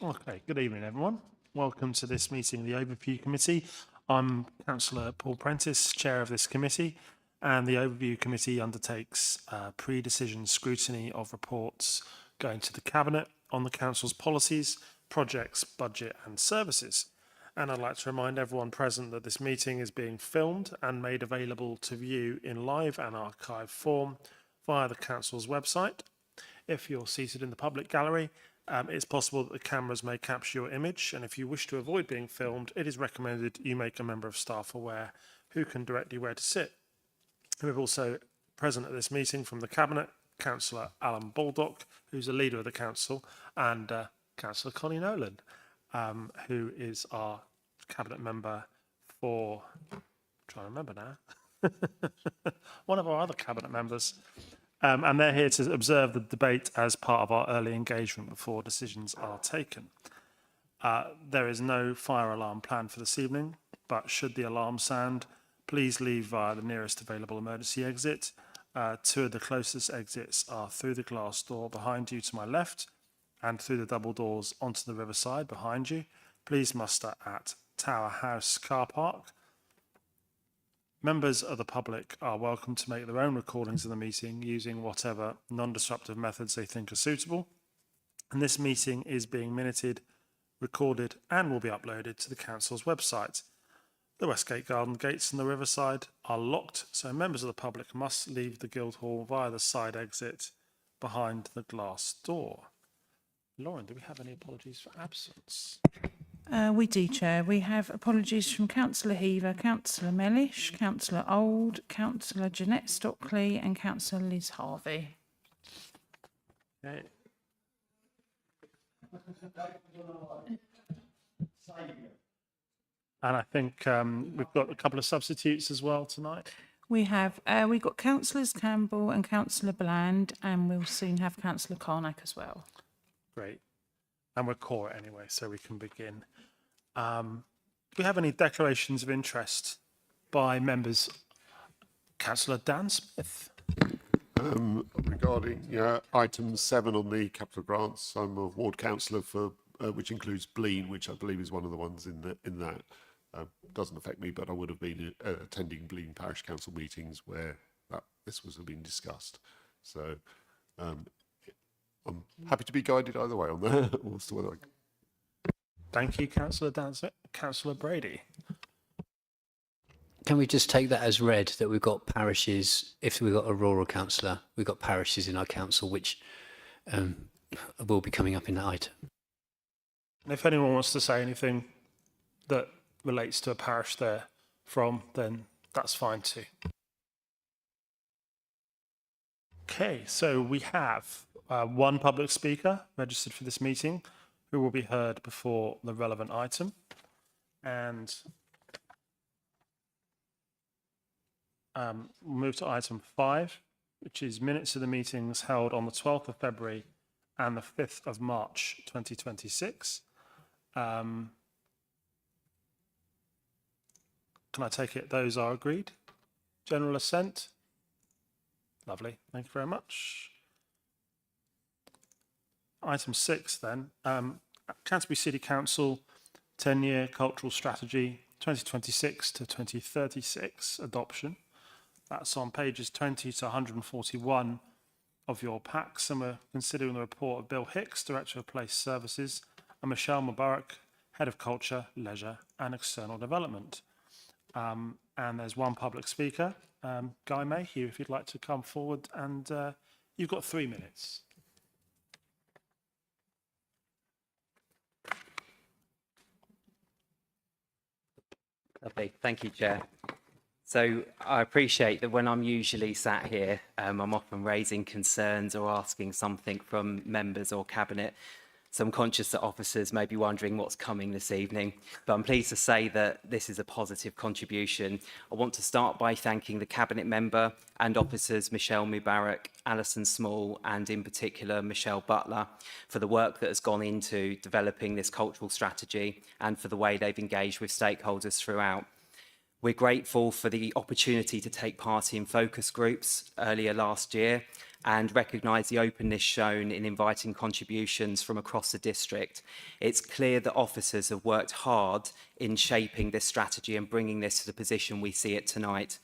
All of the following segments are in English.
Okay, good evening, everyone. Welcome to this meeting of the Overview Committee. I'm Councillor Paul Prentice, Chair of this committee, and the Overview Committee undertakes pre-decision scrutiny of reports going to the Cabinet on the Council's policies, projects, budget and services. And I'd like to remind everyone present that this meeting is being filmed and made available to view in live and archive form via the Council's website. If you're seated in the public gallery, it's possible that the cameras may capture your image, and if you wish to avoid being filmed, it is recommended you make a member of staff aware who can direct you where to sit. We've also present at this meeting from the Cabinet, Councillor Alan Baldock, who's the leader of the Council, and Councillor Connie Nolan, who is our Cabinet member for, I'm trying to remember now, one of our other Cabinet members. And they're here to observe the debate as part of our early engagement before decisions are taken. There is no fire alarm planned for this evening, but should the alarm sound, please leave via the nearest available emergency exit. Two of the closest exits are through the glass door behind you to my left and through the double doors onto the riverside behind you. Please muster at Tower House car park. Members of the public are welcome to make their own recordings of the meeting using whatever non-disruptive methods they think are suitable. And this meeting is being minuted, recorded, and will be uploaded to the Council's website. The Westgate Garden gates and the Riverside are locked, so members of the public must leave the Guildhall via the side exit behind the glass door. Lauren, do we have any apologies for absence? We do, Chair. We have apologies from Councillor Heaver, Councillor Mellish, Councillor Old, Councillor Jeanette Stockley and Councillor Liz Harvey. Okay. And I think we've got a couple of substitutes as well tonight. We've got Councillors Campbell and Councillor Bland, and we'll soon have Councillor Carnack as well. Great. And we're core anyway, so we can begin. Do we have any declarations of interest by members? Councillor Dan Smith. Regarding item 7 on the capital grants, I'm a ward councillor for which includes Blean, which I believe is one of the ones in that. Doesn't affect me, but I would have been attending Blean Parish Council meetings where this was being discussed. So I'm happy to be guided either way on that. Thank you, Councillor Dan Smith. Councillor Brady. Can we just take that as read that we've got parishes, if we've got a rural councillor, we've got parishes in our council which will be coming up in that item. And if anyone wants to say anything that relates to a parish they're from, then that's fine too. Okay, so we have one public speaker registered for this meeting who will be heard before the relevant item. And we'll move to item 5, which is minutes of the meetings held on the 12th of February and the 5th of March 2026. Can I take it those are agreed? General assent? Lovely, thank you very much. Item 6 then, Canterbury City Council 10-year cultural strategy 2026 to 2036 adoption. That's on pages 20 to 141 of your packs, and we're considering the report of Bill Hicks, Director of Place Services, and Michelle Mubarak, Head of Culture, Leisure and External Development. And there's one public speaker, Guy Mayhew, if you'd like to come forward, and you've got 3 minutes. Lovely. Thank you, Chair. So I appreciate that when I'm usually sat here, I'm often raising concerns or asking something from members or Cabinet. So I'm conscious that officers may be wondering what's coming this evening, but I'm pleased to say that this is a positive contribution. I want to start by thanking the Cabinet member and officers Michelle Mubarak, Alison Small, and in particular Michelle Butler for the work that has gone into developing this cultural strategy and for the way they've engaged with stakeholders throughout. We're grateful for the opportunity to take part in focus groups earlier last year and recognise the openness shown in inviting contributions from across the district. It's clear that officers have worked hard in shaping this strategy and bringing this to the position we see it tonight.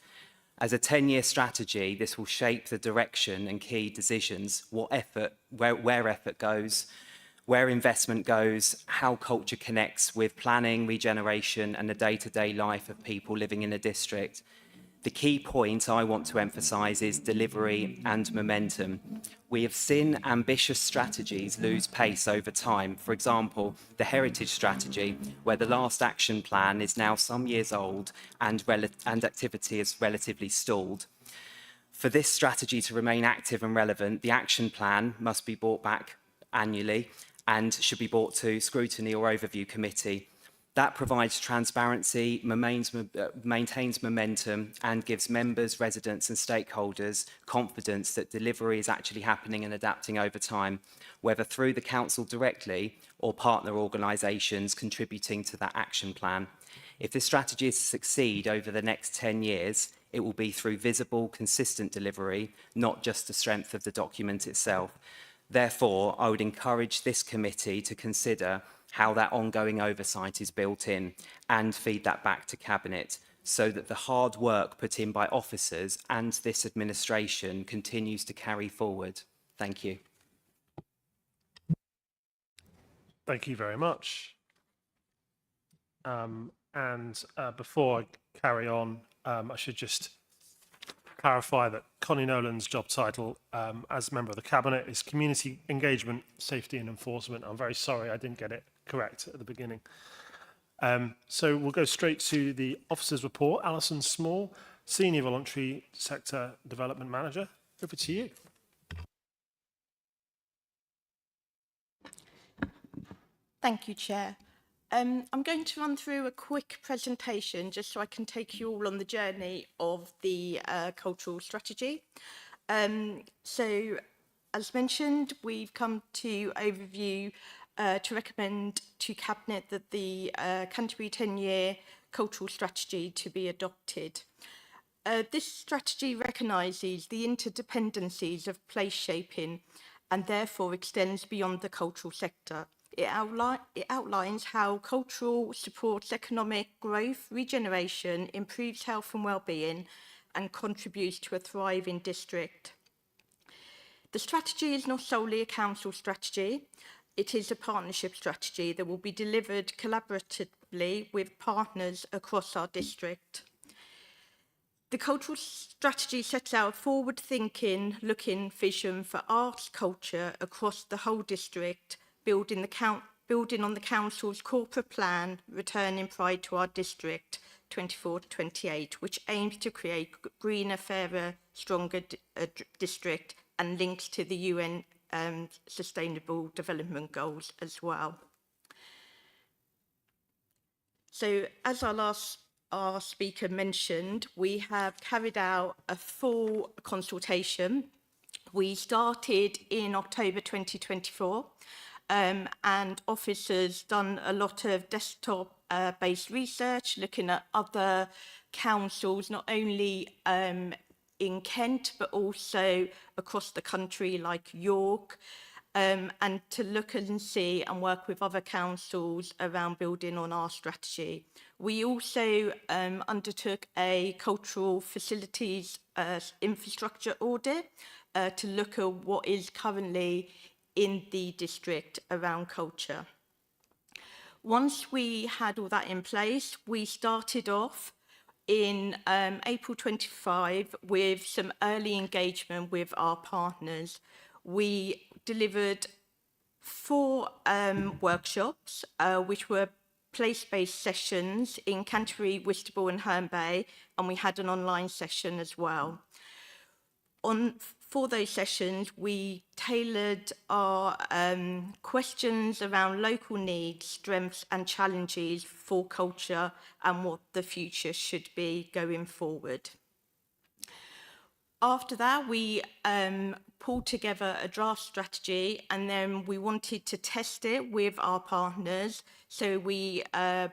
As a 10-year strategy, this will shape the direction and key decisions, where effort goes, where investment goes, how culture connects with planning, regeneration, and the day-to-day life of people living in a district. The key point I want to emphasise is delivery and momentum. We have seen ambitious strategies lose pace over time. For example, the heritage strategy, where the last action plan is now some years old and activity is relatively stalled. For this strategy to remain active and relevant, the action plan must be brought back annually and should be brought to scrutiny or overview committee. That provides transparency, maintains momentum, and gives members, residents and stakeholders confidence that delivery is actually happening and adapting over time, whether through the council directly or partner organisations contributing to that action plan. If this strategy is to succeed over the next 10 years, it will be through visible, consistent delivery, not just the strength of the document itself. Therefore, I would encourage this committee to consider how that ongoing oversight is built in and feed that back to Cabinet so that the hard work put in by officers and this administration continues to carry forward. Thank you. Thank you very much. Before I carry on, I should just clarify that Connie Nolan's job title as member of the Cabinet is Community Engagement, Safety and Enforcement. I'm very sorry I didn't get it correct at the beginning. So we'll go straight to the officers' report. Alison Small, Senior Voluntary Sector Development Manager. Over to you. Thank you, Chair. I'm going to run through a quick presentation just so I can take you all on the journey of the cultural strategy. So, as mentioned, we've come to overview to recommend to Cabinet that the Canterbury 10-year cultural strategy to be adopted. This strategy recognises the interdependencies of place shaping and therefore extends beyond the cultural sector. It outlines how cultural supports economic growth, regeneration, improves health and well-being, and contributes to a thriving district. The strategy is not solely a council strategy. It is a partnership strategy that will be delivered collaboratively with partners across our district. The cultural strategy sets out a forward-thinking, looking vision for arts culture across the whole district, building on the council's corporate plan, Returning Pride to Our District 24-28, which aims to create a greener, fairer, stronger district and links to the UN Sustainable Development Goals as well. So, as our speaker mentioned, we have carried out a full consultation. We started in October 2024. And officers done a lot of desktop-based research, looking at other councils, not only in Kent, but also across the country, like York, and to look and see and work with other councils around building on our strategy. We also undertook a cultural facilities infrastructure audit to look at what is currently in the district around culture. Once we had all that in place, we started off in April 25 with some early engagement with our partners. We delivered 4 workshops, which were place-based sessions in Canterbury, Whitstable and Herne Bay, and we had an online session as well. For those sessions, we tailored our questions around local needs, strengths and challenges for culture and what the future should be going forward. After that, we pulled together a draft strategy, and then we wanted to test it with our partners. So we,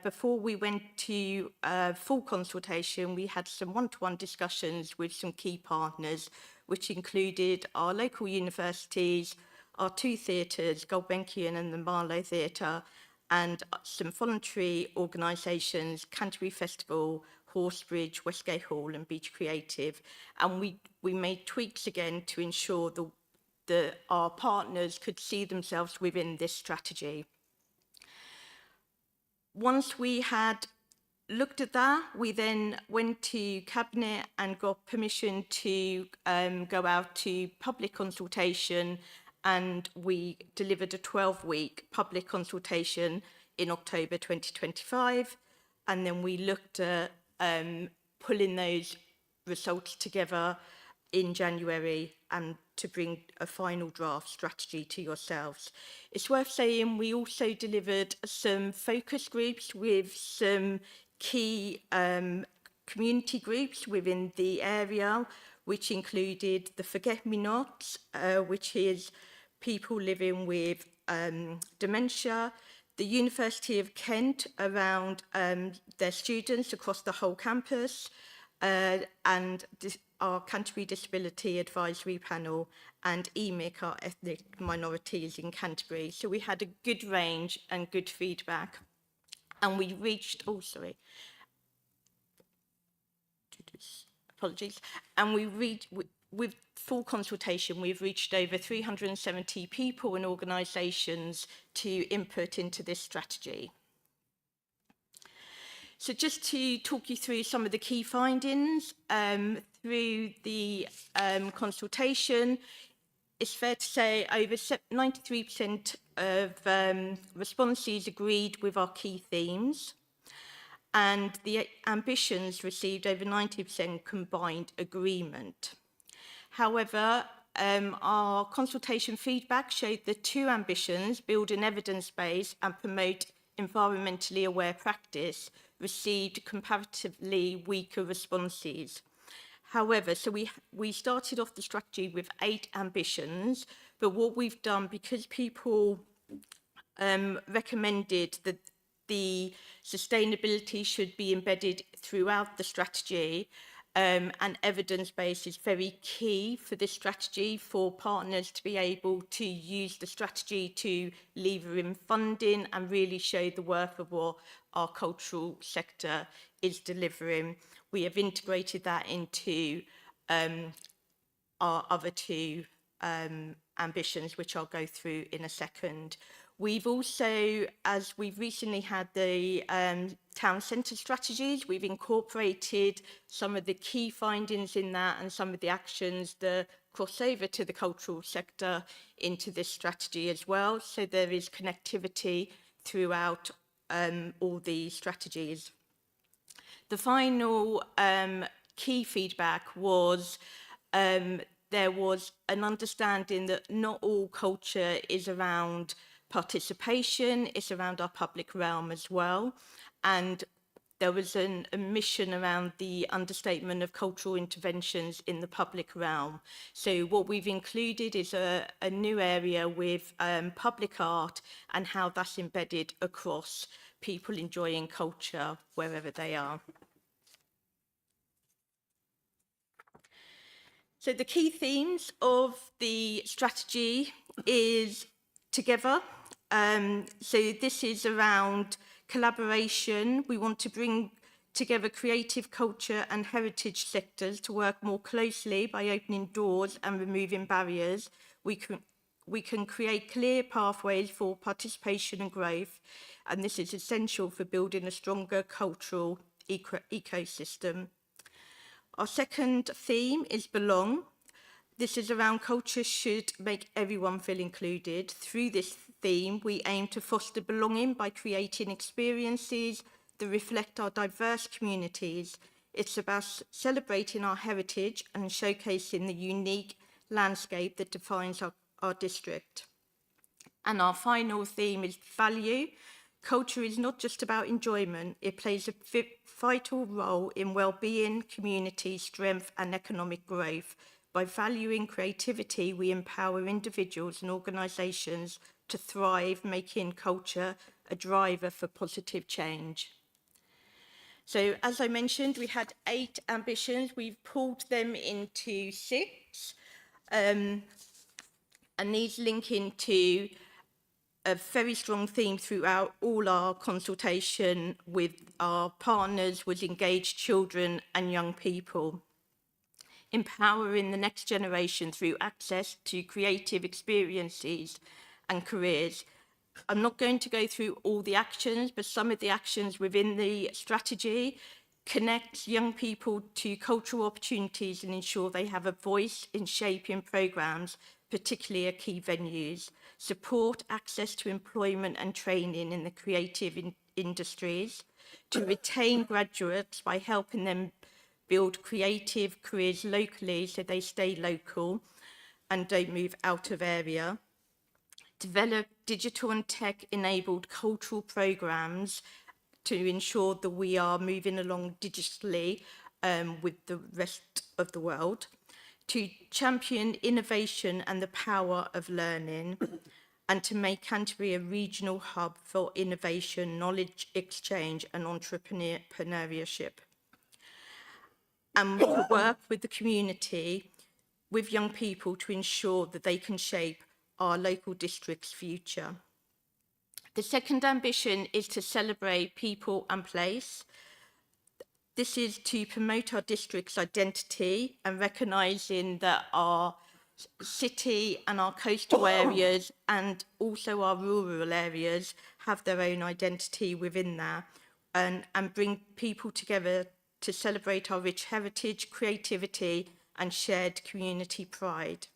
before we went to full consultation, we had some one-to-one discussions with some key partners, which included our local universities, our 2 theatres, Gulbenkian and the Marlow Theatre, and some voluntary organisations, Canterbury Festival, Horsebridge, Westgate Hall and Beach Creative. And we made tweaks again to ensure that our partners could see themselves within this strategy. Once we had looked at that, we then went to Cabinet and got permission to go out to public consultation, and we delivered a 12-week public consultation in October 2025. And then we looked at pulling those results together in January and to bring a final draft strategy to yourselves. It's worth saying we also delivered some focus groups with some key community groups within the area, which included the Forget Me Nots, which is people living with dementia, the University of Kent around their students across the whole campus, and our Canterbury Disability Advisory Panel, and EMIC, our ethnic minorities in Canterbury. So we had a good range and good feedback. And we reached, apologies. And we reached, with full consultation, we've reached over 370 people and organisations to input into this strategy. So just to talk you through some of the key findings through the consultation, it's fair to say over 93% of responsees agreed with our key themes, and the ambitions received over 90% combined agreement. However, our consultation feedback showed the 2 ambitions, build an evidence base and promote environmentally aware practice, received comparatively weaker responses. However, so we started off the strategy with 8 ambitions, but what we've done, because people recommended that the sustainability should be embedded throughout the strategy, and evidence base is very key for this strategy, for partners to be able to use the strategy to lever in funding and really show the worth of what our cultural sector is delivering. We have integrated that into our other 2 ambitions, which I'll go through in a second. We've also, as we've recently had the town centre strategies, we've incorporated some of the key findings in that and some of the actions that cross over to the cultural sector into this strategy as well. So there is connectivity throughout all the strategies. The final key feedback was there was an understanding that not all culture is around participation, it's around our public realm as well. And there was an omission around the understatement of cultural interventions in the public realm. So what we've included is a new area with public art and how that's embedded across people enjoying culture wherever they are. So the key themes of the strategy is together. So this is around collaboration. We want to bring together creative, culture and heritage sectors to work more closely by opening doors and removing barriers. We can create clear pathways for participation and growth, and this is essential for building a stronger cultural ecosystem. Our second theme is belong. This is around culture should make everyone feel included. Through this theme, we aim to foster belonging by creating experiences that reflect our diverse communities. It's about celebrating our heritage and showcasing the unique landscape that defines our district. And our final theme is value. Culture is not just about enjoyment, it plays a vital role in well-being, community, strength and economic growth. By valuing creativity, we empower individuals and organisations to thrive, making culture a driver for positive change. So, as I mentioned, we had 8 ambitions. We've pulled them into 6. And these link into a very strong theme throughout all our consultation with our partners was engaged children and young people. Empowering the next generation through access to creative experiences and careers. I'm not going to go through all the actions, but some of the actions within the strategy connect young people to cultural opportunities and ensure they have a voice in shaping programmes, particularly at key venues. Support access to employment and training in the creative industries. To retain graduates by helping them build creative careers locally so they stay local and don't move out of area. Develop digital and tech-enabled cultural programmes to ensure that we are moving along digitally with the rest of the world. To champion innovation and the power of learning, and to make Canterbury a regional hub for innovation, knowledge exchange and entrepreneurship. And to work with the community, with young people to ensure that they can shape our local district's future. The second ambition is to celebrate people and place. This is to promote our district's identity and recognising that our city and our coastal areas and also our rural areas have their own identity within that and bring people together to celebrate our rich heritage, creativity and shared community pride.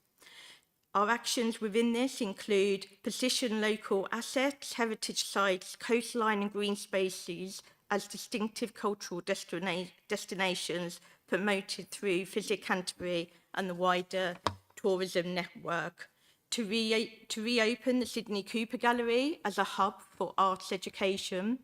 Our actions within this include position local assets, heritage sites, coastline and green spaces as distinctive cultural destinations promoted through Visit Canterbury and the wider tourism network. To reopen the Sydney Cooper Gallery as a hub for arts education.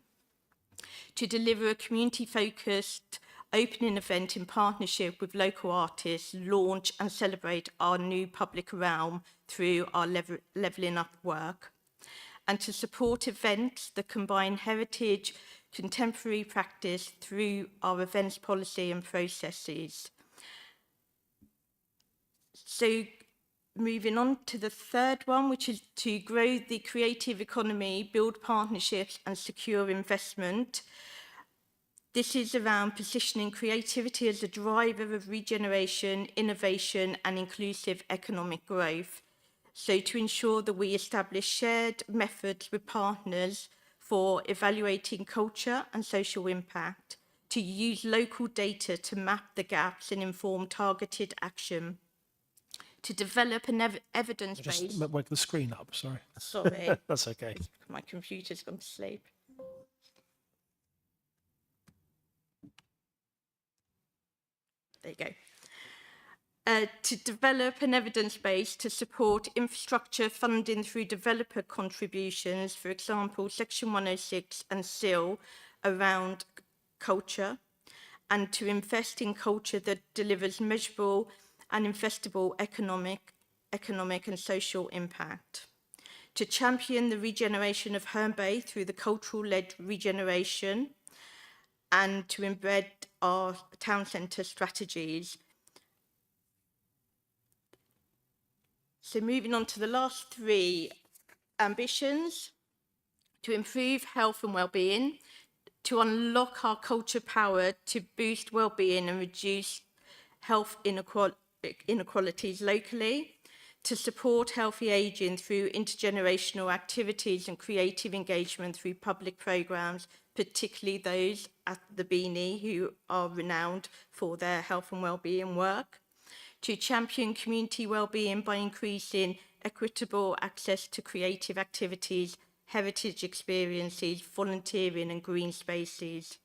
To deliver a community-focused opening event in partnership with local artists, launch and celebrate our new public realm through our levelling up work. And to support events that combine heritage, contemporary practice through our events policy and processes. So moving on to the third one, which is to grow the creative economy, build partnerships and secure investment. This is around positioning creativity as a driver of regeneration, innovation and inclusive economic growth. So to ensure that we establish shared methods with partners for evaluating culture and social impact, to use local data to map the gaps and inform targeted action, to develop an evidence base. Just wake the screen up, sorry. Sorry, That's okay. my computer's gone to sleep. There you go. To develop an evidence base to support infrastructure funding through developer contributions, for example, Section 106 and SIL around culture, and to invest in culture that delivers measurable and investable economic and social impact. To champion the regeneration of Herne Bay through the cultural-led regeneration, and to embed our town centre strategies. So moving on to the last 3 ambitions, to improve health and well-being, to unlock our culture power to boost well-being and reduce health inequalities locally, to support healthy ageing through intergenerational activities and creative engagement through public programmes, particularly those at the Beanie who are renowned for their health and well-being work, to champion community well-being by increasing equitable access to creative activities, heritage experiences, volunteering and green spaces,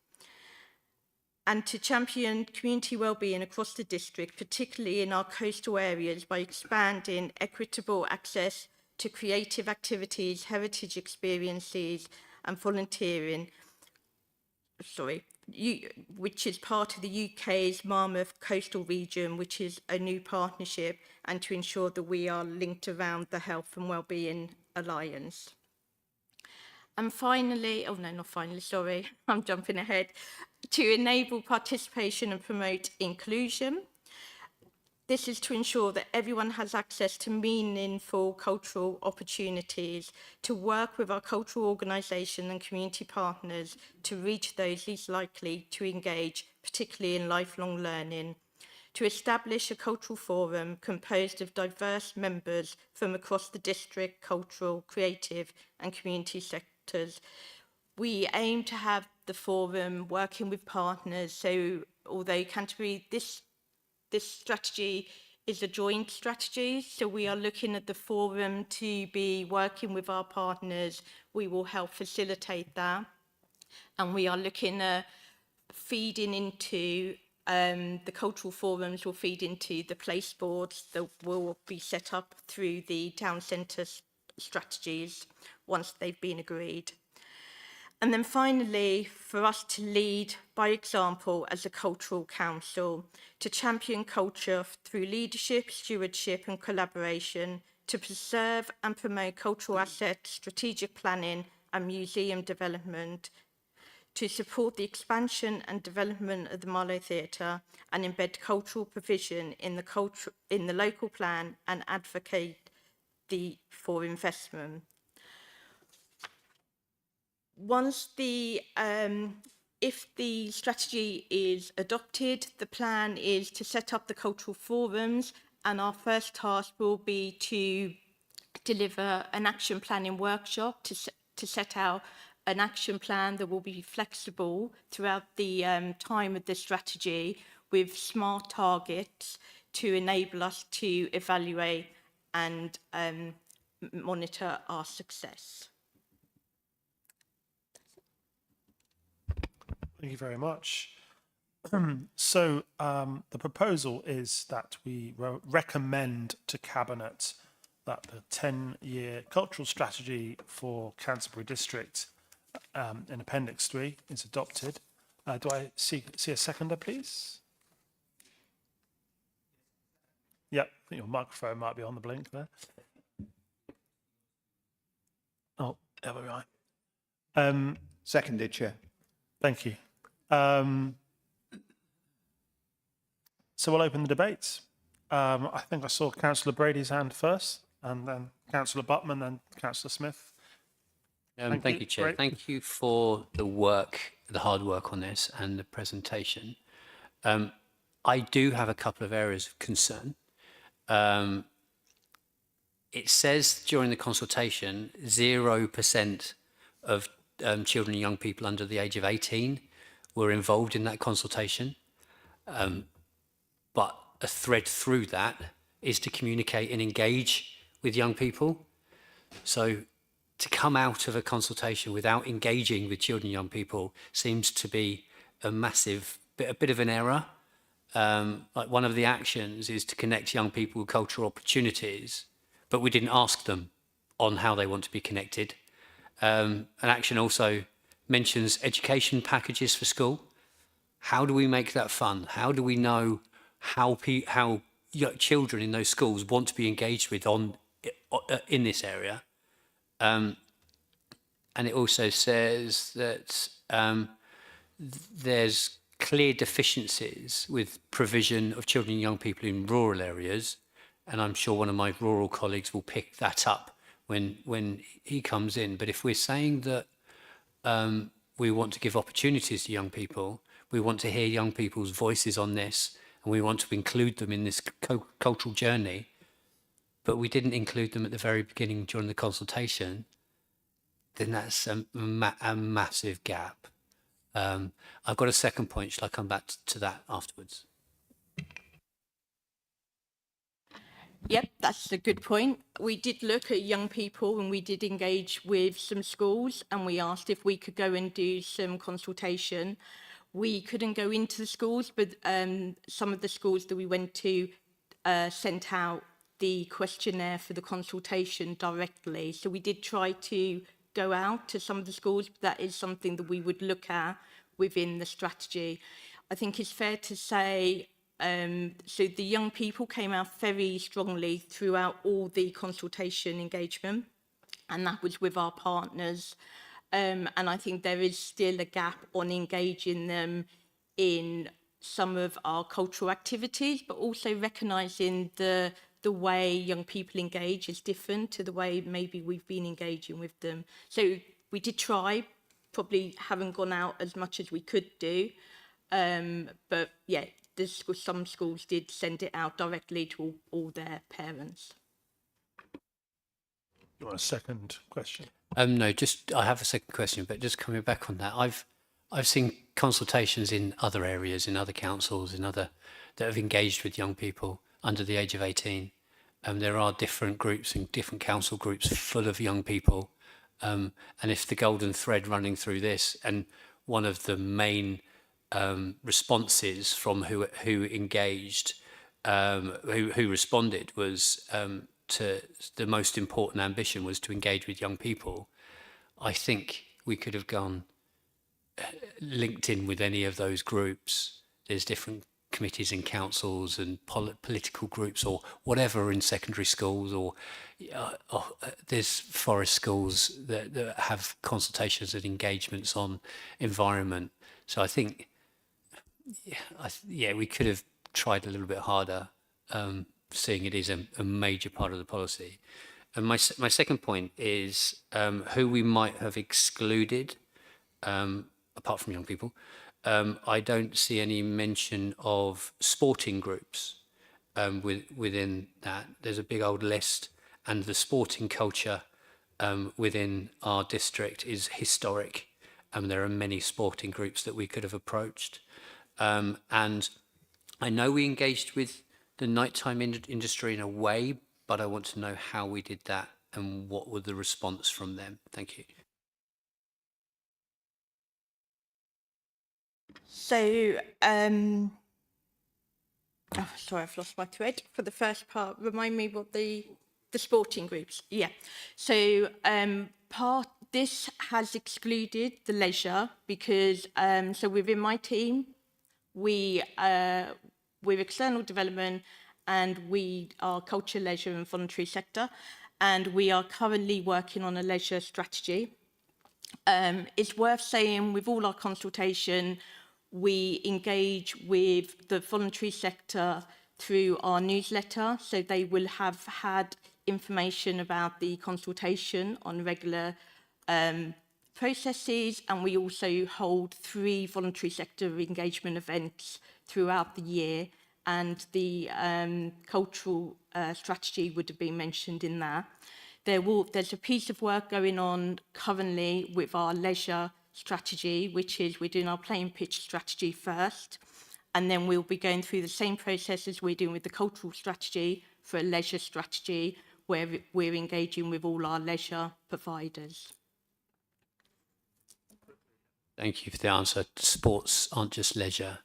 and to champion community well-being across the district, particularly in our coastal areas, by expanding equitable access to creative activities, heritage experiences and volunteering, which is part of the UK's Marmouth Coastal Region, which is a new partnership, and to ensure that we are linked around the Health and Wellbeing Alliance. And finally, oh no, not finally, sorry, I'm jumping ahead, to enable participation and promote inclusion. This is to ensure that everyone has access to meaningful cultural opportunities, to work with our cultural organisation and community partners to reach those least likely to engage, particularly in lifelong learning, to establish a cultural forum composed of diverse members from across the district, cultural, creative and community sectors. We aim to have the forum working with partners, so although Canterbury, this strategy is a joint strategy, so we are looking at the forum to be working with our partners. We will help facilitate that, and we are looking at feeding into the cultural forums will feed into the place boards that will be set up through the town centre strategies once they've been agreed. And then finally, for us to lead by example as a cultural council, to champion culture through leadership, stewardship and collaboration, to preserve and promote cultural assets, strategic planning and museum development, to support the expansion and development of the Marlow Theatre and embed cultural provision in the local plan and advocate for investment. Once if the strategy is adopted, the plan is to set up the cultural forums, and our first task will be to deliver an action planning workshop to set out an action plan that will be flexible throughout the time of the strategy with smart targets to enable us to evaluate and monitor our success. Thank you very much. So the proposal is that we recommend to Cabinet that the 10-year cultural strategy for Canterbury District in Appendix 3 is adopted. Do I see a seconder, please? Yep, I think your microphone might be on the blink there. Oh, there we are. Seconded, Chair. Thank you. So we'll open the debate. I think I saw Councillor Brady's hand first, and then Councillor Buttman, then Councillor Smith. Thank you, Chair. Great. Thank you for the work, the hard work on this and the presentation. I do have a couple of areas of concern. It says during the consultation, 0% of children and young people under the age of 18 were involved in that consultation. But a thread through that is to communicate and engage with young people. So to come out of a consultation without engaging with children and young people seems to be a bit of an error. Like one of the actions is to connect young people with cultural opportunities, but we didn't ask them on how they want to be connected. An action also mentions education packages for school. How do we make that fun? How do we know how children in those schools want to be engaged with in this area? And it also says that there's clear deficiencies with provision of children and young people in rural areas, and I'm sure one of my rural colleagues will pick that up when he comes in. But if we're saying that we want to give opportunities to young people, we want to hear young people's voices on this, and we want to include them in this cultural journey, but we didn't include them at the very beginning during the consultation, then that's a massive gap. I've got a second point. Shall I come back to that afterwards? Yep, that's a good point. We did look at young people and we did engage with some schools, and we asked if we could go and do some consultation. We couldn't go into the schools, but some of the schools that we went to sent out the questionnaire for the consultation directly. So we did try to go out to some of the schools, but that is something that we would look at within the strategy. I think it's fair to say, so the young people came out very strongly throughout all the consultation engagement, and that was with our partners. And I think there is still a gap on engaging them in some of our cultural activities, but also recognising the way young people engage is different to the way maybe we've been engaging with them. So we did try, probably haven't gone out as much as we could do. But yeah, some schools did send it out directly to all their parents. You want a second question? No, just I have a second question, but just coming back on that, I've seen consultations in other areas, in other councils, that have engaged with young people under the age of 18. There are different groups and different council groups full of young people. And if the golden thread running through this, and one of the main responses from who engaged, who responded was to the most important ambition was to engage with young people, I think we could have gone linked in with any of those groups. There's different committees and councils and political groups or whatever in secondary schools, or there's forest schools that have consultations and engagements on environment. So I think, we could have tried a little bit harder, seeing it is a major part of the policy. And my second point is who we might have excluded, apart from young people. I don't see any mention of sporting groups within that. There's a big old list, and the sporting culture within our district is historic. There are many sporting groups that we could have approached. And I know we engaged with the nighttime industry in a way, but I want to know how we did that and what were the response from them. Thank you. So, sorry, I've lost my thread for the first part. Remind me what the sporting groups. Yeah. So, this has excluded the leisure because, so within my team, we're external development and we are culture, leisure and voluntary sector. And we are currently working on a leisure strategy. It's worth saying with all our consultation, we engage with the voluntary sector through our newsletter. So they will have had information about the consultation on regular processes. And we also hold 3 voluntary sector engagement events throughout the year. And the cultural strategy would have been mentioned in that. There's a piece of work going on currently with our leisure strategy, which is we're doing our playing pitch strategy first, and then we'll be going through the same process as we're doing with the cultural strategy for a leisure strategy, where we're engaging with all our leisure providers. Thank you for the answer. Sports aren't just leisure.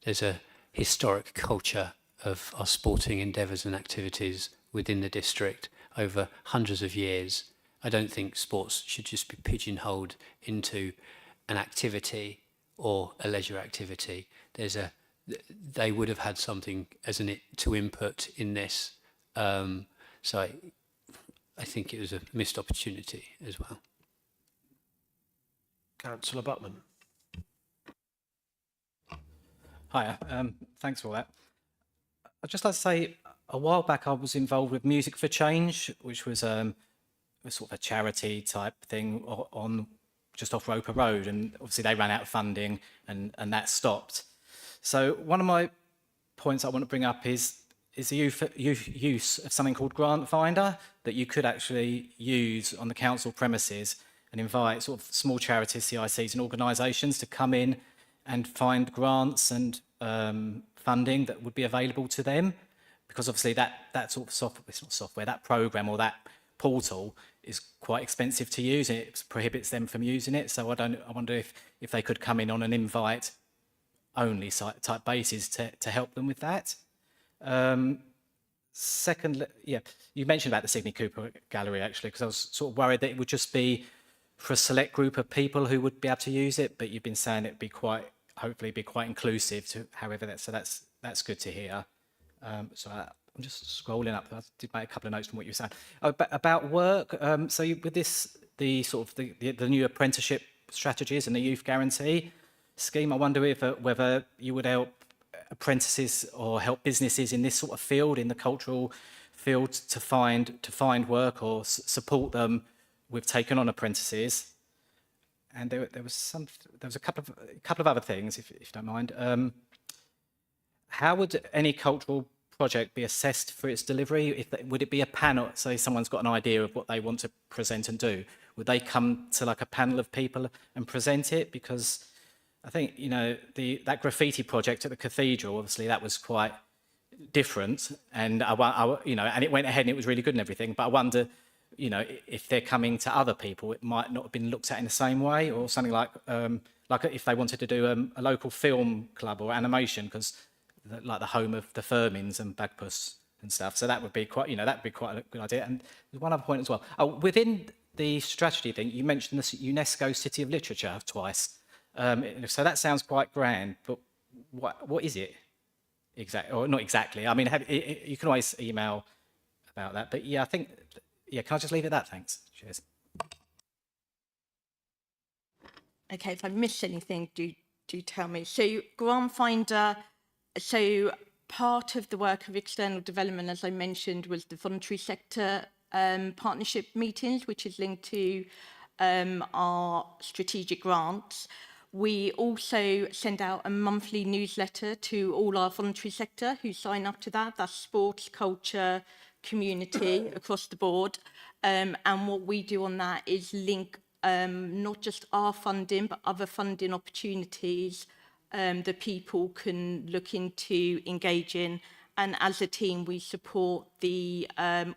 There's a historic culture of our sporting endeavours and activities within the district over hundreds of years. I don't think sports should just be pigeonholed into an activity or a leisure activity. They would have had something to input in this. So I think it was a missed opportunity as well. Councillor Butman. Hi, thanks for all that. I'd just like to say, a while back I was involved with Music for Change, which was a sort of a charity type thing on just off Roper Road, and obviously they ran out of funding and that stopped. So one of my points I want to bring up is the use of something called Grant Finder that you could actually use on the council premises and invite sort of small charities, CICs and organisations to come in and find grants and funding that would be available to them, because obviously that sort of software, it's not software, that program or that portal is quite expensive to use. It prohibits them from using it. So I wonder if they could come in on an invite only type basis to help them with that. Second, yeah, you mentioned about the Sydney Cooper Gallery actually, because I was sort of worried that it would just be for a select group of people who would be able to use it, but you've been saying it'd be hopefully be quite inclusive to however that. So that's good to hear. I'm just scrolling up. I did make a couple of notes from what you were saying about work. With this, the new apprenticeship strategies and the youth guarantee scheme, I wonder if whether you would help apprentices or help businesses in this sort of field, in the cultural field, to find work or support them with taking on apprentices. And there was a couple of other things, if you don't mind. How would any cultural project be assessed for its delivery? Would it be a panel? Say someone's got an idea of what they want to present and do. Would they come to like a panel of people and present it? Because I think, you know, that graffiti project at the cathedral, obviously that was quite different, and you know, and it went ahead and it was really good and everything. But I wonder, you know, if they're coming to other people, it might not have been looked at in the same way, or something like if they wanted to do a local film club or animation, because like the home of the Firmins and Bagpuss and stuff. So that would be quite, you know, that'd be quite a good idea. And there's one other point as well. Within the strategy thing, you mentioned the UNESCO City of Literature twice. So that sounds quite grand, but what is it exactly? Or not exactly. I mean, you can always email about that. But yeah, I think, yeah, can I just leave it at that? Thanks. Cheers. Okay, if I missed anything, do tell me. So Grant Finder, so part of the work of external development, as I mentioned, was the voluntary sector partnership meetings, which is linked to our strategic grants. We also send out a monthly newsletter to all our voluntary sector who sign up to that. That's sports, culture, community across the board. And what we do on that is link not just our funding, but other funding opportunities that people can look into, engage in. And as a team, we support the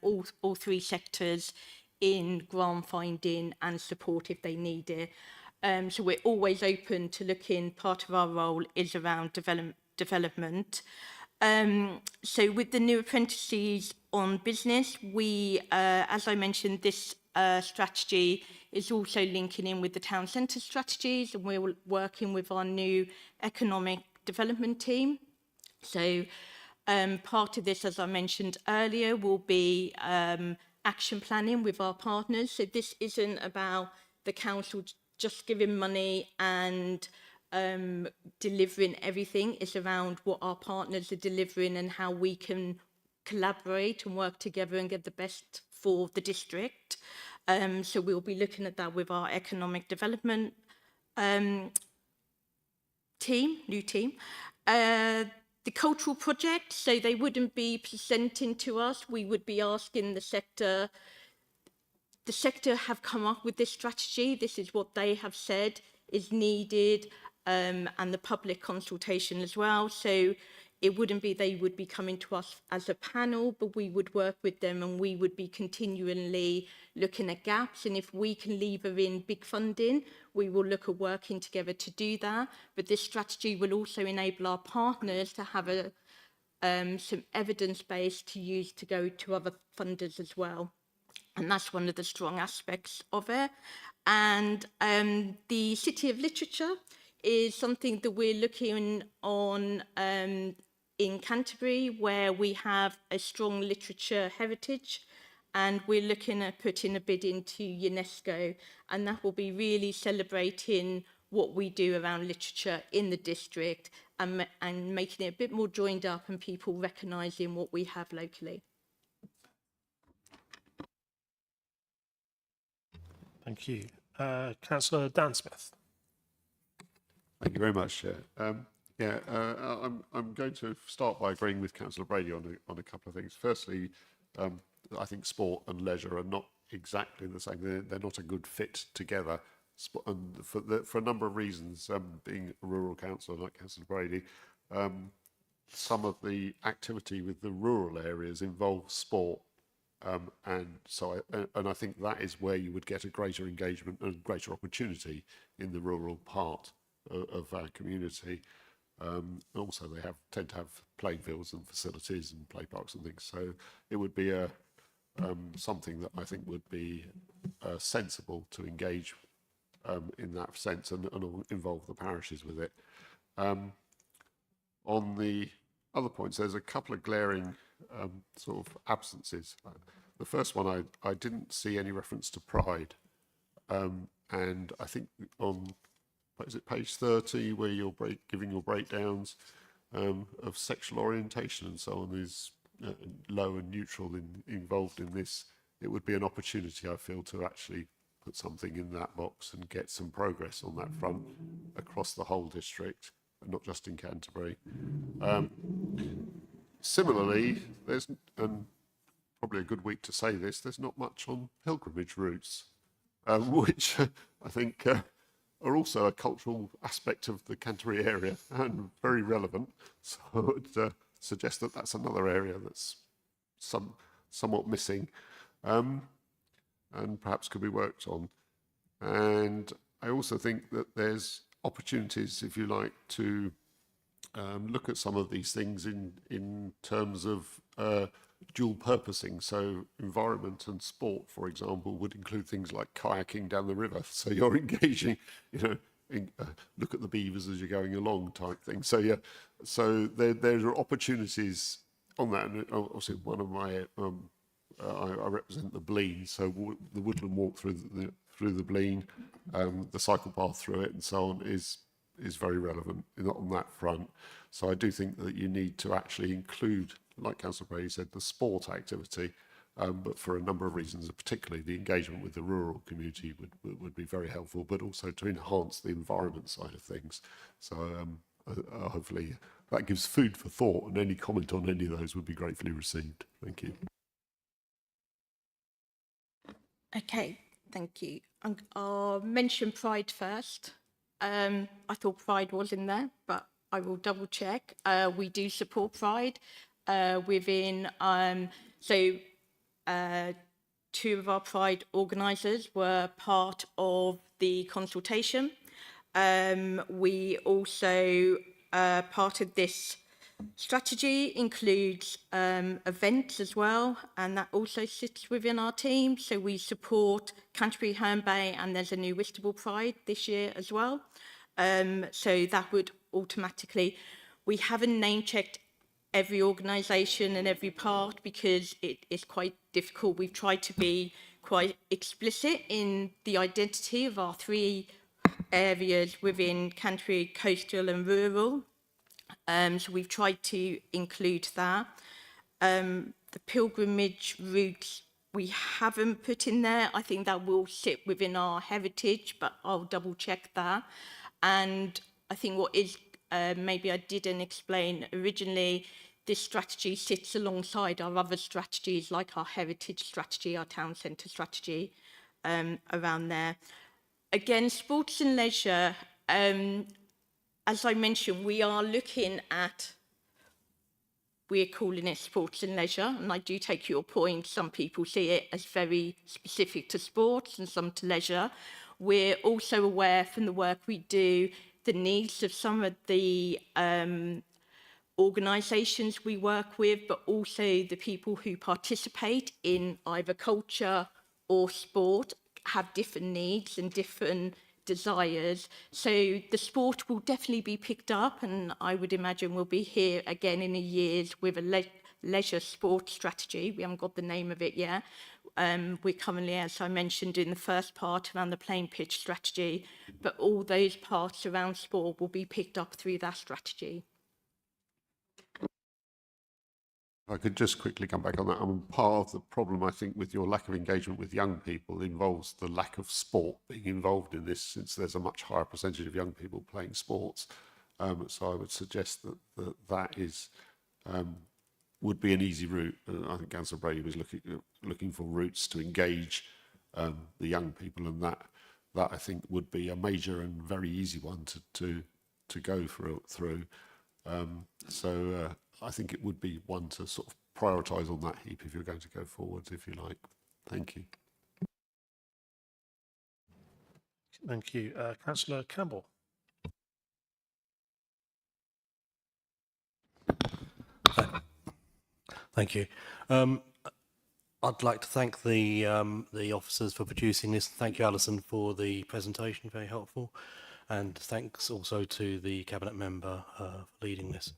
all three sectors in grant finding and support if they need it. So we're always open to looking. Part of our role is around development. So with the new apprentices on business, we, as I mentioned, this strategy is also linking in with the town centre strategies, and we're working with our new economic development team. So part of this, as I mentioned earlier, will be action planning with our partners. So this isn't about the council just giving money and delivering everything. It's around what our partners are delivering and how we can collaborate and work together and get the best for the district. So we'll be looking at that with our economic development new team. The cultural project, so they wouldn't be presenting to us, we would be asking the sector. The sector have come up with this strategy. This is what they have said is needed, and the public consultation as well. So it wouldn't be they would be coming to us as a panel, but we would work with them and we would be continually looking at gaps. And if we can lever in big funding, we will look at working together to do that. But this strategy will also enable our partners to have some evidence base to use to go to other funders as well. And that's one of the strong aspects of it. And the City of Literature is something that we're looking on in Canterbury, where we have a strong literature heritage, and we're looking at putting a bid into UNESCO, and that will be really celebrating what we do around literature in the district and making it a bit more joined up and people recognising what we have locally. Thank you. Councillor Dan Smith. Thank you very much, Chair. I'm going to start by agreeing with Councillor Brady on a couple of things. Firstly, I think sport and leisure are not exactly the same. They're not a good fit together, and for a number of reasons. Being a rural councillor like Councillor Brady, some of the activity with the rural areas involves sport. And I think that is where you would get a greater engagement and greater opportunity in the rural part of our community. Also, they tend to have playing fields and facilities and play parks and things. So it would be something that I think would be sensible to engage in that sense, and involve the parishes with it. On the other points, there's a couple of glaring sort of absences. The first one, I didn't see any reference to pride, and I think on, is it page 30, where you're giving your breakdowns of sexual orientation and so on is low and neutral involved in this. It would be an opportunity, I feel, to actually put something in that box and get some progress on that front across the whole district, and not just in Canterbury. Similarly, there's, and probably a good week to say this, there's not much on pilgrimage routes, which I think are also a cultural aspect of the Canterbury area and very relevant. So I would suggest that that's another area that's somewhat missing, and perhaps could be worked on. And I also think that there's opportunities, if you like, to look at some of these things in terms of dual purposing. So environment and sport, for example, would include things like kayaking down the river. So you're engaging, look at the beavers as you're going along type thing. So yeah, so there are opportunities on that. And obviously one of my, I represent the Blean, so the woodland walk through the Blean, the cycle path through it and so on is very relevant on that front. So I do think that you need to actually include, like Councillor Brady said, the sport activity, but for a number of reasons, particularly the engagement with the rural community would be very helpful, but also to enhance the environment side of things. So hopefully that gives food for thought, and any comment on any of those would be gratefully received. Thank you. Okay, thank you. I'll mention pride first. I thought pride was in there, but I will double check. We do support pride within, two of our pride organisers were part of the consultation. We also, part of this strategy includes events as well, and that also sits within our team. So we support Canterbury Herne Bay, and there's a new Whitstable Pride this year as well. So that would automatically, we haven't name checked every organisation and every part because it is quite difficult. We've tried to be quite explicit in the identity of our three areas within Canterbury, coastal and rural. So we've tried to include that. The pilgrimage routes we haven't put in there. I think that will sit within our heritage, but I'll double check that. And I think what is, maybe I didn't explain originally, this strategy sits alongside our other strategies like our heritage strategy, our town centre strategy around there. Again, sports and leisure, as I mentioned, we are looking at, we're calling it sports and leisure, and I do take your point. Some people see it as very specific to sports and some to leisure. We're also aware from the work we do, the needs of some of the organisations we work with, but also the people who participate in either culture or sport have different needs and different desires. So the sport will definitely be picked up, and I would imagine we'll be here again in a year's with a leisure sport strategy. We haven't got the name of it yet. We're currently, as I mentioned in the first part, around the playing pitch strategy, but all those parts around sport will be picked up through that strategy. I could just quickly come back on that. Part of the problem, I think, with your lack of engagement with young people involves the lack of sport being involved in this, since there's a much higher percentage of young people playing sports. So I would suggest that that is would be an easy route. I think Councillor Brady was looking for routes to engage the young people, and that I think would be a major and very easy one to go through. So I think it would be one to sort of prioritise on that heap if you're going to go forwards, if you like. Thank you. Thank you. Councillor Campbell. Thank you. I'd like to thank the officers for producing this. Thank you, Alison, for the presentation. Very helpful. And thanks also to the cabinet member for leading this.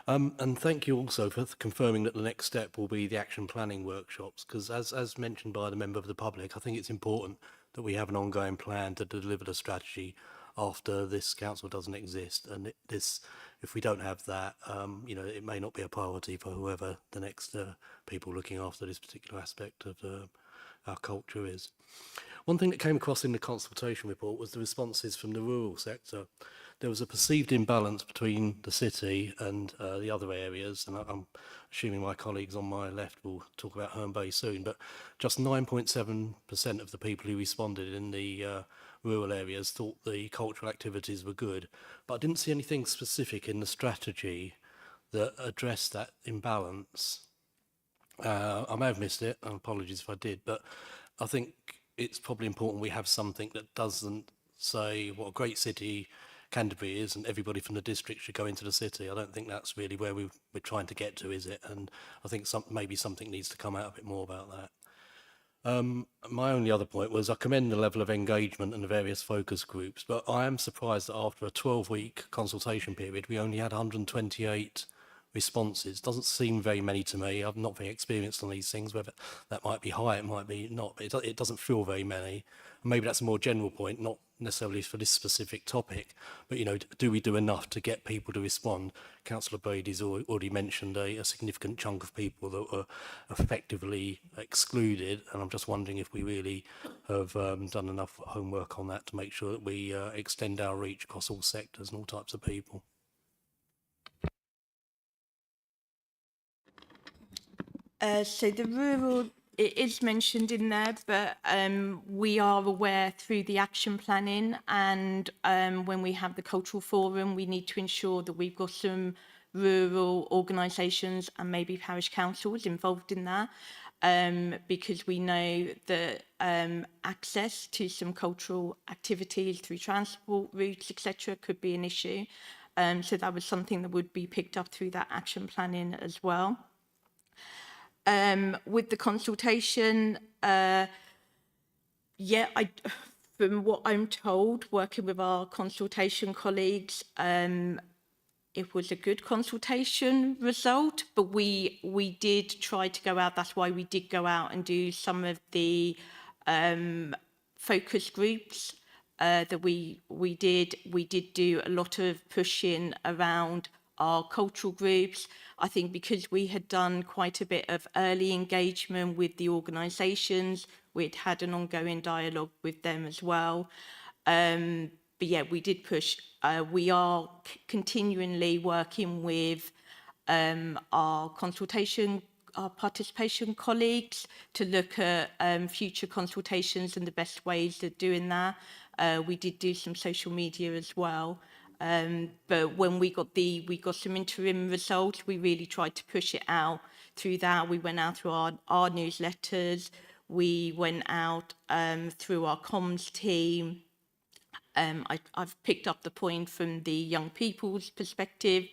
And thank you also for confirming that the next step will be the action planning workshops, because as mentioned by the member of the public, I think it's important that we have an ongoing plan to deliver the strategy after this council doesn't exist. And if we don't have that, you know, it may not be a priority for whoever the next people looking after this particular aspect of our culture is. One thing that came across in the consultation report was the responses from the rural sector. There was a perceived imbalance between the city and the other areas, and I'm assuming my colleagues on my left will talk about Herne Bay soon, but just 9.7% of the people who responded in the rural areas thought the cultural activities were good, but I didn't see anything specific in the strategy that addressed that imbalance. I may have missed it, and apologies if I did, but I think it's probably important we have something that doesn't say what a great city Canterbury is and everybody from the district should go into the city. I don't think that's really where we're trying to get to, is it? And I think maybe something needs to come out a bit more about that. My only other point was I commend the level of engagement and the various focus groups, but I am surprised that after a 12-week consultation period, we only had 128 responses. Doesn't seem very many to me. I'm not very experienced on these things, whether that might be high, it might be not, but it doesn't feel very many. And maybe that's a more general point, not necessarily for this specific topic, but, you know, do we do enough to get people to respond? Councillor Brady's already mentioned a significant chunk of people that were effectively excluded, and I'm just wondering if we really have done enough homework on that to make sure that we extend our reach across all sectors and all types of people. So the rural, it is mentioned in there, but we are aware through the action planning and when we have the cultural forum, we need to ensure that we've got some rural organisations and maybe parish councils involved in that, because we know that access to some cultural activities through transport routes, etc., could be an issue. So that was something that would be picked up through that action planning as well. With the consultation, from what I'm told, working with our consultation colleagues, it was a good consultation result, but we did try to go out. That's why we did go out and do some of the focus groups that we did. We did do a lot of pushing around our cultural groups. I think because we had done quite a bit of early engagement with the organisations, we'd had an ongoing dialogue with them as well. But yeah, we did push. We are continually working with our participation colleagues to look at future consultations and the best ways of doing that. We did do some social media as well. But when we got some interim results, we really tried to push it out through that. We went out through our newsletters. We went out through our comms team. I've picked up the point from the young people's perspective.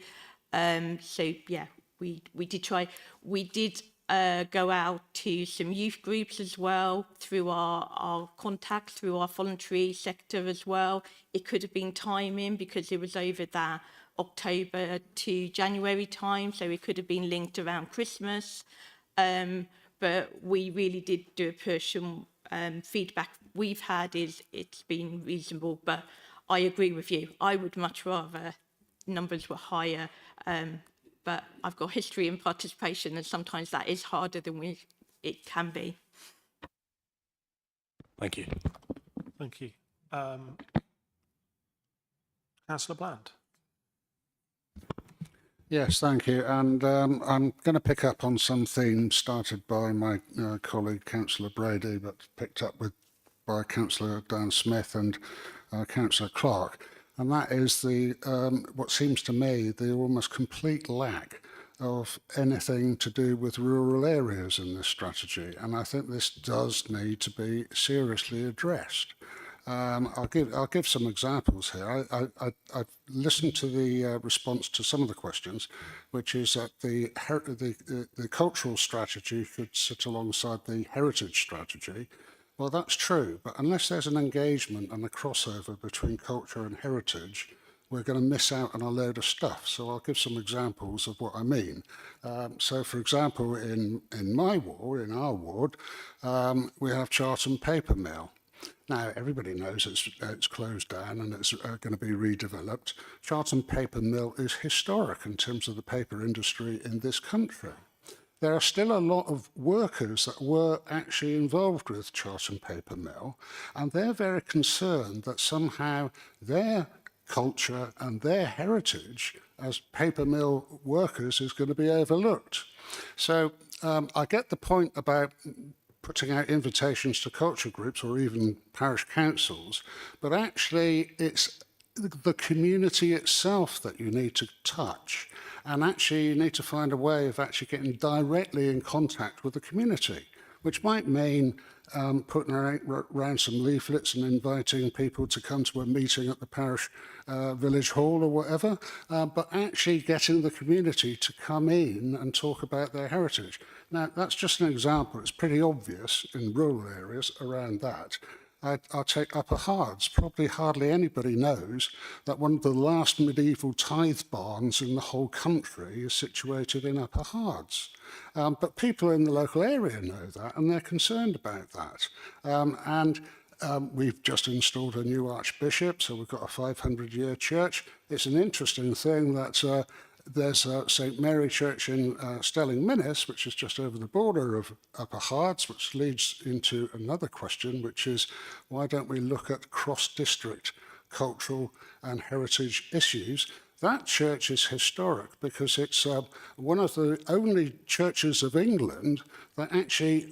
So yeah, we did try. We did go out to some youth groups as well through our contacts, through our voluntary sector as well. It could have been timing because it was over that October to January time, so it could have been linked around Christmas. But we really did do a push, and feedback we've had is it's been reasonable. But I agree with you. I would much rather numbers were higher. But I've got history in participation, and sometimes that is harder than it can be. Thank you. Thank you. Councillor Bland. Yes, thank you. And I'm going to pick up on some themes started by my colleague, Councillor Brady, but picked up by Councillor Dan Smith and Councillor Clark. And that is what seems to me the almost complete lack of anything to do with rural areas in this strategy. And I think this does need to be seriously addressed. I'll give some examples here. I've listened to the response to some of the questions, which is that the cultural strategy should sit alongside the heritage strategy. Well, that's true, but unless there's an engagement and a crossover between culture and heritage, we're going to miss out on a load of stuff. So I'll give some examples of what I mean. So, for example, in my ward, in our ward, we have Charlton Paper Mill. Now, everybody knows it's closed down and it's going to be redeveloped. Charlton Paper Mill is historic in terms of the paper industry in this country. There are still a lot of workers that were actually involved with Charlton Paper Mill, and they're very concerned that somehow their culture and their heritage as paper mill workers is going to be overlooked. So I get the point about putting out invitations to culture groups or even parish councils, but actually it's the community itself that you need to touch. And actually, you need to find a way of actually getting directly in contact with the community, which might mean putting around some leaflets and inviting people to come to a meeting at the parish village hall or whatever, but actually getting the community to come in and talk about their heritage. Now, that's just an example. It's pretty obvious in rural areas around that. I'll take Upper Hards. Probably hardly anybody knows that one of the last medieval tithe barns in the whole country is situated in Upper Hards. But people in the local area know that, and they're concerned about that. We've just installed a new archbishop, so we've got a 500-year church. It's an interesting thing that there's St Mary Church in Stelling Minnis, which is just over the border of Upper Hards, which leads into another question, which is why don't we look at cross-district cultural and heritage issues? That church is historic because it's one of the only churches of England that actually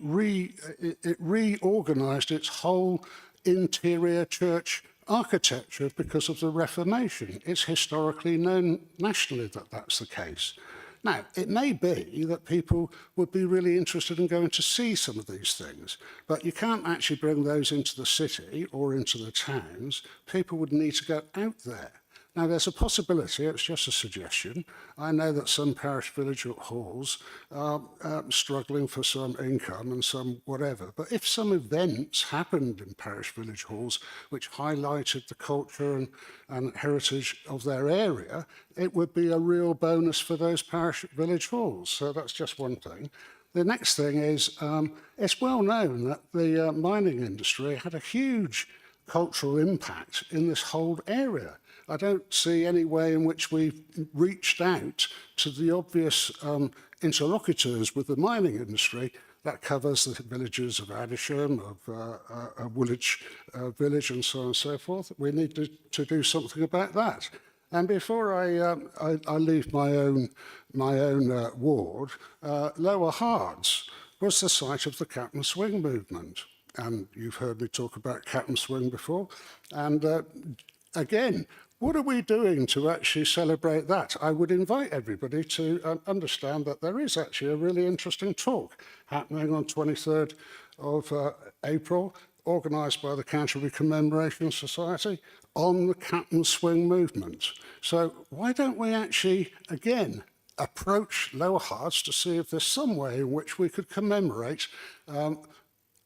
reorganised its whole interior church architecture because of the Reformation. It's historically known nationally that that's the case. Now, it may be that people would be really interested in going to see some of these things, but you can't actually bring those into the city or into the towns. People would need to go out there. Now, there's a possibility, it's just a suggestion. I know that some parish village halls are struggling for some income and some whatever, but if some events happened in parish village halls which highlighted the culture and heritage of their area, it would be a real bonus for those parish village halls. So that's just one thing. The next thing is, it's well known that the mining industry had a huge cultural impact in this whole area. I don't see any way in which we've reached out to the obvious interlocutors with the mining industry. That covers the villages of Addisham, of Woolwich village, and so on and so forth. We need to do something about that. And before I leave my own ward, Lower Hards was the site of the Captain Swing movement. And you've heard me talk about Captain Swing before. And again, what are we doing to actually celebrate that? I would invite everybody to understand that there is actually a really interesting talk happening on 23rd of April, organised by the Canterbury Commemoration Society, on the Captain Swing movement. So why don't we actually, again, approach Lower Hards to see if there's some way in which we could commemorate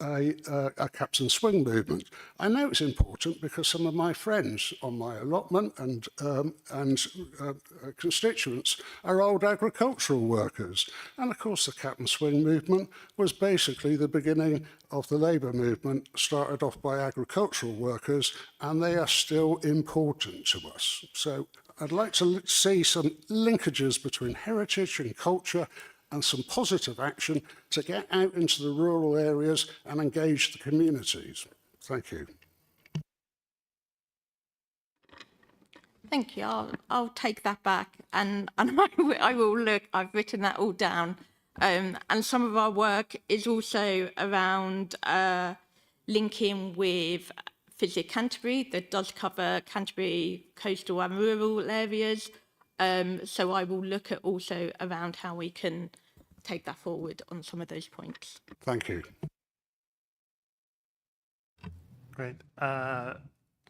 a Captain Swing movement. I know it's important because some of my friends on my allotment and constituents are old agricultural workers. And of course, the Captain Swing movement was basically the beginning of the labour movement, started off by agricultural workers, and they are still important to us. So I'd like to see some linkages between heritage and culture and some positive action to get out into the rural areas and engage the communities. Thank you. Thank you. I'll take that back, and I will look. I've written that all down, and some of our work is also around linking with Visit Canterbury that does cover Canterbury coastal and rural areas. So I will look at also around how we can take that forward on some of those points. Thank you. Great.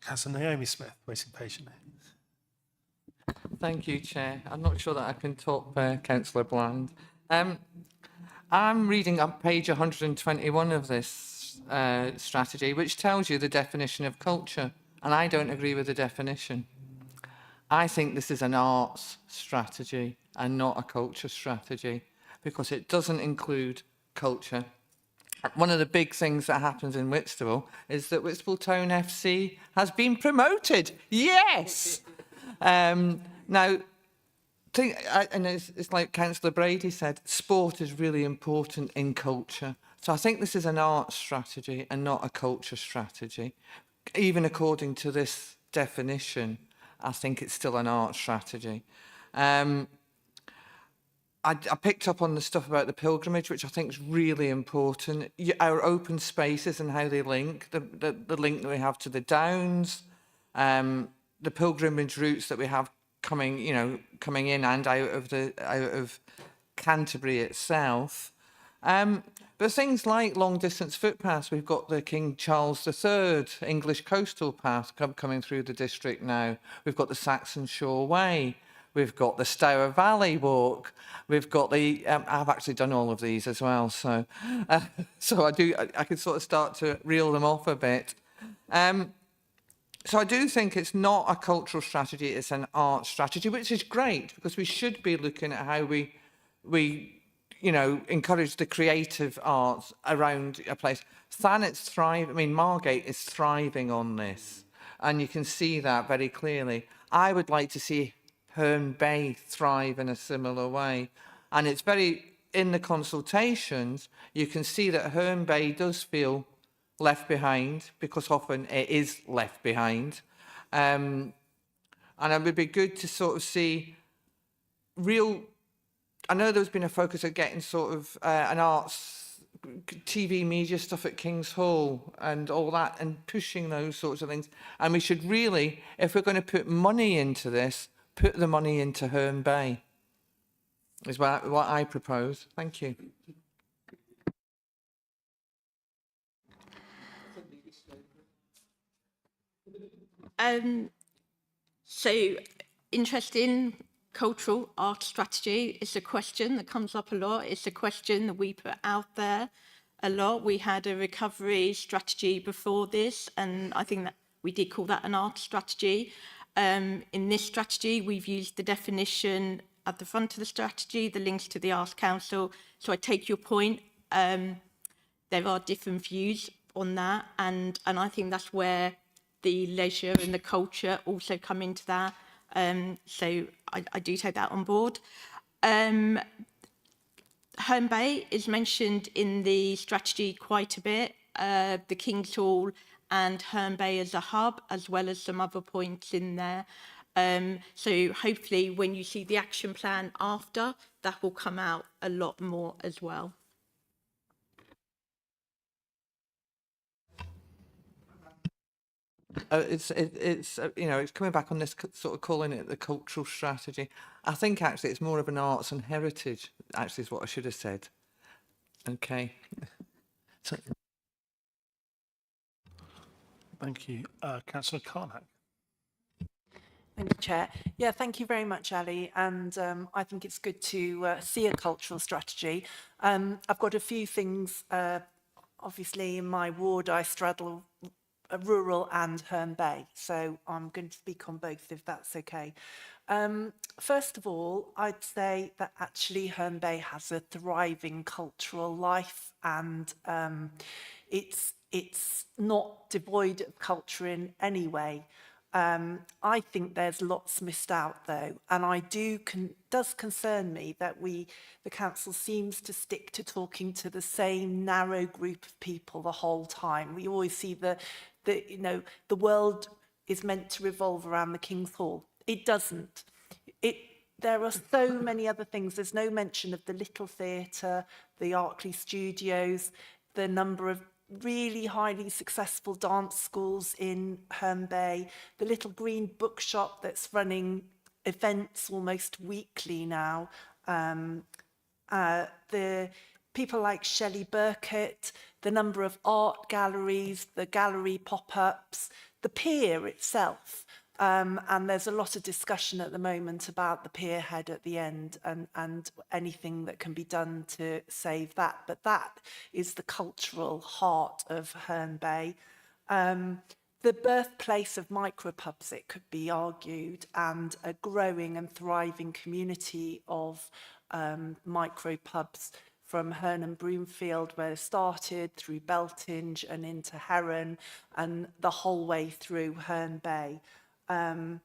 Councillor Naomi Smith, waiting patiently. Thank you, Chair. I'm not sure that I can top Councillor Bland. I'm reading on page 121 of this strategy, which tells you the definition of culture, and I don't agree with the definition. I think this is an arts strategy and not a culture strategy, because it doesn't include culture. One of the big things that happens in Whitstable is that Whitstable Town FC has been promoted. Yes! Now, and it's like Councillor Brady said, sport is really important in culture. So I think this is an art strategy and not a culture strategy. Even according to this definition, I think it's still an art strategy. I picked up on the stuff about the pilgrimage, which I think is really important. Our open spaces and how they link, the link that we have to the Downs, the pilgrimage routes that we have coming in and out of Canterbury itself. But things like long distance footpaths, we've got the King Charles III English coastal path coming through the district now. We've got the Saxon Shore Way. We've got the Stour Valley Walk. We've got the, I've actually done all of these as well. So I could sort of start to reel them off a bit. So I do think it's not a cultural strategy, it's an art strategy, which is great because we should be looking at how we encourage the creative arts around a place. Thanet's thriving, Margate is thriving on this, and you can see that very clearly. I would like to see Herne Bay thrive in a similar way. And it's very, in the consultations, you can see that Herne Bay does feel left behind because often it is left behind. And it would be good to sort of see real, I know there's been a focus at getting sort of an arts, TV media stuff at King's Hall and all that and pushing those sorts of things. And we should really, if we're going to put money into this, put the money into Herne Bay, is what I propose. Thank you. So, interesting cultural art strategy is a question that comes up a lot. It's a question that we put out there a lot. We had a recovery strategy before this, and I think that we did call that an art strategy. In this strategy, we've used the definition at the front of the strategy, the links to the Arts Council. So I take your point. There are different views on that, and I think that's where the leisure and the culture also come into that. So I do take that on board. Herne Bay is mentioned in the strategy quite a bit, the King's Hall and Herne Bay as a hub, as well as some other points in there. So hopefully when you see the action plan after, that will come out a lot more as well. It's coming back on this sort of calling it the cultural strategy. I think actually it's more of an arts and heritage, actually is what I should have said. Okay. So, Thank you. Councillor Carnac. Thank you, Chair. Yeah, thank you very much, Ali. And I think it's good to see a cultural strategy. I've got a few things. Obviously, in my ward, I straddle rural and Herne Bay. So I'm going to speak on both, if that's okay. First of all, I'd say that actually Herne Bay has a thriving cultural life, and it's not devoid of culture in any way. I think there's lots missed out though, and does concern me that the council seems to stick to talking to the same narrow group of people the whole time. We always see the world is meant to revolve around the King's Hall. It doesn't. There are so many other things. There's no mention of the Little Theatre, the Arkley Studios, the number of really highly successful dance schools in Herne Bay, the little green bookshop that's running events almost weekly now, the people like Shelley Burkett, the number of art galleries, the gallery pop-ups, the pier itself. And there's a lot of discussion at the moment about the pier head at the end and anything that can be done to save that. But that is the cultural heart of Herne Bay. The birthplace of micropubs, it could be argued, and a growing and thriving community of micropubs from Herne and Broomfield, where it started, through Beltinge and into Heron, and the whole way through Herne Bay. And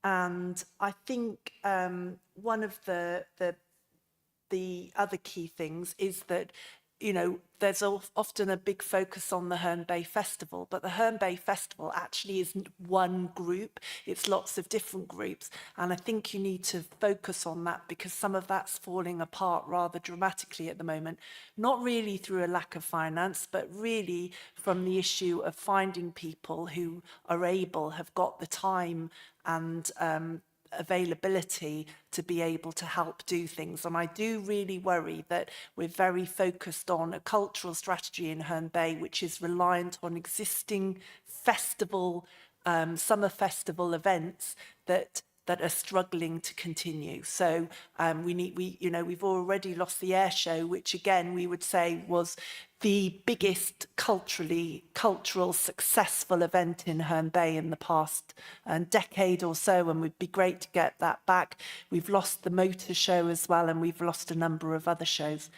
I think one of the other key things is that, you know, there's often a big focus on the Herne Bay Festival, but the Herne Bay Festival actually isn't one group, it's lots of different groups. And I think you need to focus on that because some of that's falling apart rather dramatically at the moment, not really through a lack of finance, but really from the issue of finding people who are able, have got the time and availability to be able to help do things. And I do really worry that we're very focused on a cultural strategy in Herne Bay, which is reliant on existing festival, summer festival events that are struggling to continue. So we've already lost the air show, which again we would say was the biggest cultural successful event in Herne Bay in the past decade or so, and would be great to get that back. We've lost the motor show as well, and we've lost a number of other shows.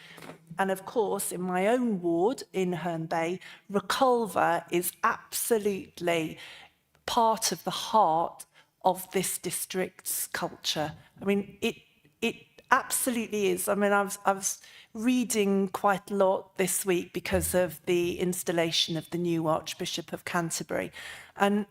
And of course, in my own ward in Herne Bay, Reculver is absolutely part of the heart of this district's culture. I mean, it absolutely is. I mean, I was reading quite a lot this week because of the installation of the new Archbishop of Canterbury. And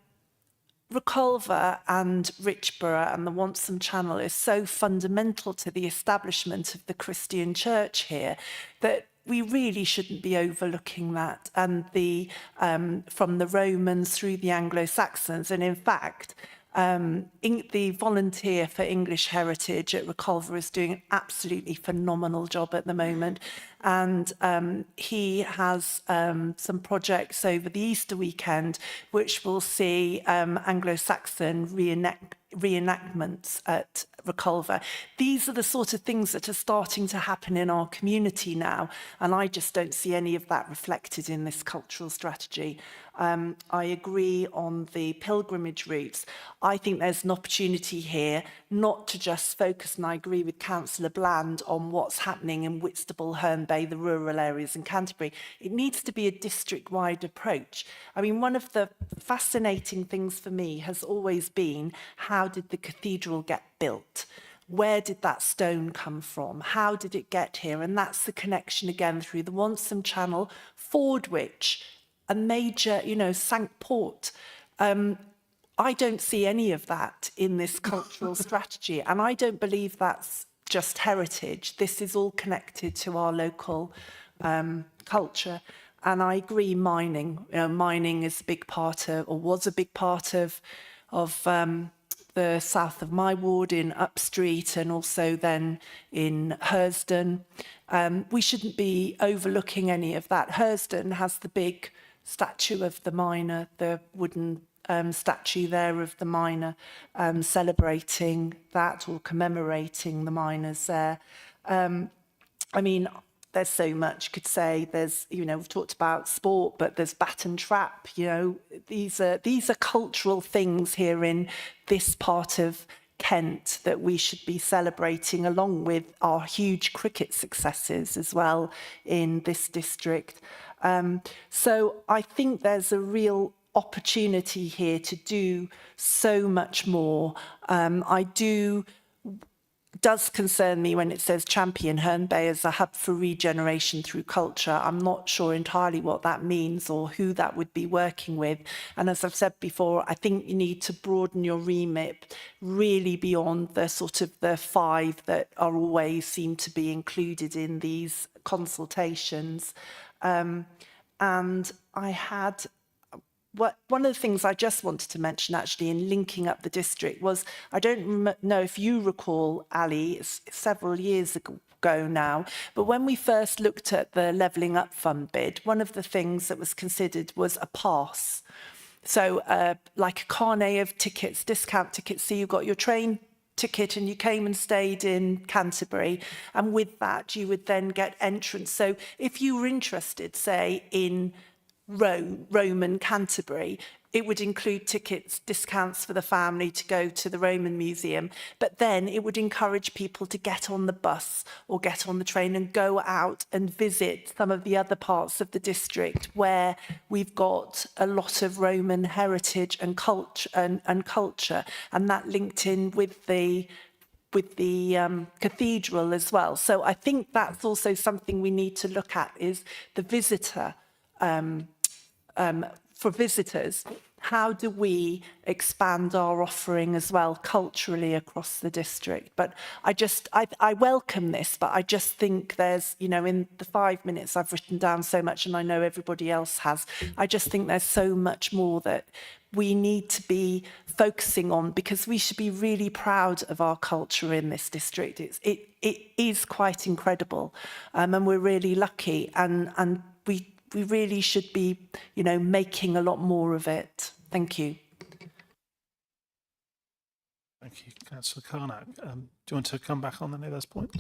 Reculver and Richborough and the Wonsum Channel is so fundamental to the establishment of the Christian church here that we really shouldn't be overlooking that, and the from the Romans through the Anglo-Saxons. And in fact, the volunteer for English Heritage at Reculver is doing an absolutely phenomenal job at the moment. And he has some projects over the Easter weekend, which will see Anglo-Saxon reenactments at Reculver. These are the sort of things that are starting to happen in our community now, and I just don't see any of that reflected in this cultural strategy. I agree on the pilgrimage routes. I think there's an opportunity here not to just focus, and I agree with Councillor Bland, on what's happening in Whitstable, Herne Bay, the rural areas in Canterbury. It needs to be a district-wide approach. I mean, one of the fascinating things for me has always been, how did the cathedral get built? Where did that stone come from? How did it get here? And that's the connection again through the Wonsum Channel, Fordwich, a major, Cinque Port. I don't see any of that in this cultural strategy, and I don't believe that's just heritage. This is all connected to our local culture. And I agree, mining. Mining is a big part of, or was a big part of the south of my ward in Upstreet, and also then in Hersden. We shouldn't be overlooking any of that. Hersden has the big statue of the miner, the wooden statue there of the miner, celebrating that or commemorating the miners there. I mean, there's so much you could say. There's, we've talked about sport, but there's bat and trap. These are cultural things here in this part of Kent that we should be celebrating, along with our huge cricket successes as well in this district. So I think there's a real opportunity here to do so much more. Does concern me when it says champion Herne Bay as a hub for regeneration through culture. I'm not sure entirely what that means or who that would be working with. And as I've said before, I think you need to broaden your remit really beyond the sort of the 5 that are always seem to be included in these consultations. And I had one of the things I just wanted to mention actually in linking up the district was, I don't know if you recall, Ali, it's several years ago now, but when we first looked at the Levelling Up Fund bid, one of the things that was considered was a pass. So like a carnet of tickets, discount tickets, so you got your train ticket and you came and stayed in Canterbury, and with that you would then get entrance. So if you were interested, say, in Rome and Canterbury, it would include tickets, discounts for the family to go to the Roman Museum, but then it would encourage people to get on the bus or get on the train and go out and visit some of the other parts of the district where we've got a lot of Roman heritage and culture, and that linked in with the cathedral as well. So I think that's also something we need to look at, is the visitor. For visitors, how do we expand our offering as well culturally across the district? But I welcome this, but I just think there's, you know, in the 5 minutes I've written down so much, and I know everybody else has, I just think there's so much more that we need to be focusing on, because we should be really proud of our culture in this district. It is quite incredible, and we're really lucky, and we really should be, you know, making a lot more of it. Thank you. Thank you, Councillor Carnac. Do you want to come back on any of those points?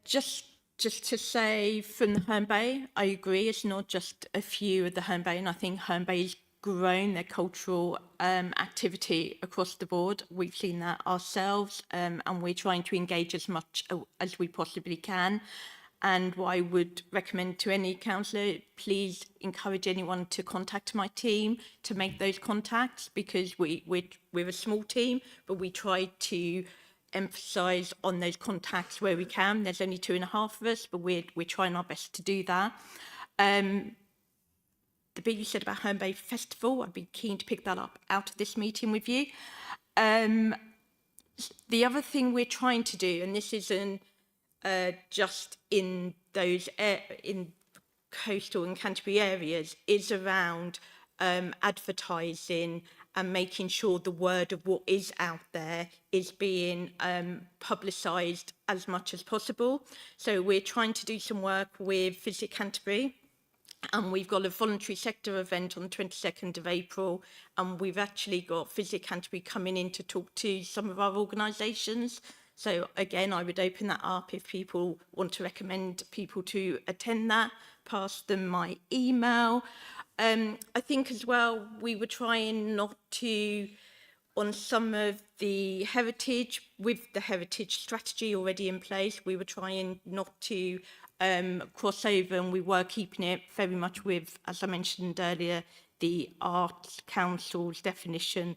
Just to say, from the Herne Bay, I agree. It's not just a few of the Herne Bay, and I think Herne Bay's grown their cultural activity across the board. We've seen that ourselves, and we're trying to engage as much as we possibly can. And what I would recommend to any councillor, please encourage anyone to contact my team to make those contacts, because we're a small team, but we try to emphasise on those contacts where we can. There's only 2.5 of us, but we're trying our best to do that. The bit you said about Herne Bay Festival, I'd be keen to pick that up out of this meeting with you. The other thing we're trying to do, and this isn't just in those in coastal and Canterbury areas, is around advertising and making sure the word of what is out there is being publicised as much as possible. So we're trying to do some work with Visit Canterbury, and we've got a voluntary sector event on the 22nd of April, and we've actually got Visit Canterbury coming in to talk to some of our organisations. So again, I would open that up if people want to recommend people to attend that, pass them my email. I think as well, we were trying not to, on some of the heritage, with the heritage strategy already in place, we were trying not to cross over, and we were keeping it very much with, as I mentioned earlier, the Arts Council's definition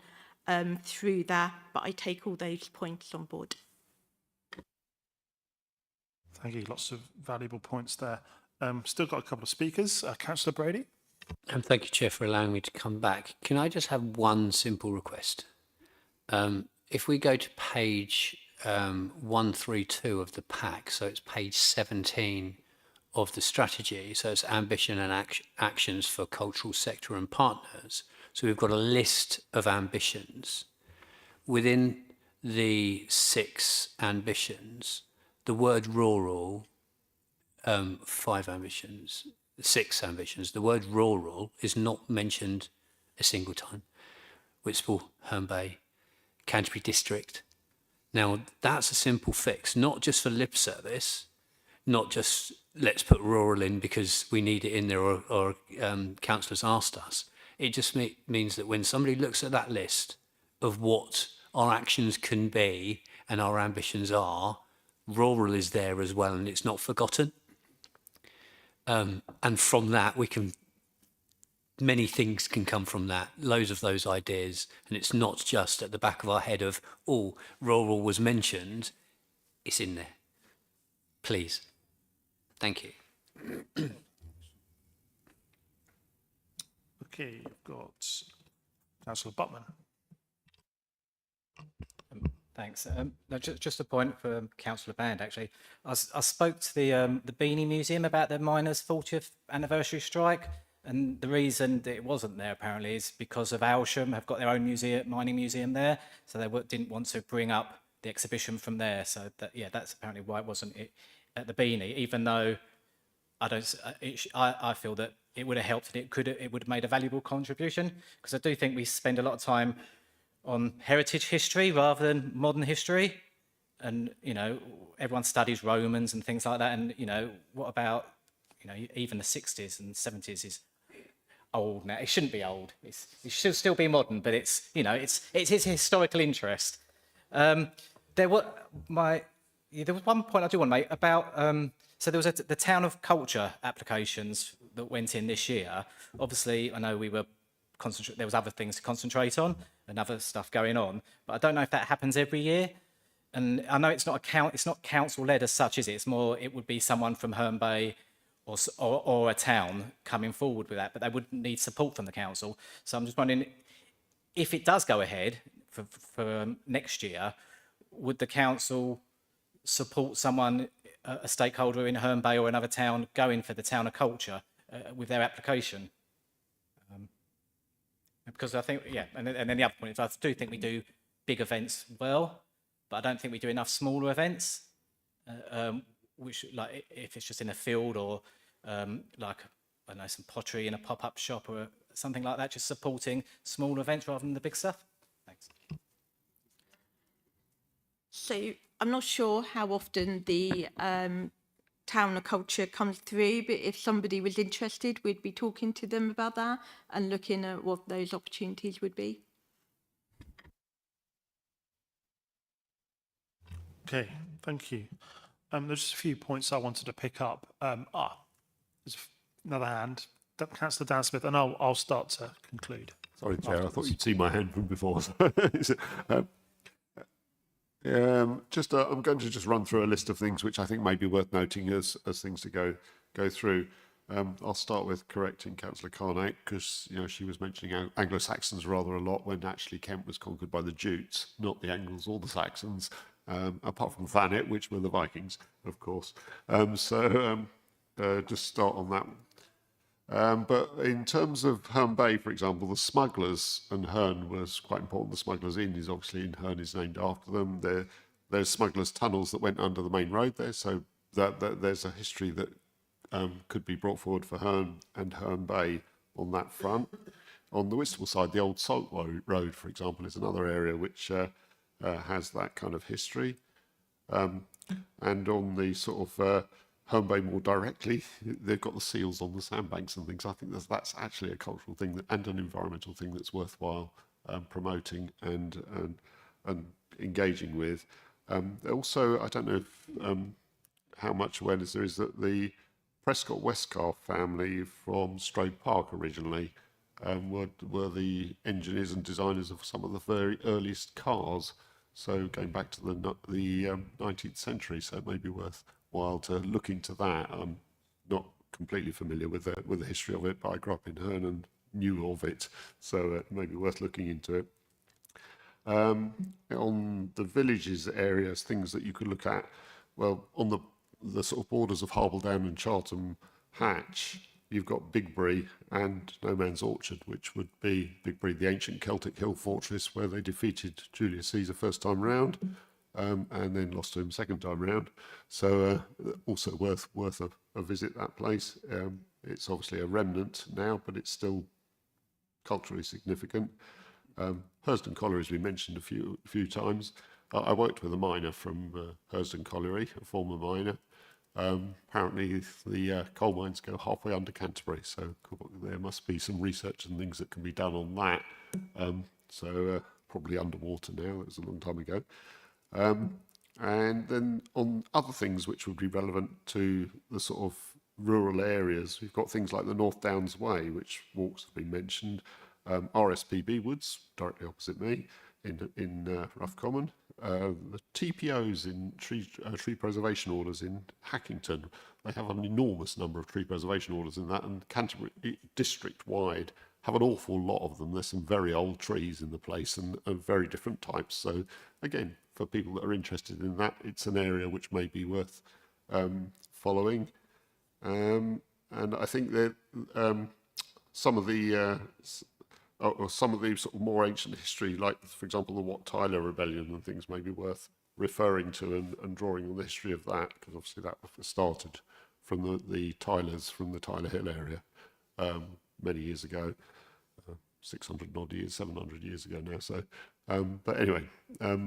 through that, but I take all those points on board. Thank you. Lots of valuable points there. Still got a couple of speakers. Councillor Brady. And thank you, Chair, for allowing me to come back. Can I just have one simple request? If we go to page 132 of the pack, so it's page 17 of the strategy, so it's ambition and actions for cultural sector and partners. So we've got a list of ambitions. Within the 6 ambitions, the word rural, 6 ambitions, the word rural is not mentioned a single time. Whitstable, Herne Bay, Canterbury District. Now, that's a simple fix, not just for lip service, not just let's put rural in because we need it in there or councillors asked us. It just means that when somebody looks at that list of what our actions can be and our ambitions are, rural is there as well, and it's not forgotten. And from that, many things can come from that, loads of those ideas, and it's not just at the back of our head of, oh, rural was mentioned, it's in there. Please. Thank you. Okay, you've got Councillor Buttman. Thanks. No, just a point for Councillor Band, actually. I spoke to the Beanie Museum about their miners' 40th anniversary strike, And the reason that it wasn't there apparently is because of Aylsham have got their own museum, mining museum there, so they didn't want to bring up the exhibition from there. So that, yeah, that's apparently why it wasn't at the Beanie, even though I feel that it would have helped and it would have made a valuable contribution, because I do think we spend a lot of time on heritage history rather than modern history. And, you know, everyone studies Romans and things like that. And, you know, what about, you know, even the 60s and 70s is old now. It shouldn't be old. It should still be modern, but it's, you know, it's historical interest. There was one point I do want to make about, so there was the Town of Culture applications that went in this year. Obviously, I know there was other things to concentrate on and other stuff going on, but I don't know if that happens every year. And I know it's not council-led as such, is it? It's more, it would be someone from Herne Bay or a town coming forward with that, but they would need support from the council. So I'm just wondering, if it does go ahead for next year, would the council support someone, a stakeholder in Herne Bay or another town, going for the Town of Culture with their application? Because I think, yeah, and then the other point is I do think we do big events well, but I don't think we do enough smaller events, which, like, if it's just in a field or like, I don't know, some pottery in a pop-up shop or something like that, just supporting small events rather than the big stuff. Thanks. So I'm not sure how often the Town of Culture comes through, but if somebody was interested, we'd be talking to them about that and looking at what those opportunities would be. Okay, thank you. There's just a few points I wanted to pick up. There's another hand, Councillor Dan Smith, and I'll start to conclude. Sorry, Chair, I thought you'd see my hand from before. I'm going to just run through a list of things which I think may be worth noting as things to go through. I'll start with correcting Councillor Carnate, because, you know, she was mentioning Anglo-Saxons rather a lot when actually Kent was conquered by the Jutes, not the Angles or the Saxons, apart from Thanet, which were the Vikings, of course. Just start on that one. But in terms of Herne Bay, for example, the smugglers, and Herne was quite important. The Smugglers Inn is obviously in Herne, is named after them. There's smugglers' tunnels that went under the main road there, so that there's a history that could be brought forward for Herne and Herne Bay on that front. On the Whitstable side, the old Salt Road, for example, is another area which has that kind of history. And on the sort of Herne Bay more directly, they've got the seals on the sandbanks and things. I think that's actually a cultural thing and an environmental thing that's worthwhile promoting and engaging with. Also, I don't know if, how much awareness there is that the Prescott Westcar family from Strode Park originally were the engineers and designers of some of the very earliest cars. So going back to the 19th century, so it may be worthwhile to look into that. I'm not completely familiar with the history of it, but I grew up in Herne and knew of it, so it may be worth looking into it. On the villages areas, things that you could look at, well, on the sort of borders of Harbledown and Chartham Hatch, you've got Bigbury and No Man's Orchard, which would be Bigbury, the ancient Celtic hill fortress where they defeated Julius Caesar first time round, and then lost to him second time round. So also worth a visit, that place. It's obviously a remnant now, but it's still culturally significant. Hurston Colliery has been mentioned a few times. I worked with a miner from Hurston Colliery, a former miner. Apparently the coal mines go halfway under Canterbury, so there must be some research and things that can be done on that. Probably underwater now, it was a long time ago. And then on other things which would be relevant to the sort of rural areas, we've got things like the North Downs Way, which walks have been mentioned. RSPB Woods, directly opposite me, in Rough Common. The TPOs in tree preservation orders in Hackington, they have an enormous number of tree preservation orders in that, and Canterbury district-wide have an awful lot of them. There's some very old trees in the place and of very different types. So again, for people that are interested in that, it's an area which may be worth following. And I think that some of the or some of the sort of more ancient history, like for example the Wat Tyler Rebellion and things, may be worth referring to and drawing on the history of that, because obviously that started from the Tylers from the Tyler Hill area many years ago, 600 odd years, 700 years ago now. So, but anyway,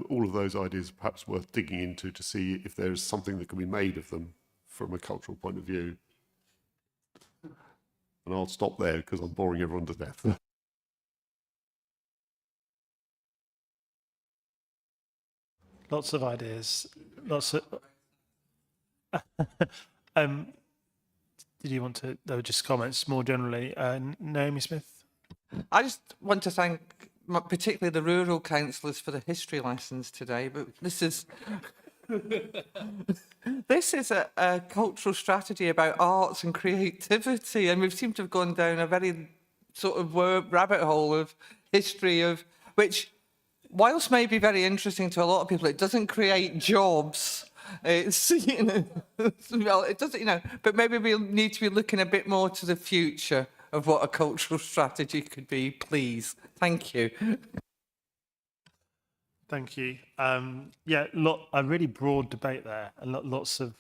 all of those ideas are perhaps worth digging into to see if there is something that can be made of them from a cultural point of view. And I'll stop there because I'm boring everyone to death. Lots of ideas. Lots of. Did you want to? There were just comments more generally. Naomi Smith. I just want to thank particularly the rural councillors for the history lessons today, but this is a cultural strategy about arts and creativity, and we seem to have gone down a very sort of rabbit hole of history of which, whilst may be very interesting to a lot of people, it doesn't create jobs. It's, you know, well, it doesn't, you know, but maybe we'll need to be looking a bit more to the future of what a cultural strategy could be, please. Thank you. Thank you. Yeah, a really broad debate there, and lots of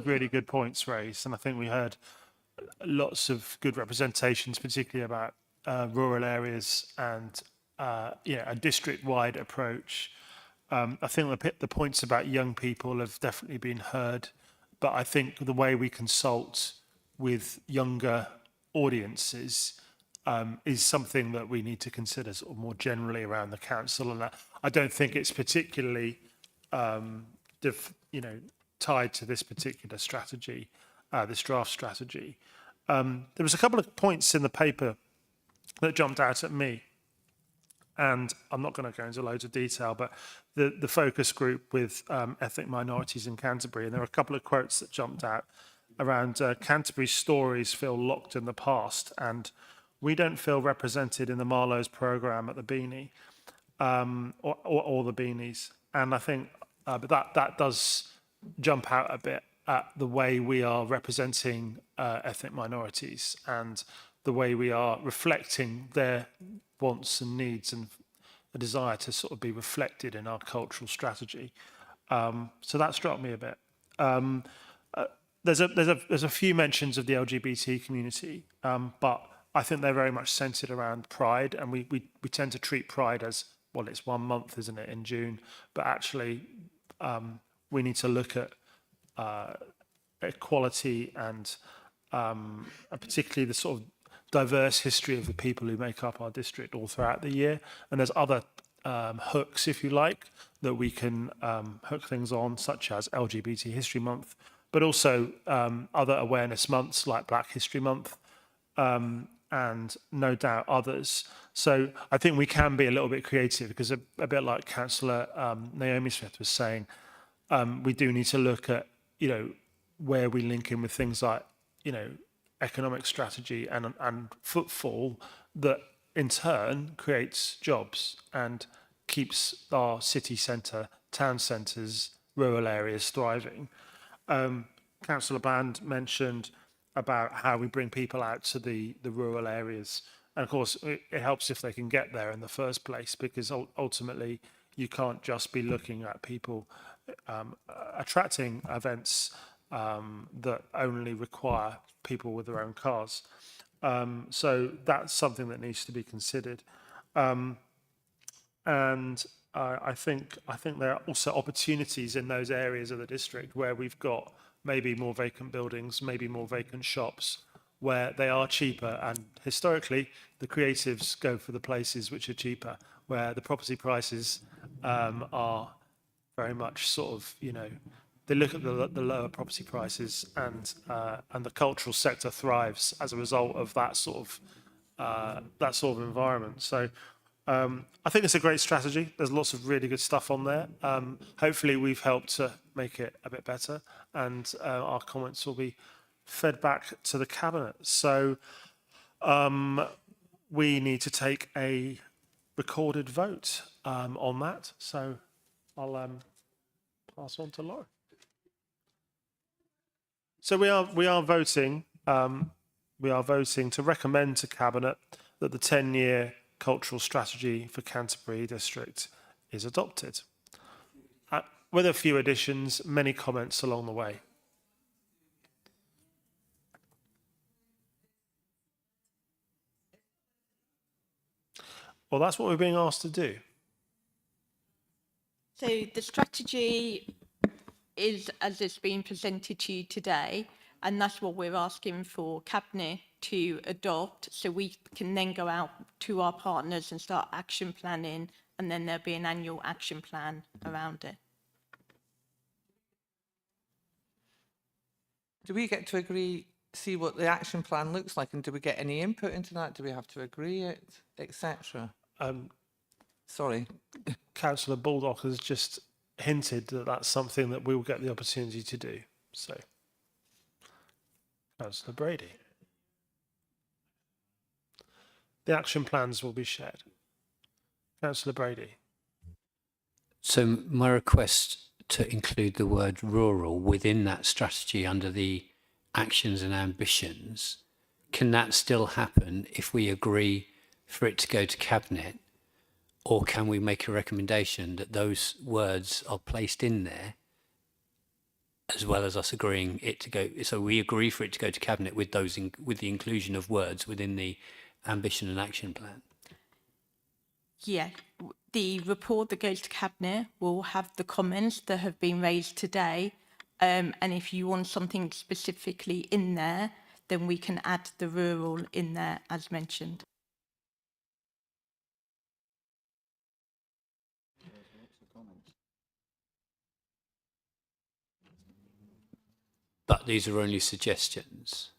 really good points raised. And I think we heard lots of good representations, particularly about rural areas and a district-wide approach. I think the points about young people have definitely been heard, but I think the way we consult with younger audiences is something that we need to consider sort of more generally around the council. And I don't think it's particularly, tied to this particular strategy, this draft strategy. There was a couple of points in the paper that jumped out at me. And I'm not going to go into loads of detail, but the focus group with ethnic minorities in Canterbury, and there are a couple of quotes that jumped out around Canterbury's stories feel locked in the past, and we don't feel represented in the Marlowe's programme at the Beanie or the Beanies. And I think but that does jump out a bit at the way we are representing ethnic minorities and the way we are reflecting their wants and needs and a desire to sort of be reflected in our cultural strategy. So that struck me a bit. There's a few mentions of the LGBT community, but I think they're very much centered around Pride, and we tend to treat Pride as, well, it's 1 month, isn't it, in June, but actually we need to look at equality and particularly the sort of diverse history of the people who make up our district all throughout the year. And there's other hooks, if you like, that we can hook things on, such as LGBT History Month, but also other awareness months like Black History Month, and no doubt others. So I think we can be a little bit creative, because a bit like Councillor Naomi Smith was saying, we do need to look at, where we link in with things like, economic strategy and footfall that in turn creates jobs and keeps our city centre, town centres, rural areas thriving. Councillor Bland mentioned about how we bring people out to the rural areas. And of course, it helps if they can get there in the first place, because ultimately you can't just be looking at people attracting events that only require people with their own cars. So that's something that needs to be considered. And I think there are also opportunities in those areas of the district where we've got maybe more vacant buildings, maybe more vacant shops, where they are cheaper. And historically, the creatives go for the places which are cheaper, where the property prices are very much sort of, they look at the lower property prices, and the cultural sector thrives as a result of that sort of environment. So I think it's a great strategy. There's lots of really good stuff on there. Hopefully we've helped to make it a bit better, and our comments will be fed back to the cabinet. So we need to take a recorded vote on that. So I'll pass on to Laura. So we are voting we are voting to recommend to Cabinet that the 10-year cultural strategy for Canterbury District is adopted. With a few additions, many comments along the way. Well, that's what we're being asked to do. So the strategy is as it's been presented to you today, and that's what we're asking for Cabinet to adopt, so we can then go out to our partners and start action planning, and then there'll be an annual action plan around it. Do we get to agree, see what the action plan looks like, and do we get any input into that? Do we have to agree it, etc.? Sorry. Councillor Baldock has just hinted that that's something that we will get the opportunity to do. So, Councillor Brady. The action plans will be shared. Councillor Brady. So my request to include the word rural within that strategy under the actions and ambitions, can that still happen if we agree for it to go to Cabinet? Or can we make a recommendation that those words are placed in there, as well as us agreeing it to go? So we agree for it to go to Cabinet with those with the inclusion of words within the ambition and action plan. Yeah, the report that goes to Cabinet will have the comments that have been raised today, and if you want something specifically in there, then we can add the rural in there as mentioned. But these are only suggestions,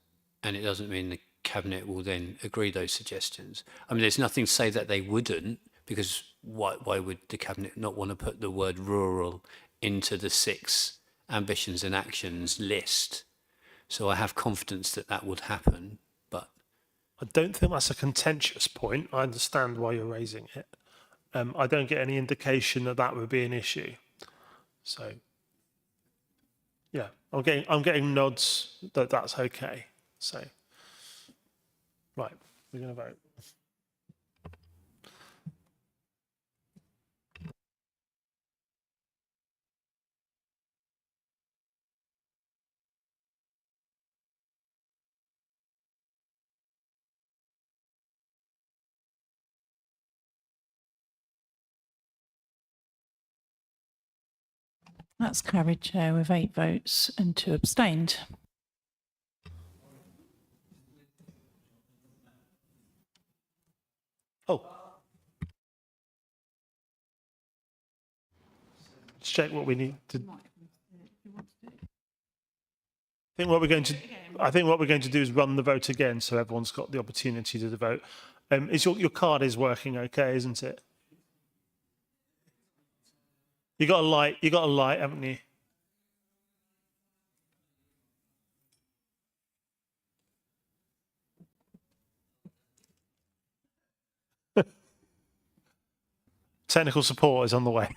and it doesn't mean the Cabinet will then agree those suggestions. I mean, there's nothing to say that they wouldn't, because why would the Cabinet not want to put the word rural into the 6 ambitions and actions list? So I have confidence that that would happen, but... I don't think that's a contentious point. I understand why you're raising it. I don't get any indication that that would be an issue. So, yeah, I'm getting nods that that's okay. So, right, we're going to vote. That's carried, Chair, with 8 votes and 2 abstained. Oh. Let's check what we need to... I think what we're going to do is run the vote again, so everyone's got the opportunity to vote. Is your card is working okay, isn't it? You got a light, haven't you? Technical support is on the way.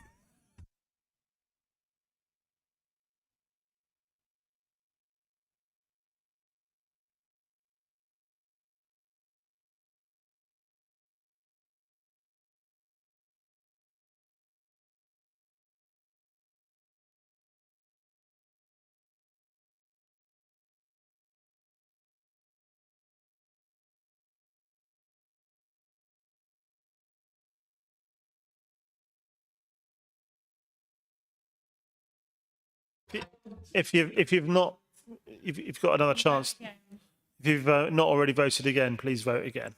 If you've got another chance, if you've not already voted again, please vote again.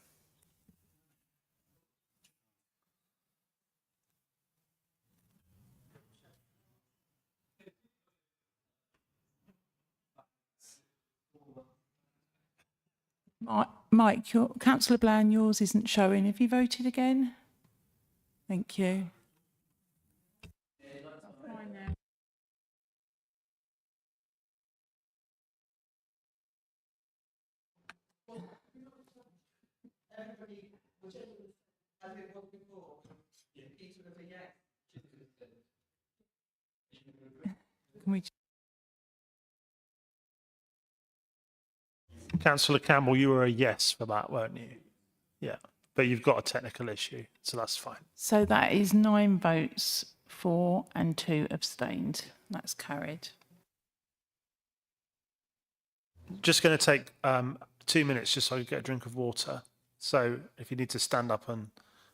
Mike, Councillor Bland, yours isn't showing. Have you voted again? Thank you. Councillor Campbell, you were a yes for that, weren't you? Yeah, but you've got a technical issue, so that's fine. So that is 9 votes for and 2 abstained. That's carried. Just going to take 2 minutes just so I can get a drink of water. So if you need to stand up and,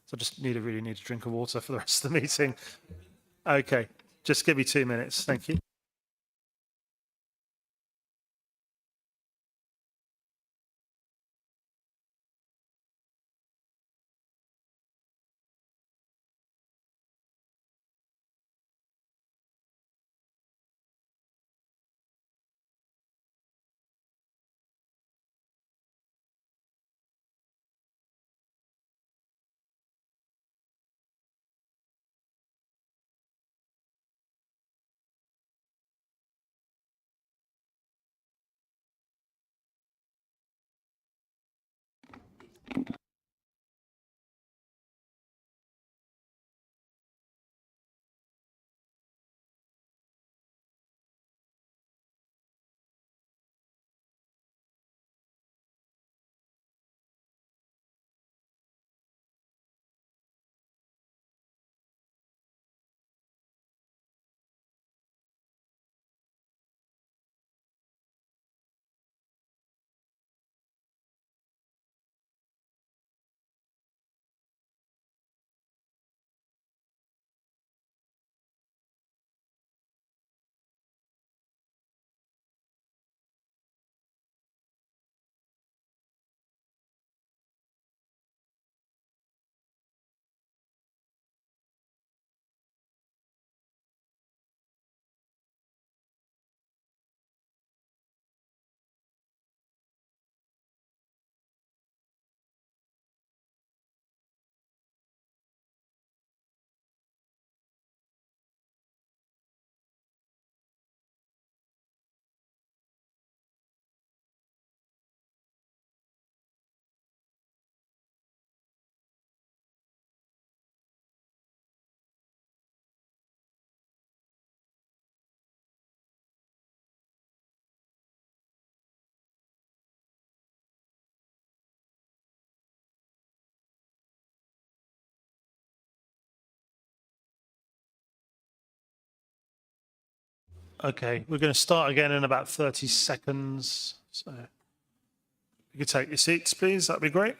so I just really need a drink of water for the rest of the meeting. Okay, just give me 2 minutes. Thank you. Okay, we're going to start again in about 30 seconds. So you could take your seats, please. That'd be great.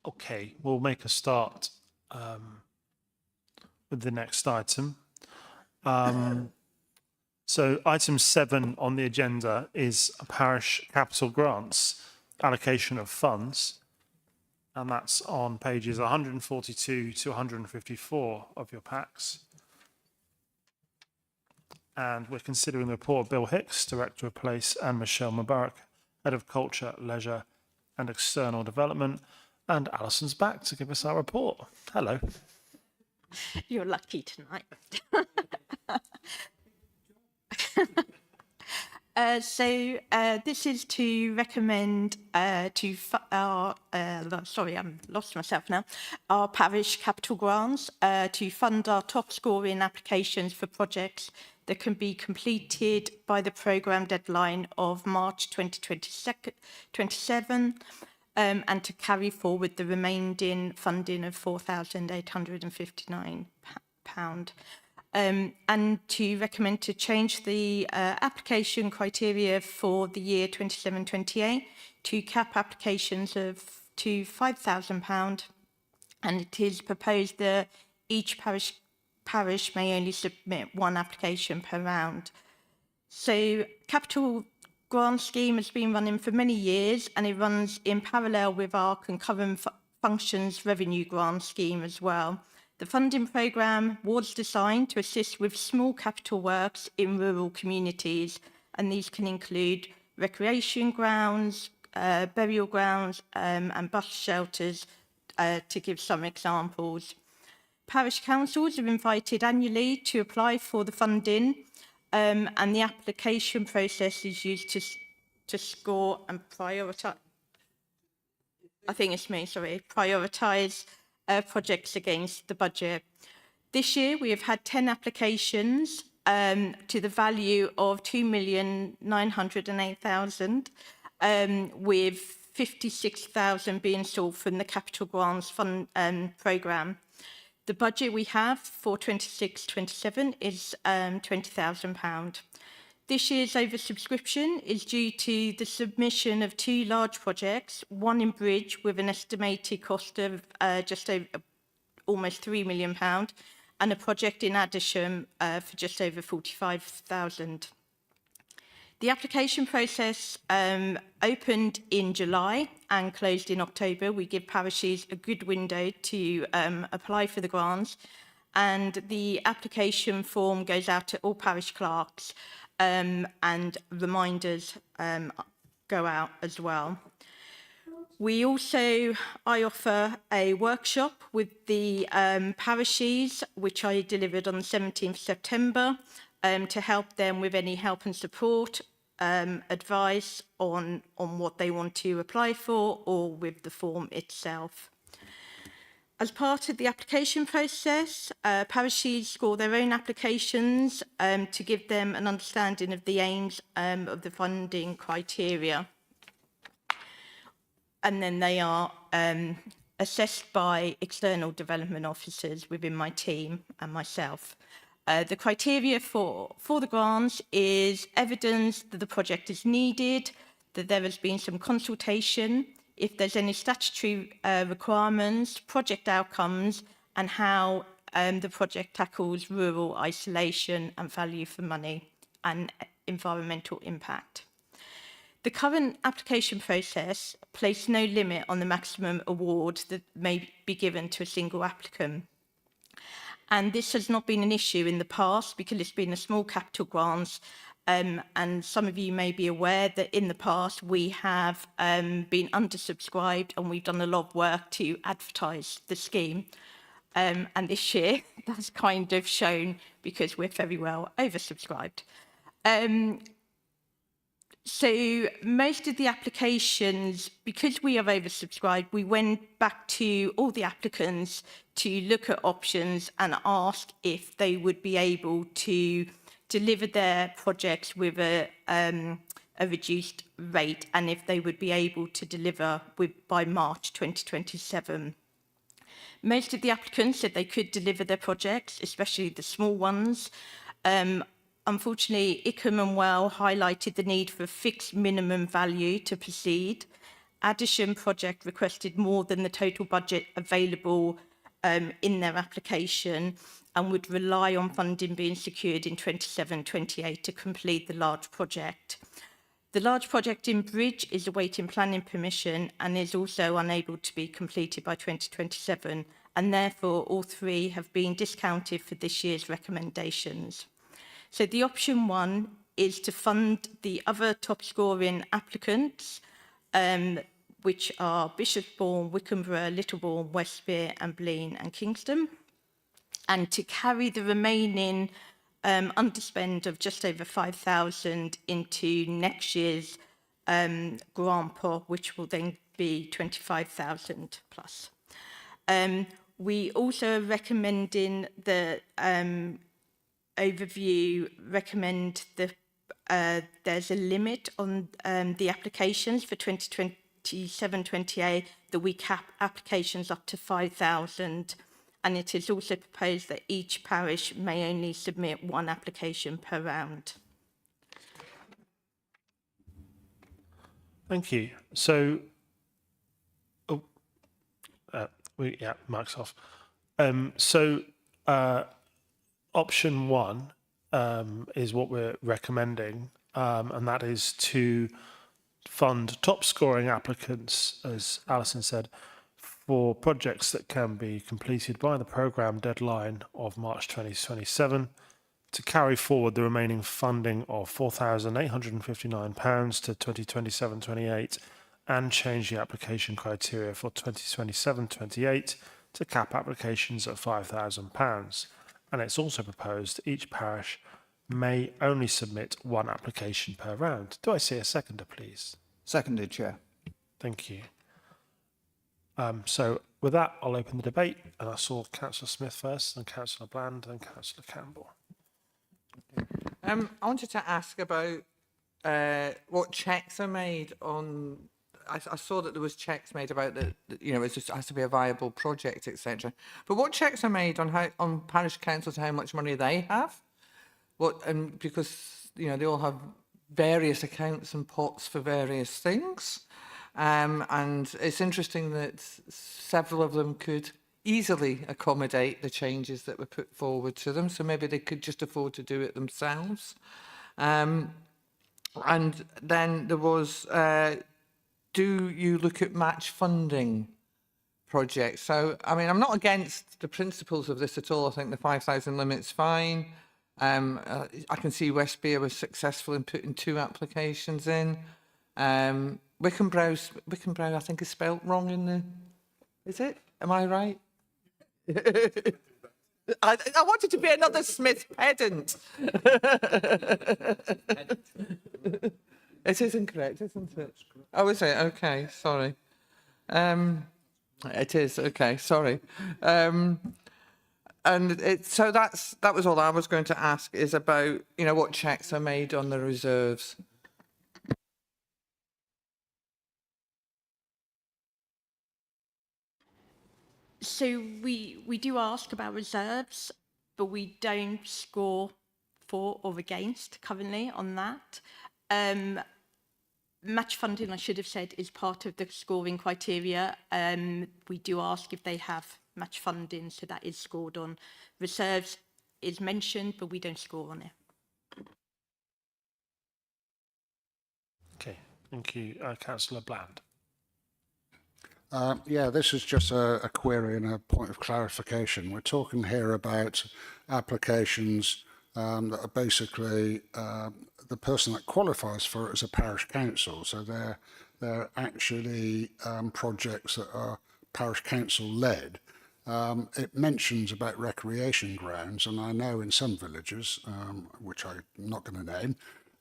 Okay, we'll make a start with the next item. So item 7 on the agenda is parish capital grants, allocation of funds. And that's on pages 142 to 154 of your packs. And we're considering the report of Bill Hicks, Director of Police, and Michelle Mubarak, Head of Culture, Leisure and External Development. And Alison's back to give us our report. Hello. You're lucky tonight. This is to recommend sorry, I'm lost myself now, our parish capital grants to fund our top scoring applications for projects that can be completed by the programme deadline of March 2027 and to carry forward the remaining funding of £4,859. And to recommend to change the application criteria for the year 27-28 to cap applications to £5,000, and it is proposed that each parish may only submit one application per round. So capital grant scheme has been running for many years, and it runs in parallel with our concurrent functions revenue grant scheme as well. The funding programme was designed to assist with small capital works in rural communities, and these can include recreation grounds, burial grounds, and bus shelters, to give some examples. Parish councils are invited annually to apply for the funding, and the application process is used to score and prioritise. I think it's me, sorry, prioritise projects against the budget. This year we have had 10 applications to the value of 2,908,000, with 56,000 being sought from the Capital Grants Fund programme. The budget we have for 26-27 is £20,000. This year's oversubscription is due to the submission of 2 large projects, one in Bridge with an estimated cost of just over almost £3 million, and a project in Addisham for just over 45,000. The application process opened in July and closed in October. We give parishes a good window to apply for the grants, and the application form goes out to all parish clerks, and reminders go out as well. I offer a workshop with the parishes, which I delivered on the 17th September, to help them with any help and support, advice on what they want to apply for, or with the form itself. As part of the application process, parishes score their own applications to give them an understanding of the aims of the funding criteria. And then they are assessed by external development officers within my team and myself. The criteria for the grants is evidence that the project is needed, that there has been some consultation, if there's any statutory requirements, project outcomes, and how the project tackles rural isolation and value for money and environmental impact. The current application process places no limit on the maximum award that may be given to a single applicant. And this has not been an issue in the past because it's been a small capital grants, and some of you may be aware that in the past we have been undersubscribed, and we've done a lot of work to advertise the scheme. And this year that's kind of shown because we're very well oversubscribed. So most of the applications, because we are oversubscribed, we went back to all the applicants to look at options and ask if they would be able to deliver their projects with a reduced rate, and if they would be able to deliver by March 2027. Most of the applicants said they could deliver their projects, especially the small ones. Unfortunately, Ickham and Well highlighted the need for a fixed minimum value to proceed. Addisham project requested more than the total budget available in their application, and would rely on funding being secured in 27-28 to complete the large project. The large project in Bridge is awaiting planning permission and is also unable to be completed by 2027, and therefore all 3 have been discounted for this year's recommendations. So the option 1 is to fund the other top scoring applicants, which are Bishopsbourne, Wickhamborough, Littlebourne, Westbere and Blean and Kingston, and to carry the remaining underspend of just over 5,000 into next year's grant pot, which will then be 25,000 plus. We also are recommending the overview, recommend there's a limit on the applications for 2027-28, that we cap applications up to 5,000, and it is also proposed that each parish may only submit 1 application per round. Thank you. So, mic's off. Option 1 is what we're recommending, and that is to fund top scoring applicants, as Alison said, for projects that can be completed by the programme deadline of March 2027, to carry forward the remaining funding of £4,859 to 2027-28 and change the application criteria for 2027-28 to cap applications at £5,000. And it's also proposed each parish may only submit one application per round. Do I see a seconder, please? Seconded, Chair. Thank you. So with that, I'll open the debate, and I saw Councillor Smith first, and Councillor Bland, and Councillor Campbell. I wanted to ask about what checks are made on. I saw that there was checks made about that. You know, it just has to be a viable project, etc. But what checks are made on how on parish councils how much money they have? And because you know they all have various accounts and pots for various things, and it's interesting that several of them could easily accommodate the changes that were put forward to them. So maybe they could just afford to do it themselves. And then there was, do you look at match funding projects? So, I mean, I'm not against the principles of this at all. I think the 5,000 limit's fine. I can see Westbia was successful in putting 2 applications in. Wickenbrow, I think, is spelt wrong in the... Is it? Am I right? I wanted to be another Smith pedant. It is incorrect, isn't it? Oh, is it? Okay, sorry. It is, okay, sorry. And so that was all I was going to ask, is about, you know, what checks are made on the reserves. So we do ask about reserves, but we don't score for or against currently on that. Match funding, I should have said, is part of the scoring criteria. We do ask if they have match funding, so that is scored on. Reserves is mentioned, but we don't score on it. Okay, thank you. Councillor Bland. Yeah, this is just a query and a point of clarification. We're talking here about applications that are basically the person that qualifies for it is a parish council. So they're actually projects that are parish council led. It mentions about recreation grounds, and I know in some villages, which I'm not going to name,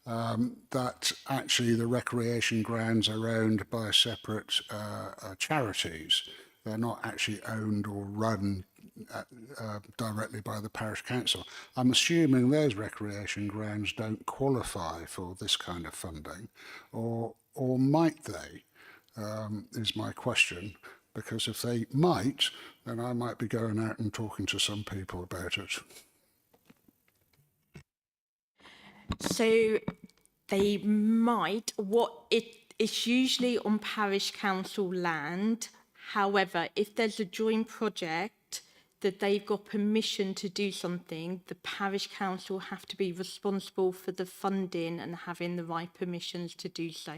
that actually the recreation grounds are owned by separate charities. They're not actually owned or run directly by the parish council. I'm assuming those recreation grounds don't qualify for this kind of funding, or might they, is my question, because if they might, then I might be going out and talking to some people about it. So they might, it's usually on parish council land. However, if there's a joint project that they've got permission to do something, the parish council have to be responsible for the funding and having the right permissions to do so.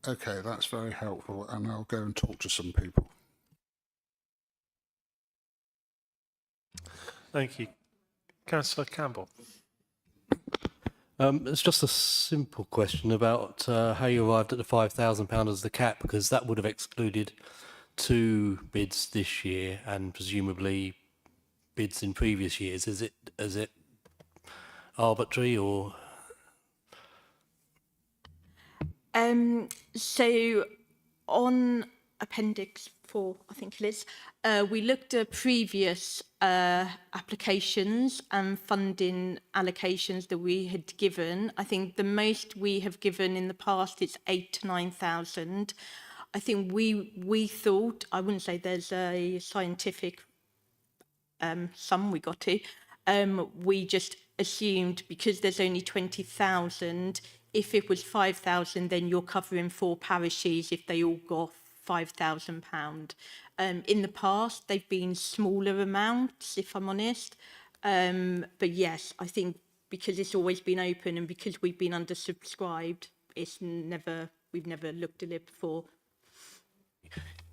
Okay, that's very helpful, and I'll go and talk to some people. Thank you. Councillor Campbell. It's just a simple question about how you arrived at the £5,000 as the cap, because that would have excluded 2 bids this year and presumably bids in previous years. Is it arbitrary or? So on Appendix 4, I think it is, we looked at previous applications and funding allocations that we had given. I think the most we have given in the past is 8,000 to 9,000. I think we thought, I wouldn't say there's a scientific sum we got to, we just assumed because there's only 20,000, if it was 5,000, then you're covering 4 parishes if they all got £5,000. In the past, they've been smaller amounts, if I'm honest. But yes, I think because it's always been open and because we've been undersubscribed, we've never looked at it before.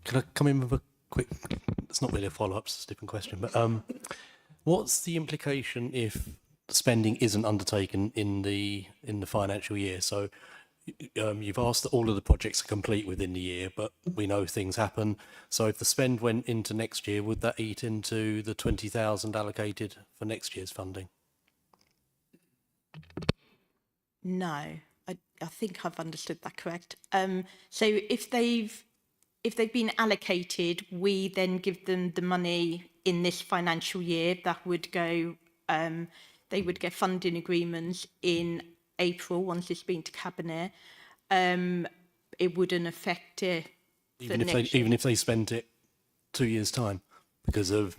Can I come in with a quick, it's not really a follow-up, it's a different question, but what's the implication if spending isn't undertaken in the financial year? So you've asked that all of the projects are complete within the year, but we know things happen. So if the spend went into next year, would that eat into the 20,000 allocated for next year's funding? No, I think I've understood that correct. So if they've been allocated, we then give them the money in this financial year. That would go. They would get funding agreements in April once it's been to cabinet. It wouldn't affect it. Even if they spent it 2 years' time because of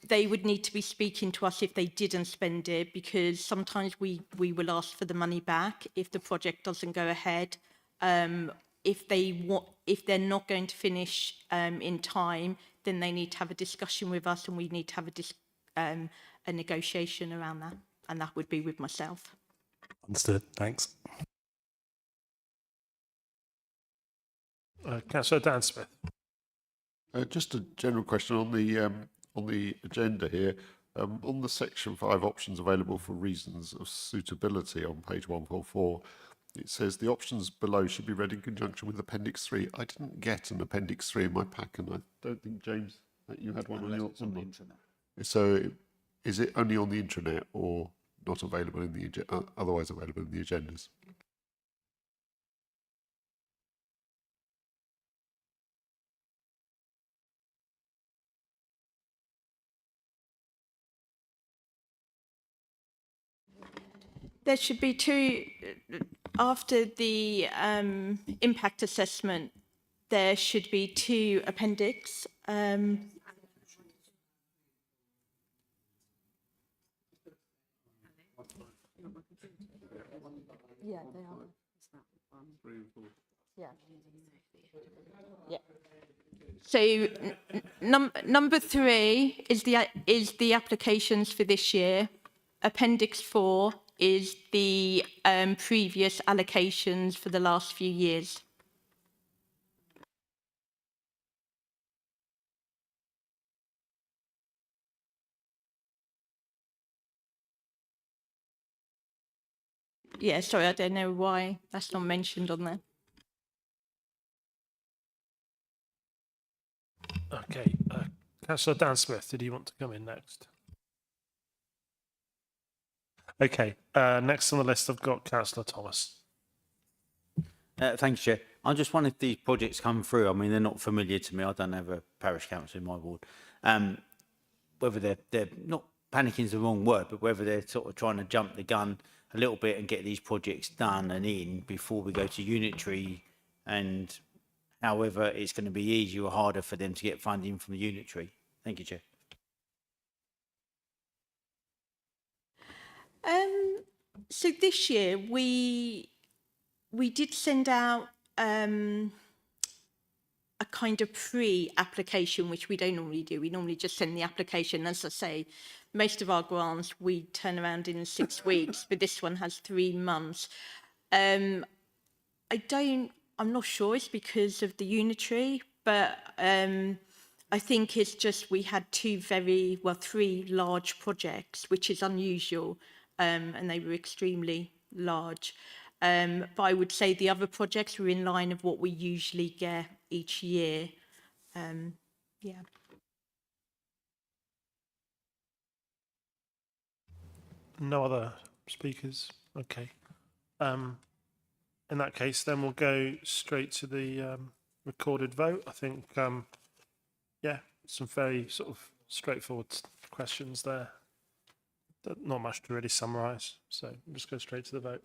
They would need to be speaking to us if they didn't spend it, because sometimes we will ask for the money back if the project doesn't go ahead. If they're not going to finish in time, then they need to have a discussion with us, and we need to have a negotiation around that, and that would be with myself. Understood. Thanks. Councillor Dan Smith. Just a general question on the agenda here. On the section 5 options available for reasons of suitability on page 144, it says the options below should be read in conjunction with Appendix 3. I didn't get an Appendix 3 in my pack, and I don't think, James, that you had one on your internet. So is it only on the intranet or not available in the otherwise available in the agendas? There should be two, after the impact assessment, there should be two appendix. Yeah, they are. Yeah. Yeah. So number 3 is the applications for this year. Appendix 4 is the previous allocations for the last few years. Yeah, sorry, I don't know why that's not mentioned on there. Okay, Councillor Dan Smith, did you want to come in next? Okay, next on the list I've got Councillor Thomas. Thank you, Chair. I just wonder if these projects come through. I mean, they're not familiar to me. I don't have a parish council in my ward. Whether they're not panicking is the wrong word, but whether they're sort of trying to jump the gun a little bit and get these projects done and in before we go to unitary, and however it's going to be easier or harder for them to get funding from the unitary. Thank you, Chair. So this year we did send out a kind of pre-application, which we don't normally do. We normally just send the application. As I say, most of our grants we turn around in 6 weeks, but this one has 3 months. I'm not sure it's because of the unitary, but I think it's just we had 3 large projects, which is unusual, and they were extremely large. But I would say the other projects were in line of what we usually get each year. Yeah. No other speakers? Okay. In that case, then we'll go straight to the recorded vote. I think, yeah, some very sort of straightforward questions there. Not much to really summarise, so we'll just go straight to the vote.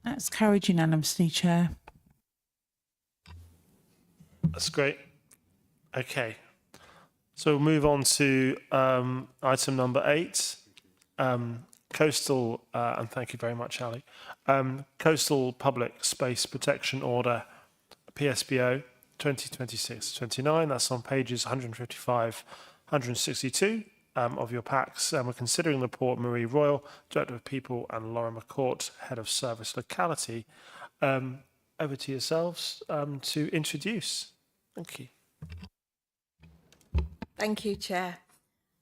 That's carried unanimously, Chair. That's great. Okay. So we'll move on to item number 8, coastal, and thank you very much, Ali. Coastal Public Space Protection Order, PSPO 2026-29. That's on pages 155, 162 of your packs. And we're considering the report Marie Royal, Director of People, and Laura McCourt, Head of Service Locality. Over to yourselves to introduce. Thank you. Thank you, Chair.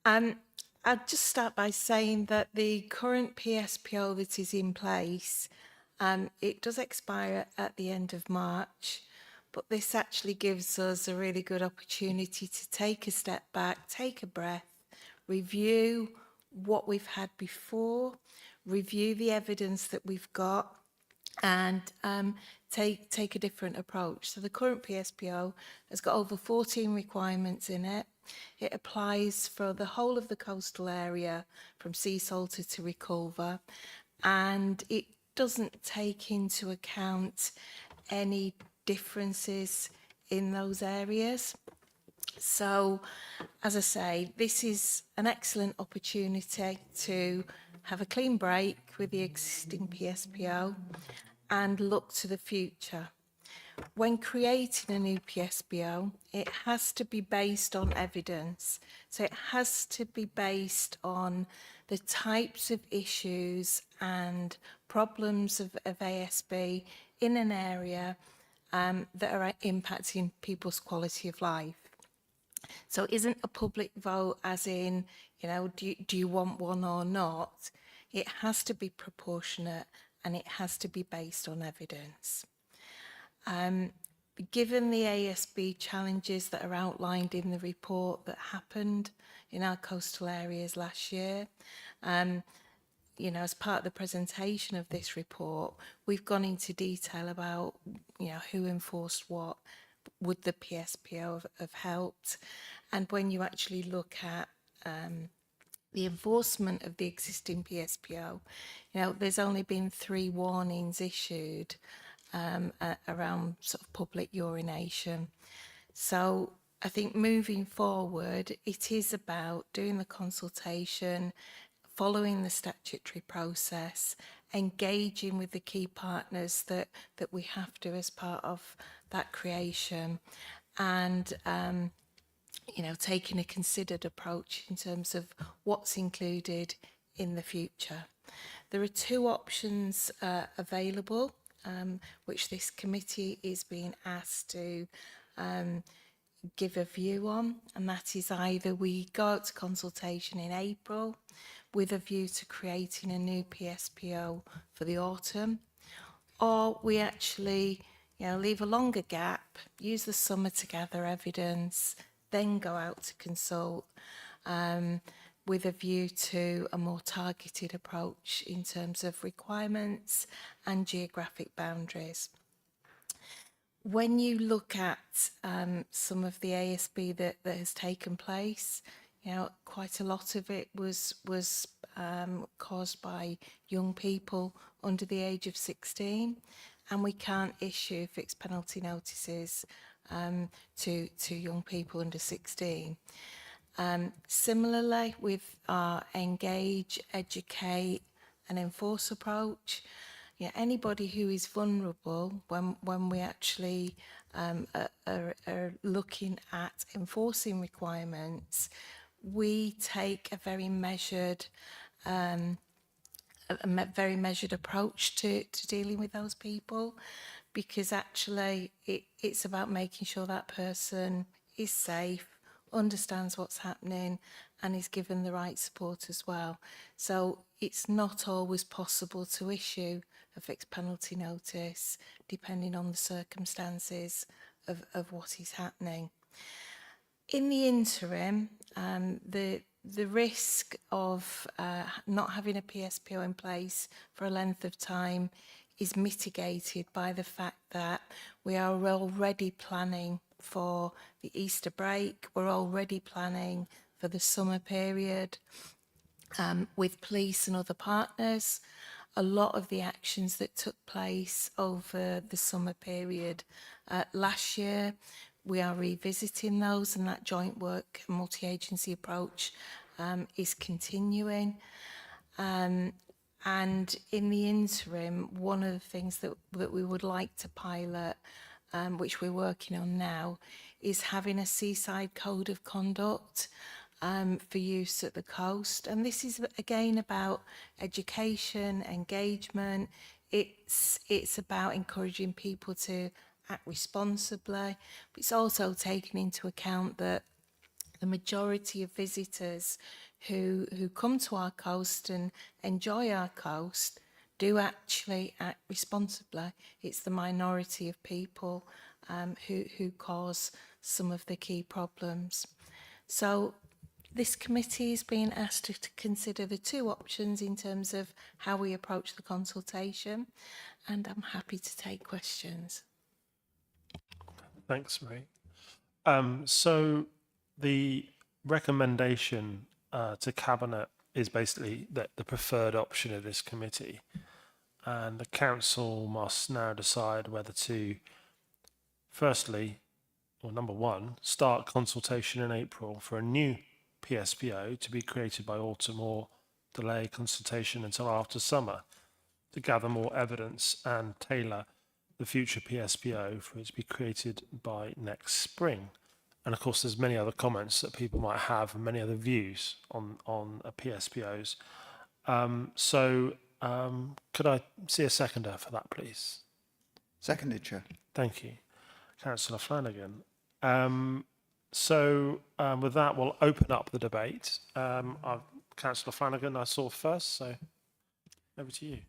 I'd just start by saying that the current PSPO that is in place, it does expire at the end of March, but this actually gives us a really good opportunity to take a step back, take a breath, review what we've had before, review the evidence that we've got, and take a different approach. So the current PSPO has got over 14 requirements in it. It applies for the whole of the coastal area from Sea Salter to Reculver, and it doesn't take into account any differences in those areas. So, as I say, this is an excellent opportunity to have a clean break with the existing PSPO and look to the future. When creating a new PSPO, it has to be based on evidence. So it has to be based on the types of issues and problems of ASB in an area that are impacting people's quality of life. So it isn't a public vote as in, you know, do you want one or not? It has to be proportionate and it has to be based on evidence. Given the ASB challenges that are outlined in the report that happened in our coastal areas last year, you know, as part of the presentation of this report, we've gone into detail about, you know, who enforced what, would the PSPO have helped? And when you actually look at the enforcement of the existing PSPO, you know, there's only been 3 warnings issued around sort of public urination. So I think moving forward, it is about doing the consultation, following the statutory process, engaging with the key partners that we have to as part of that creation, and you know, taking a considered approach in terms of what's included in the future. There are 2 options available, which this committee is being asked to give a view on, and that is either we go out to consultation in April with a view to creating a new PSPO for the autumn, or we actually, you know, leave a longer gap, use the summer to gather evidence, then go out to consult with a view to a more targeted approach in terms of requirements and geographic boundaries. When you look at some of the ASB that has taken place, you know, quite a lot of it was caused by young people under the age of 16, and we can't issue fixed penalty notices to young people under 16. Similarly, with our engage, educate and enforce approach, yeah, anybody who is vulnerable when we actually are looking at enforcing requirements, we take a very measured approach to dealing with those people, because actually it's about making sure that person is safe, understands what's happening, and is given the right support as well. So it's not always possible to issue a fixed penalty notice depending on the circumstances of what is happening. In the interim, the risk of not having a PSPO in place for a length of time is mitigated by the fact that we are already planning for the Easter break. We're already planning for the summer period with police and other partners. A lot of the actions that took place over the summer period last year we are revisiting those, and that joint work multi-agency approach is continuing. And in the interim, one of the things that we would like to pilot, which we're working on now, is having a seaside code of conduct for use at the coast. And this is, again, about education, engagement. It's about encouraging people to act responsibly. But it's also taking into account that the majority of visitors who come to our coast and enjoy our coast do actually act responsibly. It's the minority of people who cause some of the key problems. So this committee is being asked to consider the two options in terms of how we approach the consultation, and I'm happy to take questions. Thanks, Marie. So the recommendation to Cabinet is basically that the preferred option of this committee, and the council must now decide whether to, firstly, or number one, start consultation in April for a new PSPO to be created by autumn, or delay consultation until after summer to gather more evidence and tailor the future PSPO for it to be created by next spring. And of course, there's many other comments that people might have and many other views on PSPOs. Could I see a seconder for that, please? Seconded, Chair. Thank you. Councillor Flanagan. With that, we'll open up the debate. Councillor Flanagan, I saw first, so over to you.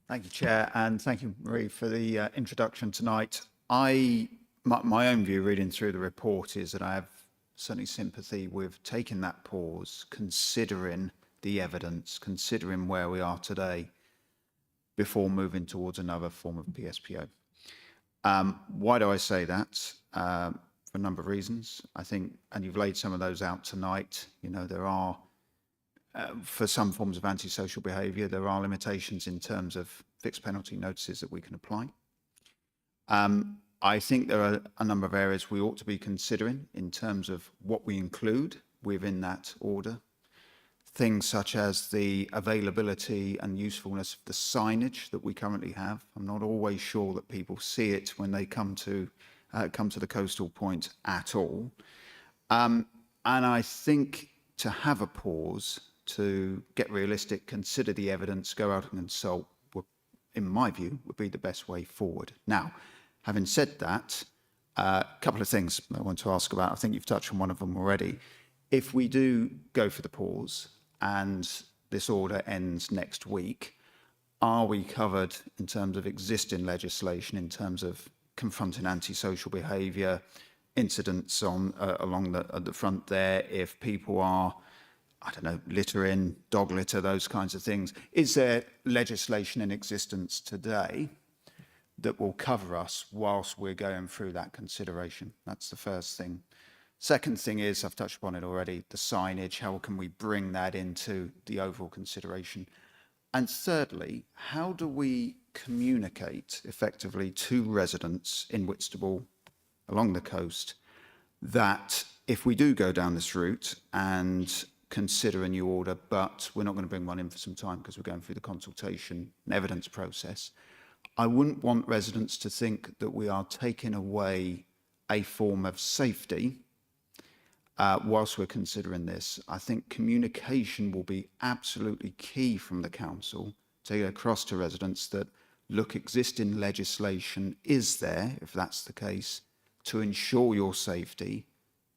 Thank you, Chair, and thank you, Marie, for the introduction tonight. My own view, reading through the report, is that I have certainly sympathy with taking that pause, considering the evidence, considering where we are today, before moving towards another form of PSPO. Why do I say that? For a number of reasons. I think, and you've laid some of those out tonight, you know, there are, for some forms of antisocial behaviour, there are limitations in terms of fixed penalty notices that we can apply. I think there are a number of areas we ought to be considering in terms of what we include within that order. Things such as the availability and usefulness of the signage that we currently have. I'm not always sure that people see it when they come to the coastal point at all. And I think to have a pause, to get realistic, consider the evidence, go out and consult, in my view, would be the best way forward. Now, having said that, a couple of things I want to ask about. I think you've touched on one of them already. If we do go for the pause and this order ends next week, are we covered in terms of existing legislation, in terms of confronting antisocial behaviour, incidents on along the front there, if people are, I don't know, littering, dog litter, those kinds of things? Is there legislation in existence today that will cover us whilst we're going through that consideration? That's the first thing. Second thing is, I've touched upon it already, the signage. How can we bring that into the overall consideration? And thirdly, how do we communicate effectively to residents in Whitstable along the coast that if we do go down this route and consider a new order, but we're not going to bring one in for some time because we're going through the consultation and evidence process, I wouldn't want residents to think that we are taking away a form of safety whilst we're considering this. I think communication will be absolutely key from the council to get across to residents that, look, existing legislation is there, if that's the case, to ensure your safety,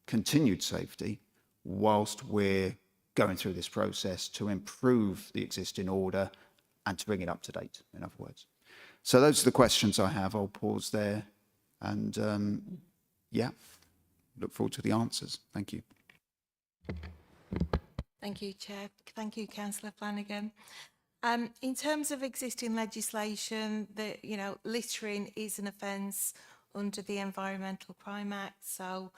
continued safety, whilst we're going through this process to improve the existing order and to bring it up to date, in other words. So those are the questions I have. I'll pause there and, yeah, look forward to the answers. Thank you. Thank you, Chair. Thank you, Councillor Flanagan. In terms of existing legislation, littering is an offence under the Environmental Crime Act. So,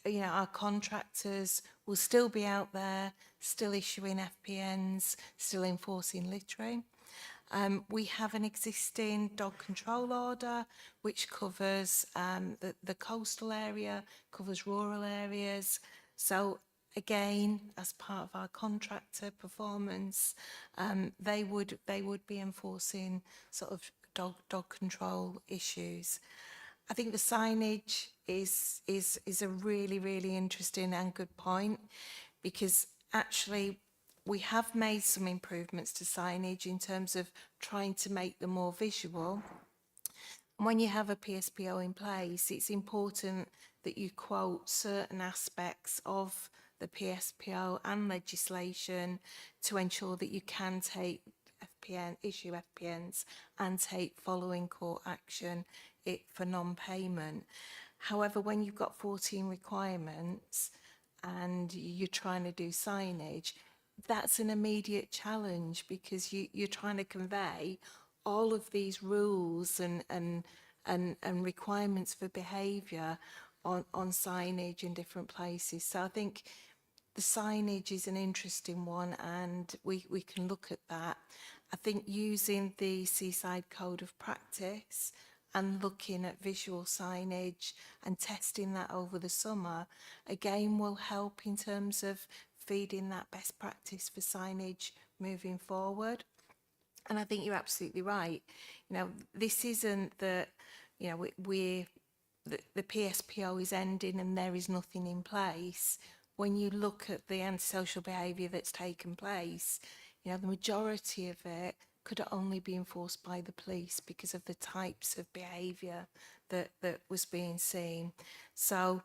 our contractors will still be out there, still issuing FPNs, still enforcing littering. We have an existing dog control order which covers the coastal area, covers rural areas. So again, as part of our contractor performance, they would be enforcing sort of dog control issues. I think the signage is a really interesting and good point, because actually we have made some improvements to signage in terms of trying to make them more visual. And when you have a PSPO in place, it's important that you quote certain aspects of the PSPO and legislation to ensure that you can take issue FPNs and take following court action for non-payment. However, when you've got 14 requirements and you're trying to do signage, that's an immediate challenge, because you're trying to convey all of these rules and requirements for behaviour on signage in different places. So I think the signage is an interesting one, and we can look at that. I think using the Seaside Code of Practice and looking at visual signage and testing that over the summer, again, will help in terms of feeding that best practice for signage moving forward. And I think you're absolutely right. You know, this isn't that, you know, the PSPO is ending and there is nothing in place. When you look at the antisocial behaviour that's taken place, you know, the majority of it could only be enforced by the police because of the types of behaviour that was being seen. So,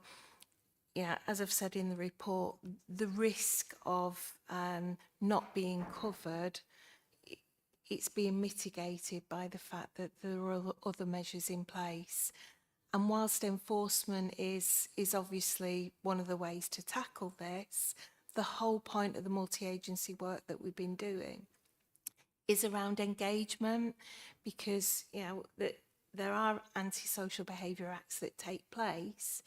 you know, as I've said in the report, the risk of not being covered, it's being mitigated by the fact that there are other measures in place. And whilst enforcement is obviously one of the ways to tackle this, the whole point of the multi-agency work that we've been doing is around engagement, because, you know, there are antisocial behaviour acts that take place,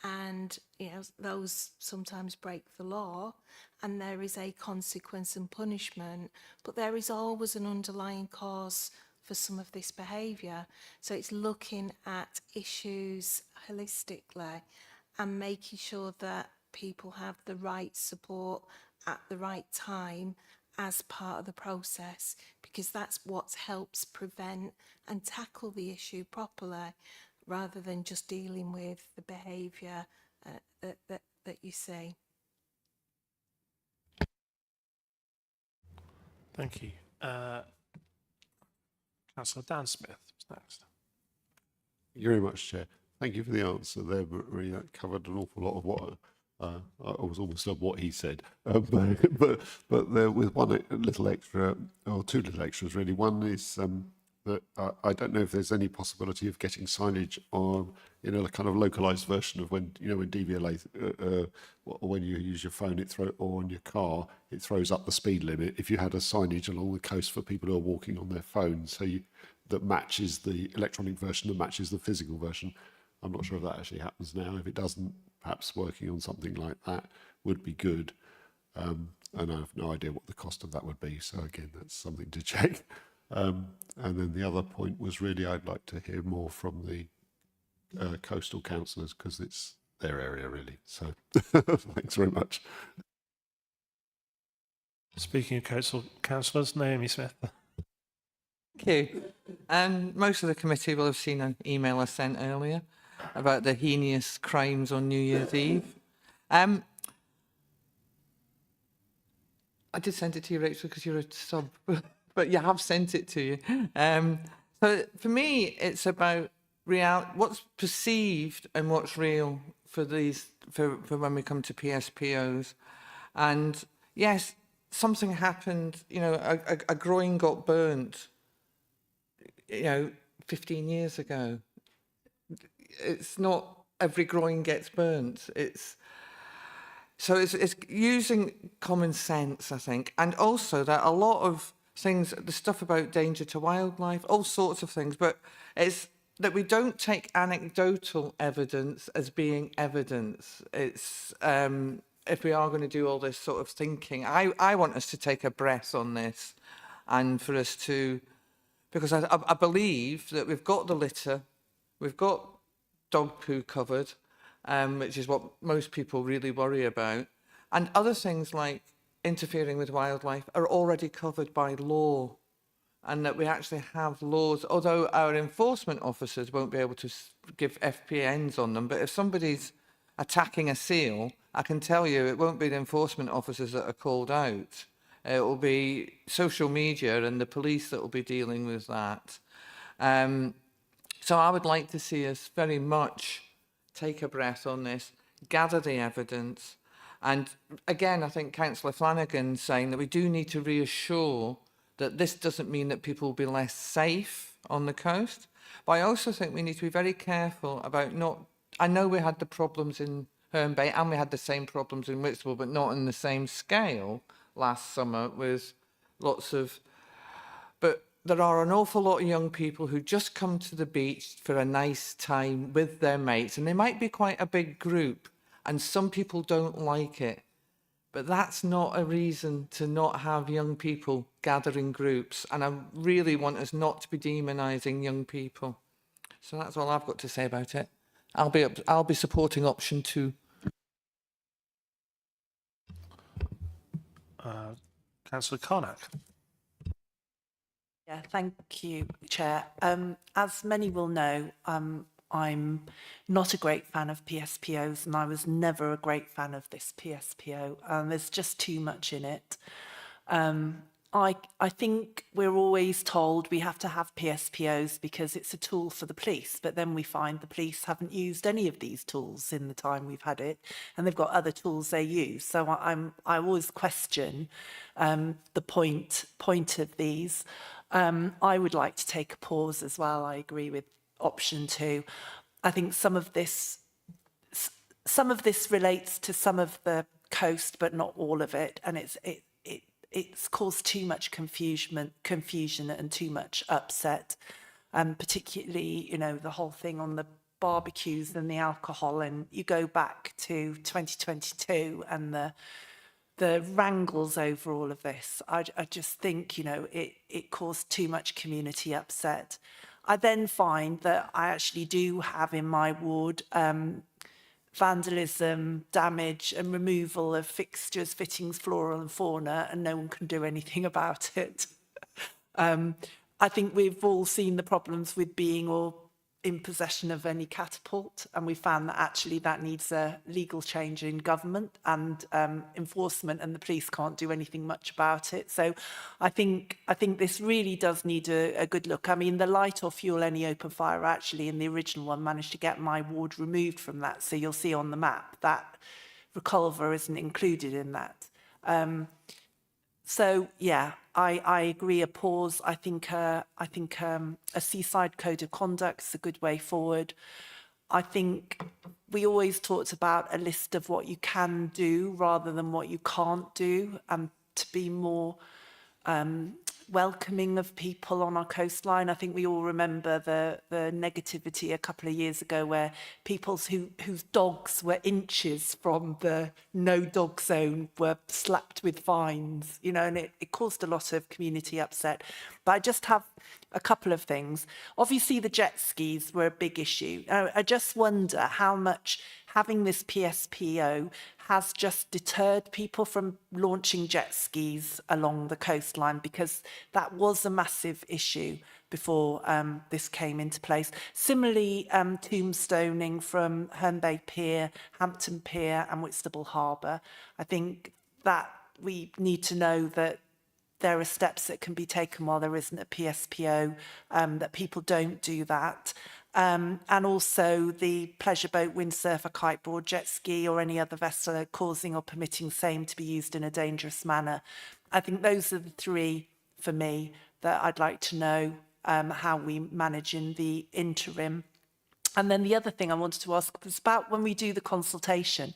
and, you know, those sometimes break the law, and there is a consequence and punishment, but there is always an underlying cause for some of this behaviour. So it's looking at issues holistically and making sure that people have the right support at the right time as part of the process, because that's what helps prevent and tackle the issue properly, rather than just dealing with the behaviour that you see. Thank you. Councillor Dan Smith is next. Thank you very much, Chair. Thank you for the answer there, but really that covered an awful lot of what I was almost of what he said. But there with one little extra, or two little extras really. One is that I don't know if there's any possibility of getting signage on, you know, a kind of localized version of when, you know, when DVLA, when you use your phone, or on your car, it throws up the speed limit. If you had a signage along the coast for people who are walking on their phones, so that matches the electronic version, that matches the physical version. I'm not sure if that actually happens now. If it doesn't, perhaps working on something like that would be good. And I have no idea what the cost of that would be. So again, that's something to check. And then the other point was really I'd like to hear more from the coastal councillors, because it's their area really. So thanks very much. Speaking of coastal councillors, Naomi Smith. Thank you. Most of the committee will have seen an email I sent earlier about the heinous crimes on New Year's Eve. I did send it to you, Rachel, because you're a sub, but you have sent it to you. So for me, it's about what's perceived and what's real for when we come to PSPOs. And yes, something happened, you know, a groin got burnt, you know, 15 years ago. It's not every groin gets burnt. It's using common sense, I think, and also that a lot of things, the stuff about danger to wildlife, all sorts of things, but it's that we don't take anecdotal evidence as being evidence. It's if we are going to do all this sort of thinking, I want us to take a breath on this, and for us to because I believe that we've got the litter, we've got dog poo covered, which is what most people really worry about. And other things like interfering with wildlife are already covered by law, and that we actually have laws, although our enforcement officers won't be able to give FPNs on them. But if somebody's attacking a seal, I can tell you it won't be the enforcement officers that are called out. It will be social media and the police that will be dealing with that. So I would like to see us very much take a breath on this, gather the evidence. And again, I think Councillor Flanagan's saying that we do need to reassure that this doesn't mean that people will be less safe on the coast. But I also think we need to be very careful about not... I know we had the problems in Herne Bay and we had the same problems in Whitstable, but not on the same scale last summer with lots of... But there are an awful lot of young people who just come to the beach for a nice time with their mates, and they might be quite a big group, and some people don't like it. But that's not a reason to not have young people gather in groups. And I really want us not to be demonising young people. So that's all I've got to say about it. I'll be supporting option 2. Councillor Carnac. Yeah, thank you, Chair. As many will know, I'm not a great fan of PSPOs, and I was never a great fan of this PSPO. There's just too much in it. I think we're always told we have to have PSPOs because it's a tool for the police, but then we find the police haven't used any of these tools in the time we've had it, and they've got other tools they use. So I always question the point of these. I would like to take a pause as well. I agree with option 2. I think some of this relates to some of the coast, but not all of it, and it's caused too much confusion and too much upset, particularly, you know, the whole thing on the barbecues and the alcohol. And you go back to 2022 and the wrangles over all of this. I just think, you know, it caused too much community upset. I then find that I actually do have in my ward vandalism, damage and removal of fixtures, fittings, floral and fauna, and no one can do anything about it. I think we've all seen the problems with being or in possession of any catapult, and we found that actually that needs a legal change in government and enforcement, and the police can't do anything much about it. So I think this really does need a good look. I mean, the light or fuel any open fire actually in the original one managed to get my ward removed from that. So you'll see on the map that Reculver isn't included in that. So yeah, I agree. A pause. I think a seaside code of conduct is a good way forward. I think we always talked about a list of what you can do rather than what you can't do, and to be more welcoming of people on our coastline. I think we all remember the negativity a couple of years ago where people whose dogs were inches from the no dog zone were slapped with fines, you know, and it caused a lot of community upset. But I just have a couple of things. Obviously, the jet skis were a big issue. I just wonder how much having this PSPO has just deterred people from launching jet skis along the coastline, because that was a massive issue before this came into place. Similarly, tombstoning from Herne Bay Pier, Hampton Pier and Whitstable Harbour. I think that we need to know that there are steps that can be taken while there isn't a PSPO, that people don't do that. And also the pleasure boat, windsurfer, kiteboard, jet ski or any other vessel causing or permitting same to be used in a dangerous manner. I think those are the three for me that I'd like to know how we manage in the interim. And then the other thing I wanted to ask was about when we do the consultation.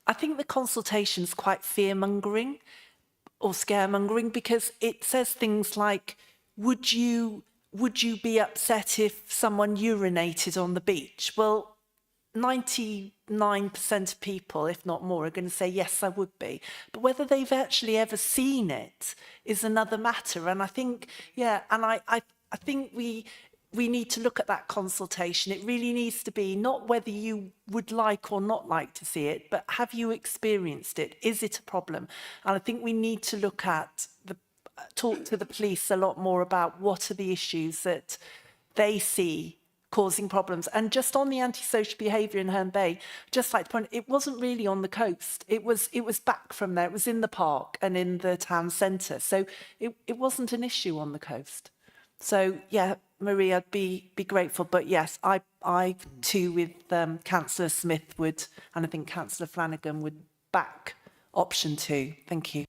I think the consultation is quite fear-mongering or scaremongering, because it says things like, would you be upset if someone urinated on the beach? Well, 99% of people, if not more, are going to say, yes, I would be. But whether they've actually ever seen it is another matter. And I think, yeah, and I think we need to look at that consultation. It really needs to be not whether you would like or not like to see it, but have you experienced it? Is it a problem? And I think we need to look at talk to the police a lot more about what are the issues that they see causing problems. And just on the antisocial behaviour in Herne Bay, just like to point, it wasn't really on the coast. It was back from there. It was in the park and in the town centre. So it wasn't an issue on the coast. So yeah, Marie, I'd be grateful. But yes, I too with Councillor Smith would, and I think Councillor Flanagan would back option 2. Thank you.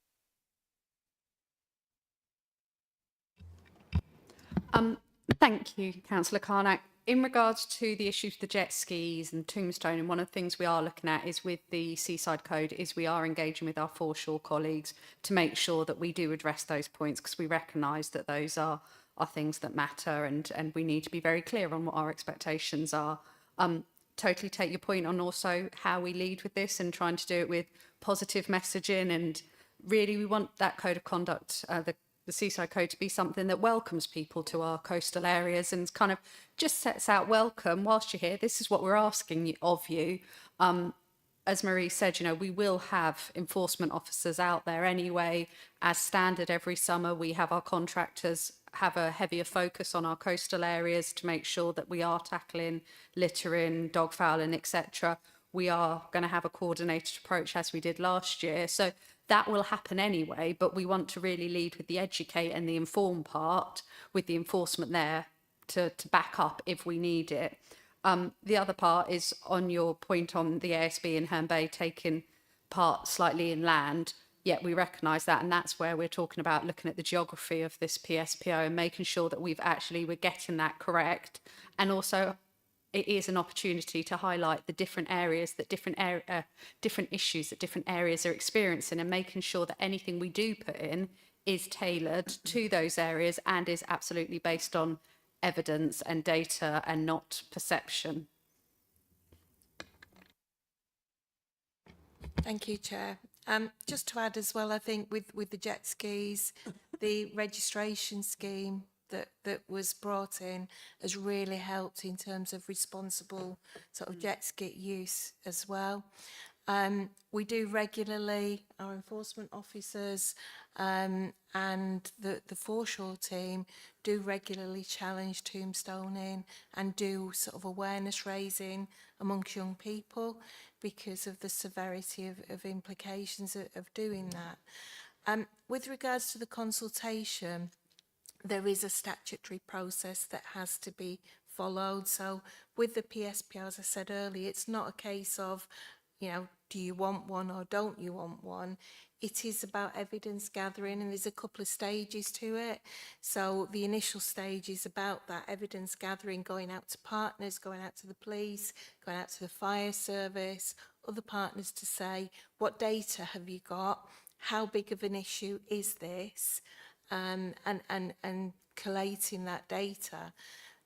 Thank you, Councillor Carnac. In regards to the issues with the jet skis and Tombstone, and one of the things we are looking at is with the Seaside Code is we are engaging with our foreshore colleagues to make sure that we do address those points, because we recognise that those are things that matter, and we need to be very clear on what our expectations are. Totally take your point on also how we lead with this and trying to do it with positive messaging, and really we want that code of conduct, the Seaside Code, to be something that welcomes people to our coastal areas and kind of just sets out welcome whilst you're here. This is what we're asking of you. As Marie said, you know, we will have enforcement officers out there anyway. As standard every summer, we have our contractors have a heavier focus on our coastal areas to make sure that we are tackling littering, dog fouling, etc. We are going to have a coordinated approach as we did last year. So that will happen anyway, but we want to really lead with the educate and the inform part, with the enforcement there to back up if we need it. The other part is on your point on the ASB in Herne Bay taking part slightly inland. Yet we recognise that, and that's where we're talking about looking at the geography of this PSPO and making sure that we're getting that correct. And also, it is an opportunity to highlight the different areas that different issues that different areas are experiencing, and making sure that anything we do put in is tailored to those areas and is absolutely based on evidence and data and not perception. Thank you, Chair. Just to add as well, I think with the jet skis, the registration scheme that was brought in has really helped in terms of responsible sort of jet ski use as well. We do regularly, our enforcement officers and the foreshore team do regularly challenge tombstoning and do sort of awareness raising amongst young people because of the severity of implications of doing that. With regards to the consultation, there is a statutory process that has to be followed. So with the PSPO, as I said earlier, it's not a case of, you know, do you want one or don't you want one? It is about evidence gathering, and there's a couple of stages to it. So the initial stage is about that evidence gathering, going out to partners, going out to the police, going out to the fire service, other partners to say, what data have you got? How big of an issue is this? And collating that data.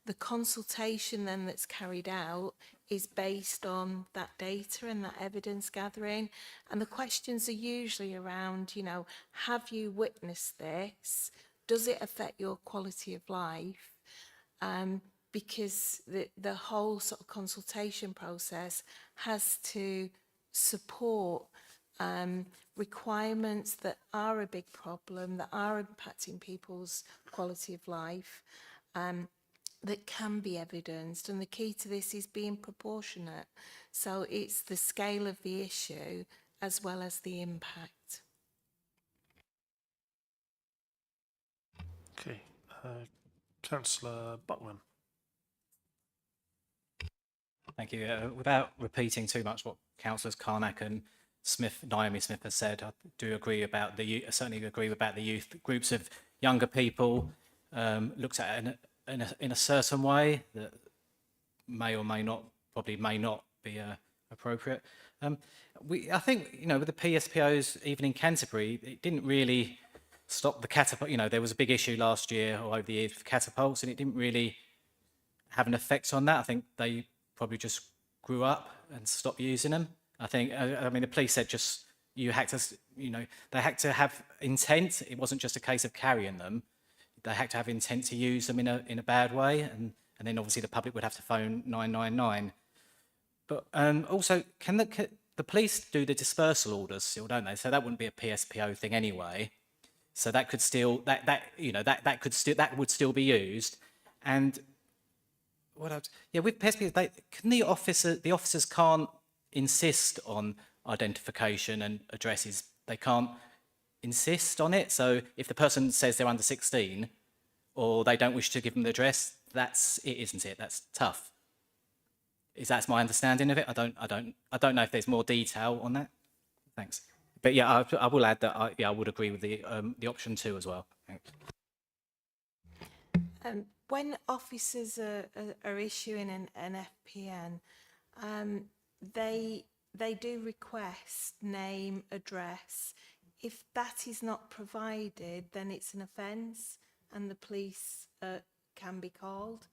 The consultation then that's carried out is based on that data and that evidence gathering. And the questions are usually around, you know, have you witnessed this? Does it affect your quality of life? Because the whole sort of consultation process has to support requirements that are a big problem, that are impacting people's quality of life, that can be evidenced. And the key to this is being proportionate. So it's the scale of the issue as well as the impact. Okay. Councillor Buckman. Thank you. Without repeating too much what Councillors Carnac and Naomi Smith has said, I do agree about certainly agree about the youth groups of younger people looked at in a certain way that may or may not, probably may not be appropriate. I think, you know, with the PSPOs, even in Canterbury, it didn't really stop the catapult. You know, there was a big issue last year or over the years with catapults, and it didn't really have an effect on that. I think they probably just grew up and stopped using them. I think, I mean, the police said just you had to, you know, they had to have intent. It wasn't just a case of carrying them. they had to have intent to use them in a bad way, and then obviously the public would have to phone 999. But also, can the police do the dispersal orders still, don't they? So that wouldn't be a PSPO thing anyway. So that could still that would still be used. And what else? Yeah, with PSPO, the officers can't insist on identification and addresses. They can't insist on it. So if the person says they're under 16 or they don't wish to give them the address, that's it, isn't it? That's tough. That's my understanding of it. I don't know if there's more detail on that. Thanks. But yeah, I will add that I would agree with the option 2 as well. Thanks. When officers are issuing an FPN, they do request name, address. If that is not provided, then it's an offence and the police can be called.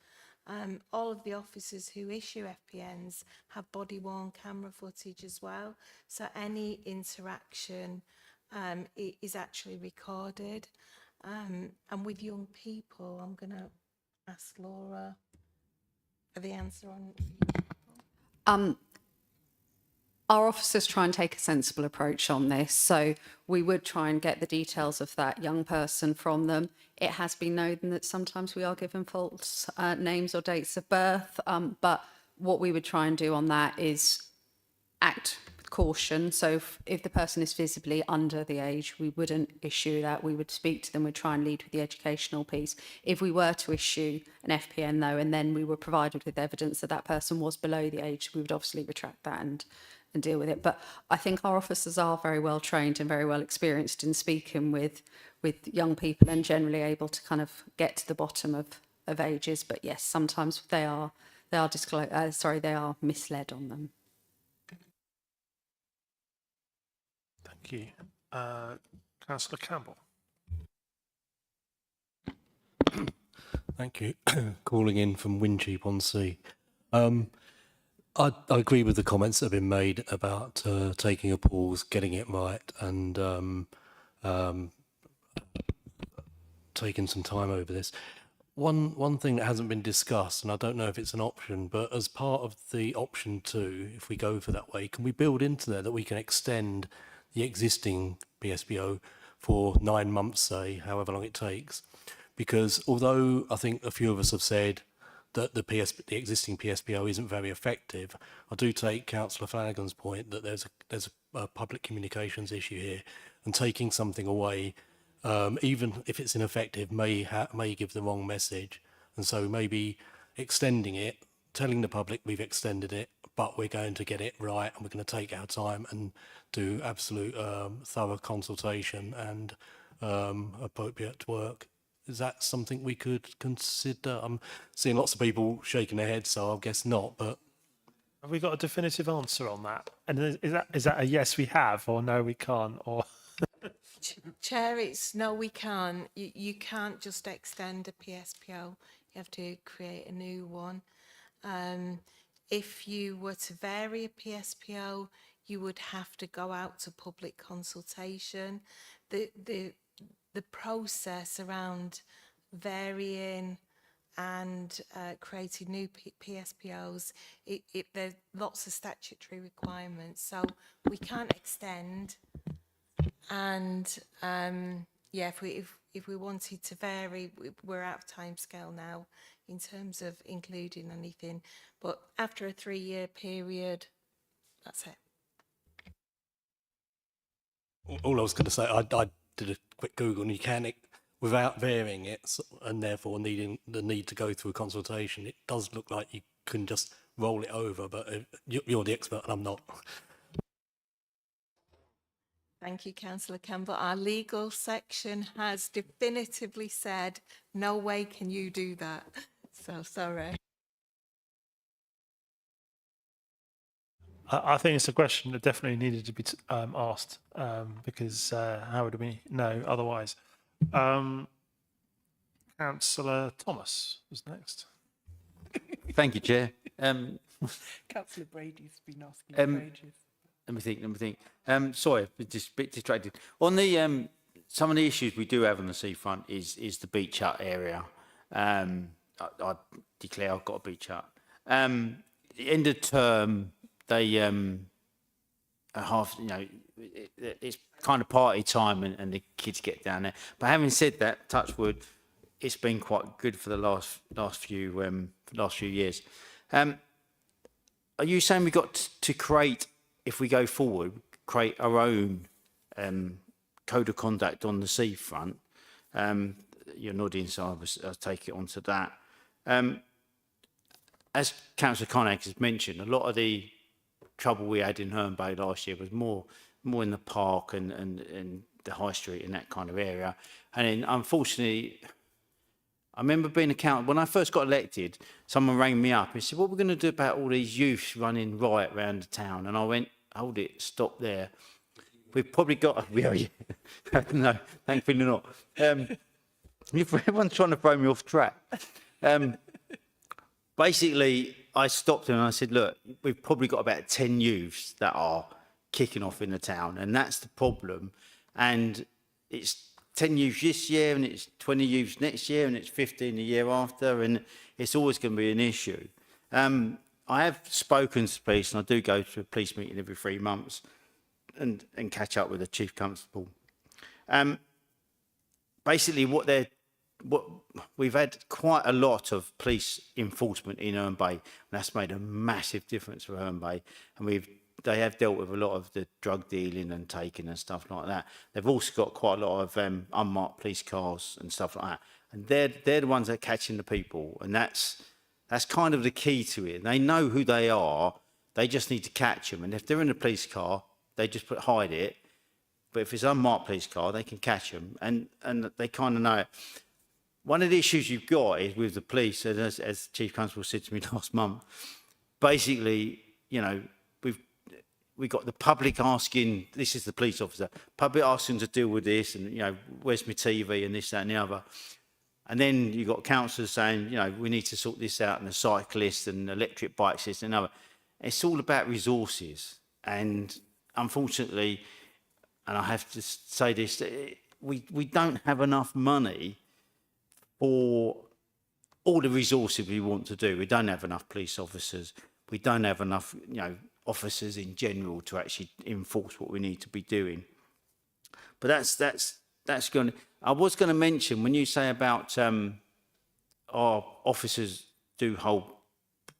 All of the officers who issue FPNs have body-worn camera footage as well, so any interaction is actually recorded. And with young people, I'm going to ask Laura for the answer on. Our officers try and take a sensible approach on this, so we would try and get the details of that young person from them. It has been known that sometimes we are given false names or dates of birth, but what we would try and do on that is act with caution. So if the person is visibly under the age, we wouldn't issue that. We would speak to them, we'd try and lead with the educational piece. If we were to issue an FPN though, and then we were provided with evidence that that person was below the age, we would obviously retract that and deal with it. But I think our officers are very well trained and very well experienced in speaking with young people and generally able to kind of get to the bottom of ages. But yes, sometimes they are misled on them. Thank you. Councillor Campbell. Thank you. Calling in from Wincheap-on-Sea. I agree with the comments that have been made about taking a pause, getting it right, and taking some time over this. One thing that hasn't been discussed, and I don't know if it's an option, but as part of the option 2, if we go for that way, can we build into there that we can extend the existing PSPO for 9 months, say, however long it takes? Because although I think a few of us have said that the existing PSPO isn't very effective, I do take Councillor Flanagan's point that there's a public communications issue here, and taking something away, even if it's ineffective, may give the wrong message. And so maybe extending it, telling the public we've extended it, but we're going to get it right, and we're going to take our time and do absolute thorough consultation and appropriate work. Is that something we could consider? I'm seeing lots of people shaking their heads, so I guess not. But have we got a definitive answer on that? And is that a yes we have, or no we can't, or? Chair, it's no, we can't. You can't just extend a PSPO. You have to create a new one. If you were to vary a PSPO, you would have to go out to public consultation. The process around varying and creating new PSPOs, there's lots of statutory requirements, so we can't extend. And yeah, if we wanted to vary, we're out of timescale now in terms of including anything. But after a 3-year period, that's it. all I was going to say, I did a quick Google, and you can, without varying it, and therefore needing the need to go through a consultation, it does look like you can just roll it over, but you're the expert and I'm not. Thank you, Councillor Campbell. Our legal section has definitively said, no way can you do that. So sorry. I think it's a question that definitely needed to be asked, because how would we know otherwise? Councillor Thomas was next. Thank you, Chair. Councillor Brady's been asking for ages. Let me think. Sorry, just a bit distracted. On the some of the issues we do have on the seafront is the beach hut area. I declare I've got a beach hut. The end of term, they it's kind of party time and the kids get down there. But having said that, touch wood, it's been quite good for the last few years. Are you saying we got to create, if we go forward, create our own code of conduct on the seafront? You're nodding, so I'll take it onto that. As Councillor Carnac has mentioned, a lot of the trouble we had in Herne Bay last year was more in the park and the high street and that kind of area. And then, unfortunately, I remember being accountable. When I first got elected, someone rang me up and said, what are we going to do about all these youths running riot around the town? And I went, hold it, stop there. We've probably got... No, thankfully not. Everyone's trying to throw me off track. Basically, I stopped him and I said, look, we've probably got about 10 youths that are kicking off in the town, and that's the problem. And it's 10 youths this year, and it's 20 youths next year, and it's 15 the year after, and it's always going to be an issue. I have spoken to police, and I do go to a police meeting every 3 months and catch up with the chief constable. Basically, we've had quite a lot of police enforcement in Herne Bay, and that's made a massive difference for Herne Bay. And they have dealt with a lot of the drug dealing and taking and stuff like that. They've also got quite a lot of unmarked police cars and stuff like that. And they're the ones that are catching the people, and that's kind of the key to it. They know who they are. They just need to catch them. And if they're in a police car, they just hide it. But if it's an unmarked police car, they can catch them, and they kind of know it. One of the issues you've got is with the police, and as Chief Constable said to me last month, basically, you know, we've got the public asking, this is the police officer, public asking to deal with this, and, you know, where's my TV and this, that and the other. And then you've got councillors saying, you know, we need to sort this out, and the cyclists and electric bikes, this and other. It's all about resources. And unfortunately, and I have to say this, we don't have enough money for all the resources we want to do. We don't have enough police officers. We don't have enough, you know, officers in general to actually enforce what we need to be doing. But that's going to... I was going to mention, when you say about our officers do hold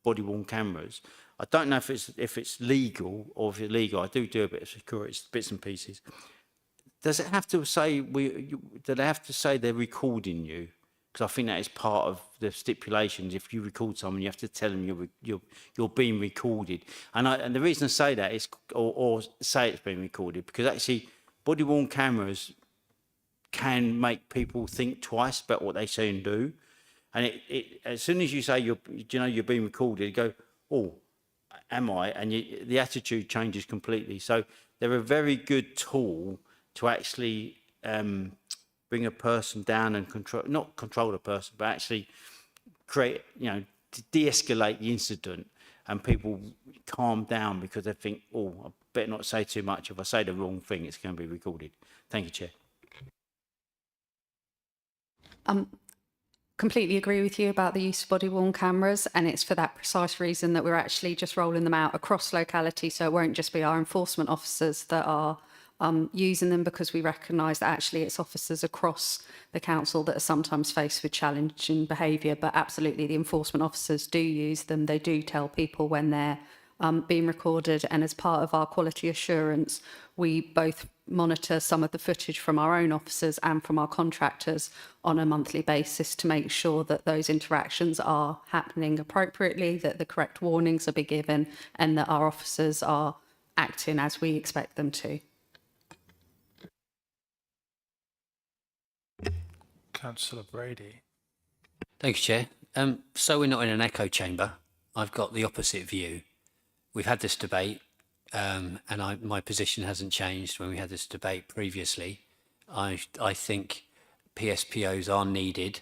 body-worn cameras, I don't know if it's legal or if it's illegal. I do a bit of security bits and pieces. Does it have to say do they have to say they're recording you? Because I think that is part of the stipulations. If you record someone, you have to tell them you're being recorded. And the reason I say that is, or say it's being recorded, because actually body-worn cameras can make people think twice about what they say and do. And as soon as you say you're being recorded, you go, oh, am I? And the attitude changes completely. So they're a very good tool to actually bring a person down and not control a person, but actually create, you know, to de-escalate the incident, and people calm down because they think, oh, I better not say too much. If I say the wrong thing, it's going to be recorded. Thank you, Chair. Completely agree with you about the use of body-worn cameras, and it's for that precise reason that we're actually just rolling them out across locality, so it won't just be our enforcement officers that are using them, because we recognise that actually it's officers across the council that are sometimes faced with challenging behaviour, but absolutely the enforcement officers do use them. They do tell people when they're being recorded, and as part of our quality assurance, we both monitor some of the footage from our own officers and from our contractors on a monthly basis to make sure that those interactions are happening appropriately, that the correct warnings are being given, and that our officers are acting as we expect them to. Councillor Brady. Thank you, Chair. So we're not in an echo chamber. I've got the opposite view. We've had this debate, and my position hasn't changed when we had this debate previously. I think PSPOs are needed,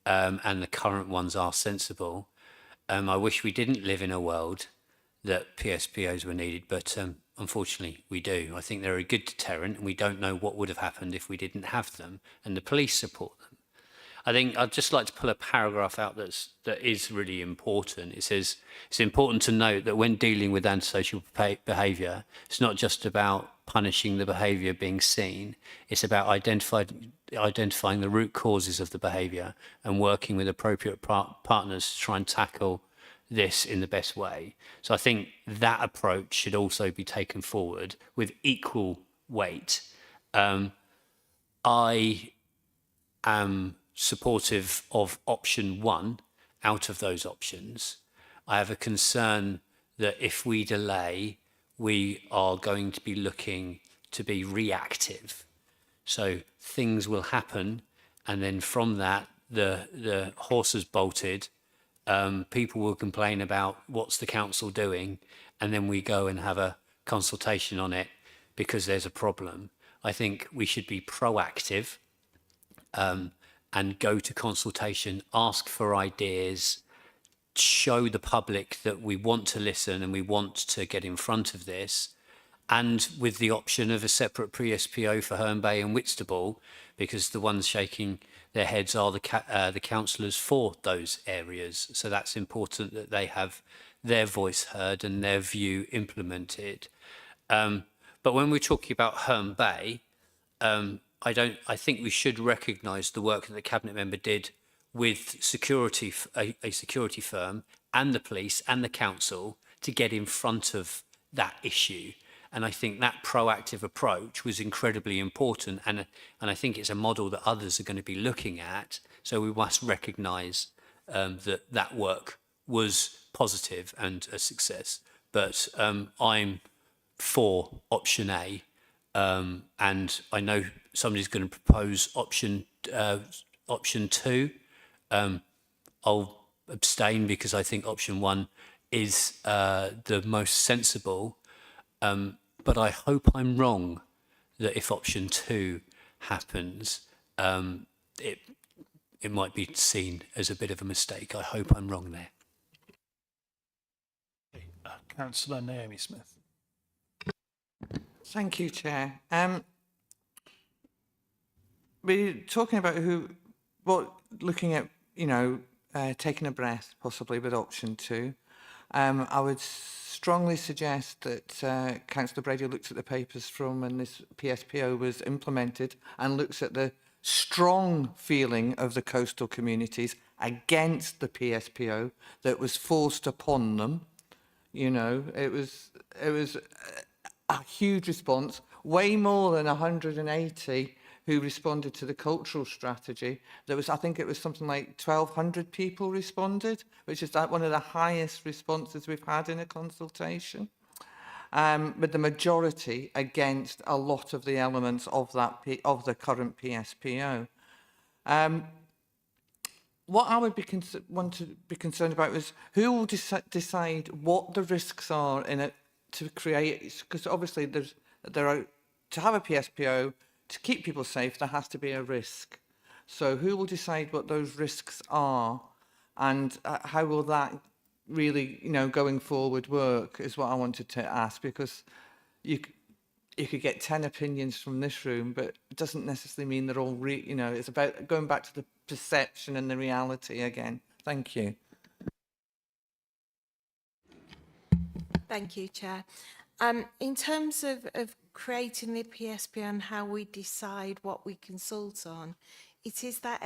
and the current ones are sensible. I wish we didn't live in a world that PSPOs were needed, but unfortunately, we do. I think they're a good deterrent, and we don't know what would have happened if we didn't have them, and the police support them. I think I'd just like to pull a paragraph out that is really important. It says, it's important to note that when dealing with antisocial behaviour, it's not just about punishing the behaviour being seen, it's about identifying the root causes of the behaviour and working with appropriate partners to try and tackle this in the best way. So I think that approach should also be taken forward with equal weight. I am supportive of option 1 out of those options. I have a concern that if we delay, we are going to be looking to be reactive. So things will happen, and then from that, the horse has bolted. People will complain about what's the council doing, and then we go and have a consultation on it because there's a problem. I think we should be proactive and go to consultation, ask for ideas, show the public that we want to listen and we want to get in front of this, and with the option of a separate pre-SPO for Herne Bay and Whitstable, because the ones shaking their heads are the councillors for those areas. So that's important that they have their voice heard and their view implemented. But when we're talking about Herne Bay, I think we should recognise the work that the Cabinet member did with a security firm and the police and the council to get in front of that issue. And I think that proactive approach was incredibly important. And I think it's a model that others are going to be looking at. So we must recognise that work was positive and a success. But I'm for option A. And I know somebody's going to propose option 2. I'll abstain because I think option 1 is the most sensible. But I hope I'm wrong that if option 2 happens, it might be seen as a bit of a mistake. I hope I'm wrong there. Councillor Naomi Smith. Thank you, Chair. We're talking about looking at, taking a breath, possibly with option 2. I would strongly suggest that Councillor Brady looks at the papers from when this PSPO was implemented and looks at the strong feeling of the coastal communities against the PSPO that was forced upon them. It was a huge response, way more than 180 who responded to the cultural strategy. I think it was something like 1,200 people responded, which is one of the highest responses we've had in a consultation, with the majority against a lot of the elements of the current PSPO. What I would want to be concerned about is who will decide what the risks are in it to create, because obviously there are, to have a PSPO, to keep people safe, there has to be a risk. So who will decide what those risks are, and how will that really, going forward work, is what I wanted to ask, because you could get 10 opinions from this room, but it doesn't necessarily mean they're all, it's about going back to the perception and the reality again. Thank you. Thank you, Chair. In terms of creating the PSP and how we decide what we consult on, it is that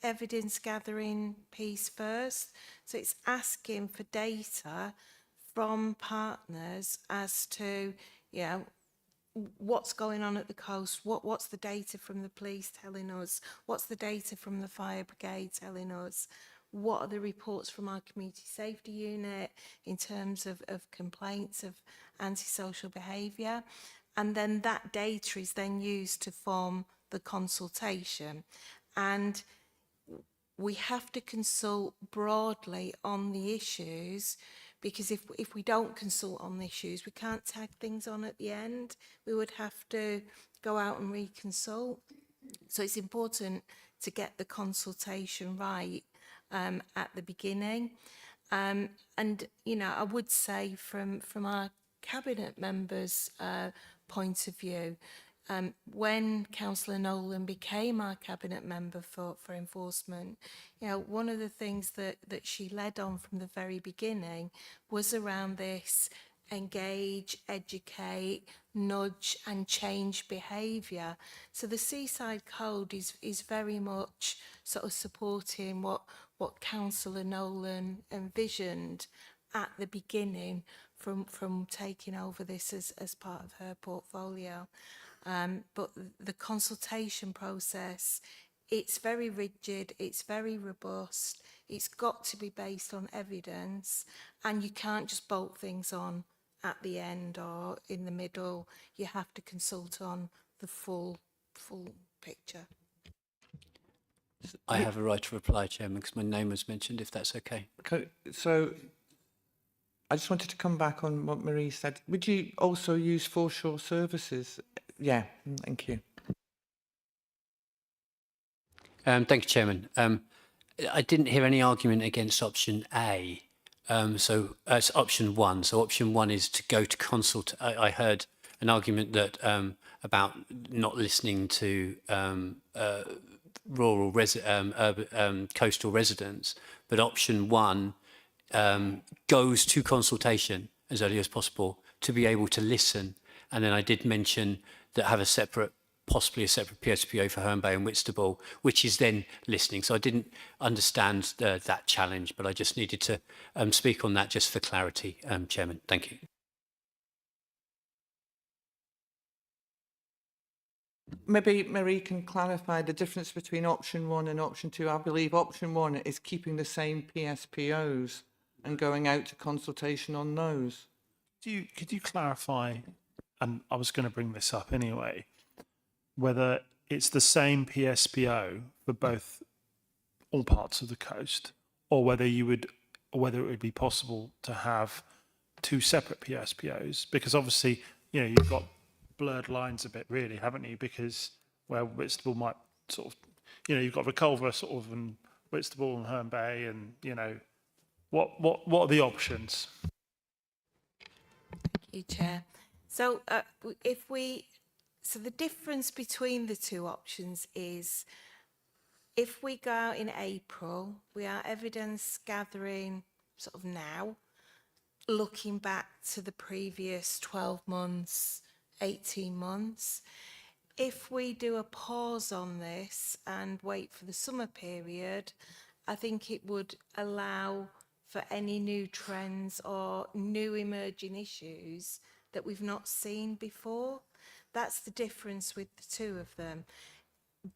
evidence gathering piece first. So it's asking for data from partners as to, what's going on at the coast, what's the data from the police telling us, what's the data from the fire brigade telling us, what are the reports from our community safety unit in terms of complaints of antisocial behaviour. And then that data is then used to form the consultation. And we have to consult broadly on the issues, because if we don't consult on the issues, we can't tag things on at the end. We would have to go out and reconsult. So it's important to get the consultation right at the beginning. And, I would say from our Cabinet members' point of view, when Councillor Nolan became our Cabinet member for enforcement, you know, one of the things that she led on from the very beginning was around this engage, educate, nudge and change behaviour. So the Seaside Code is very much sort of supporting what Councillor Nolan envisioned at the beginning from taking over this as part of her portfolio. But the consultation process, it's very rigid, it's very robust, it's got to be based on evidence, and you can't just bolt things on at the end or in the middle. You have to consult on the full picture. I have a right to reply, Chairman, because my name was mentioned, if that's okay. Okay, so I just wanted to come back on what Marie said. Would you also use foreshore services? Yeah, thank you. Thank you, Chairman. I didn't hear any argument against option A. So it's option 1. So option 1 is to go to consult. I heard an argument that about not listening to rural coastal residents, but option 1 goes to consultation as early as possible to be able to listen. And then I did mention that have possibly a separate PSPO for Herne Bay and Whitstable, which is then listening. So I didn't understand that challenge, but I just needed to speak on that just for clarity, Chairman. Thank you. Maybe Marie can clarify the difference between option 1 and option 2. I believe option 1 is keeping the same PSPOs and going out to consultation on those. Could you clarify, and I was going to bring this up anyway, whether it's the same PSPO for both all parts of the coast, or whether it would be possible to have 2 separate PSPOs? Because obviously, you know, you've got blurred lines a bit, really, haven't you? Because where Whitstable might sort of, you know, you've got Reculver sort of, and Whitstable and Herne Bay, and you know, what are the options? Thank you, Chair. So so the difference between the 2 options is, if we go out in April, we are evidence gathering sort of now, looking back to the previous 12 months, 18 months. If we do a pause on this and wait for the summer period, I think it would allow for any new trends or new emerging issues that we've not seen before. That's the difference with the 2 of them.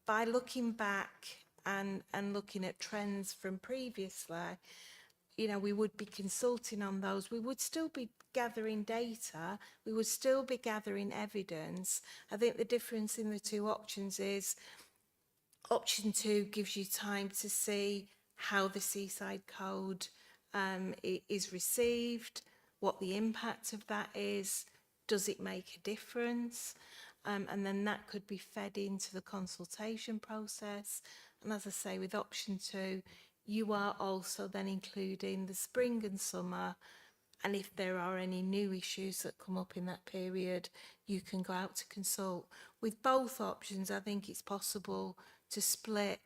By looking back and looking at trends from previously, you know, we would be consulting on those. We would still be gathering data. We would still be gathering evidence. I think the difference in the 2 options is option 2 gives you time to see how the Seaside Code is received, what the impact of that is, does it make a difference? And then that could be fed into the consultation process. And as I say, with option 2, you are also then including the spring and summer. And if there are any new issues that come up in that period, you can go out to consult. With both options, I think it's possible to split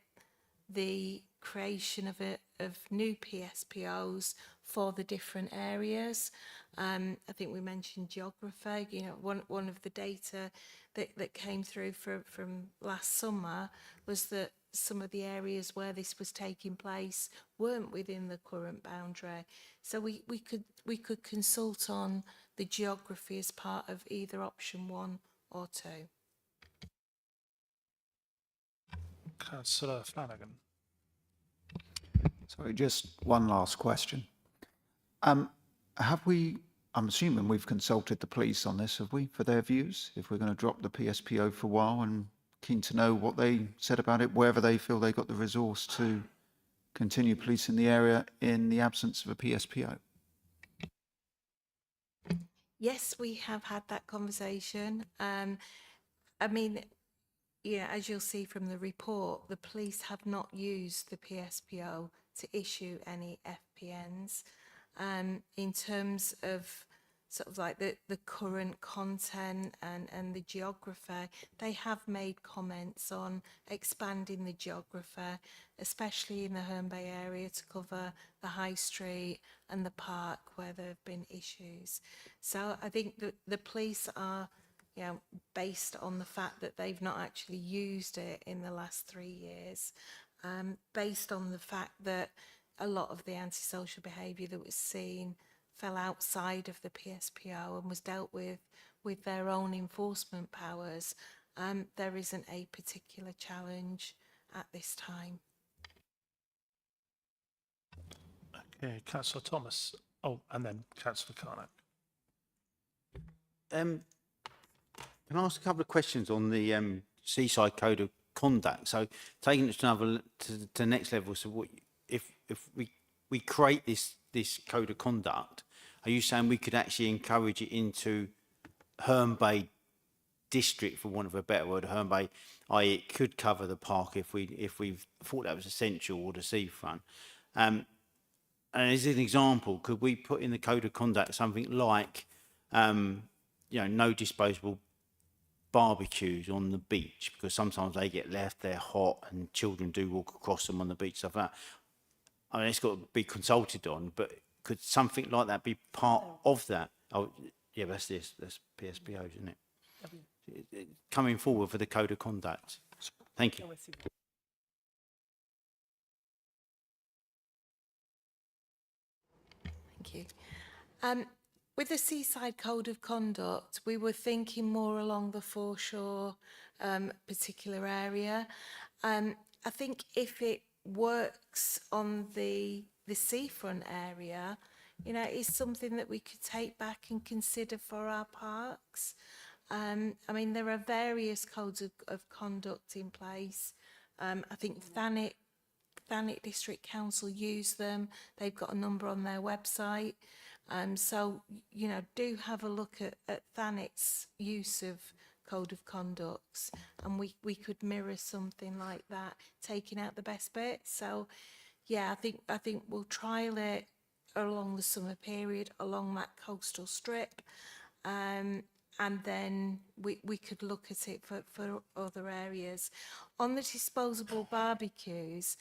the creation of new PSPOs for the different areas. I think we mentioned geography. You know, one of the data that came through from last summer was that some of the areas where this was taking place weren't within the current boundary. So we could consult on the geography as part of either option 1 or 2. Councillor Flanagan. Sorry, just one last question. I'm assuming we've consulted the police on this, have we, for their views? If we're going to drop the PSPO for a while, and keen to know what they said about it, whether they feel they got the resource to continue policing the area in the absence of a PSPO. Yes, we have had that conversation. I mean, yeah, as you'll see from the report, the police have not used the PSPO to issue any FPNs. In terms of sort of like the current content and the geography, they have made comments on expanding the geography, especially in the Herne Bay area, to cover the High Street and the park where there have been issues. So I think that the police are, you know, based on the fact that they've not actually used it in the last 3 years, based on the fact that a lot of the antisocial behaviour that was seen fell outside of the PSPO and was dealt with their own enforcement powers, there isn't a particular challenge at this time. Okay, Councillor Thomas. Oh, and then Councillor Carnac. Can I ask a couple of questions on the Seaside Code of Conduct? So taking it to the next level. So what if we create this code of conduct? Are you saying we could actually encourage it into Herne Bay district, for want of a better word, Herne Bay, i.e. it could cover the park if we thought that was essential, or the seafront? And as an example, could we put in the code of conduct something like, no disposable barbecues on the beach, because sometimes they get left, they're hot, and children do walk across them on the beach, stuff like that. I mean, it's got to be consulted on, but could something like that be part of that? Oh, yeah, that's PSPOs, isn't it? Coming forward for the code of conduct. Thank you. Thank you. With the Seaside Code of Conduct, we were thinking more along the foreshore particular area. I think if it works on the seafront area, you know, it's something that we could take back and consider for our parks. I mean, there are various codes of conduct in place. I think Thanet District Council use them. They've got a number on their website. So, you know, do have a look at Thanet's use of code of conducts, and we could mirror something like that, taking out the best bits. So, yeah, I think we'll trial it along the summer period, along that coastal strip, and then we could look at it for other areas. On the disposable barbecues,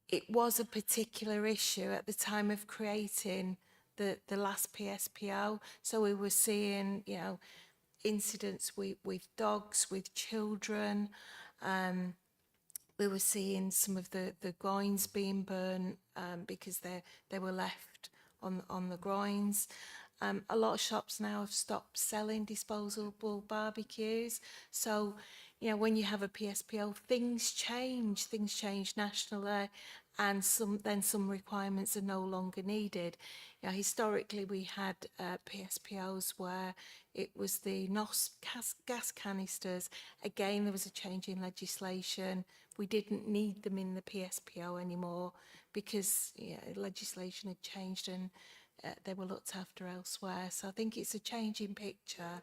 it was a particular issue at the time of creating the last PSPO. So we were seeing, you know, incidents with dogs, with children. We were seeing some of the groins being burnt because they were left on the groins. A lot of shops now have stopped selling disposable barbecues. So, you know, when you have a PSPO, things change nationally, and some requirements are no longer needed. You know, historically, we had PSPOs where it was the NOS gas canisters. Again, there was a change in legislation. We didn't need them in the PSPO anymore because legislation had changed and they were looked after elsewhere. So I think it's a changing picture,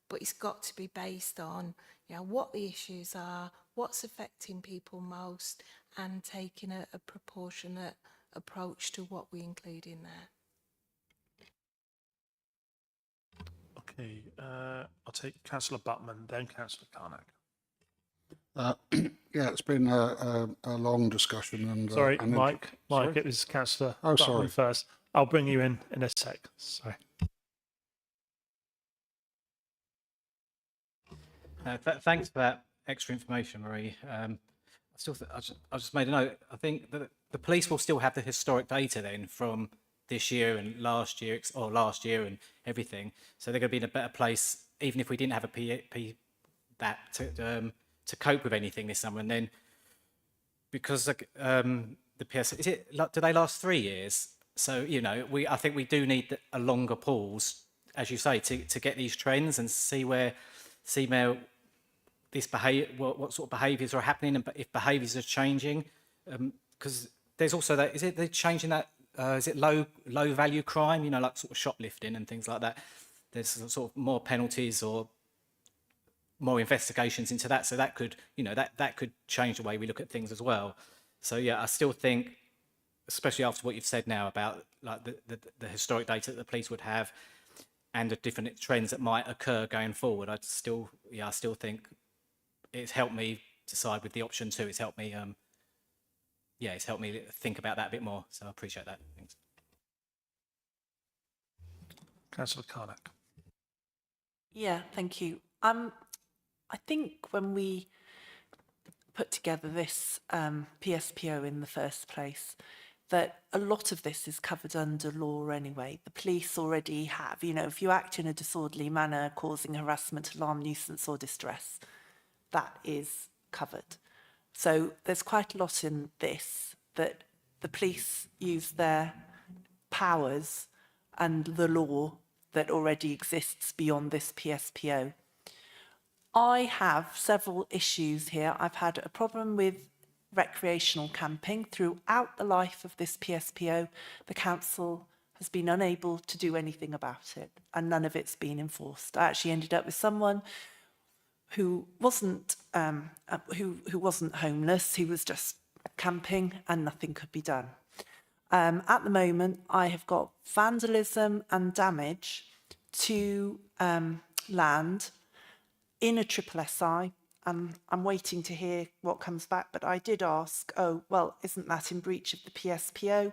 but it's got to be based on, you know, what the issues are, what's affecting people most, and taking a proportionate approach to what we include in there. Okay, I'll take Councillor Buttman, then Councillor Carnac. Yeah, it's been a long discussion. And Sorry, and Mike, Sorry? it was Councillor Oh, Buttman sorry. first. I'll bring you in a sec. Sorry. Thanks for that extra information, Marie. I just made a note. I think that the police will still have the historic data then from this year and last year, and everything. So they're going to be in a better place, even if we didn't have a to cope with anything this summer. And then because the PS, do they last 3 years? So, you know, I think we do need a longer pause, as you say, to get these trends and see where this what sort of behaviours are happening, and if behaviours are changing. Because there's also that, is it they're changing that, is it low value crime, you know, like sort of shoplifting and things like that? There's sort of more penalties or more investigations into that. So that could, you know, that could change the way we look at things as well. So yeah, I still think, especially after what you've said now about like the historic data that the police would have, and the different trends that might occur going forward, I still think it's helped me decide with the option 2. It's helped me, it's helped me think about that a bit more. So I appreciate that. Thanks. Councillor Carnac. Yeah, thank you. I think when we put together this PSPO in the first place, that a lot of this is covered under law anyway. The police already have, if you act in a disorderly manner causing harassment, alarm, nuisance or distress, that is covered. So there's quite a lot in this that the police use their powers and the law that already exists beyond this PSPO. I have several issues here. I've had a problem with recreational camping throughout the life of this PSPO. The council has been unable to do anything about it, and none of it's been enforced. I actually ended up with someone who wasn't who wasn't homeless. He was just camping, and nothing could be done. At the moment, I have got vandalism and damage to land in a triple SI. I'm waiting to hear what comes back, but I did ask, oh, well, isn't that in breach of the PSPO?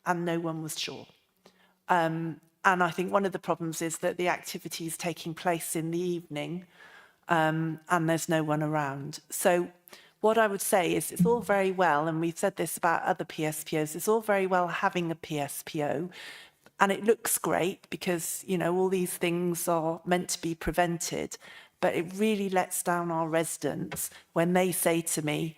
And no one was sure. And I think one of the problems is that the activity is taking place in the evening and there's no one around. So what I would say is it's all very well, and we've said this about other PSPOs, it's all very well having a PSPO, and it looks great because, all these things are meant to be prevented. But it really lets down our residents when they say to me,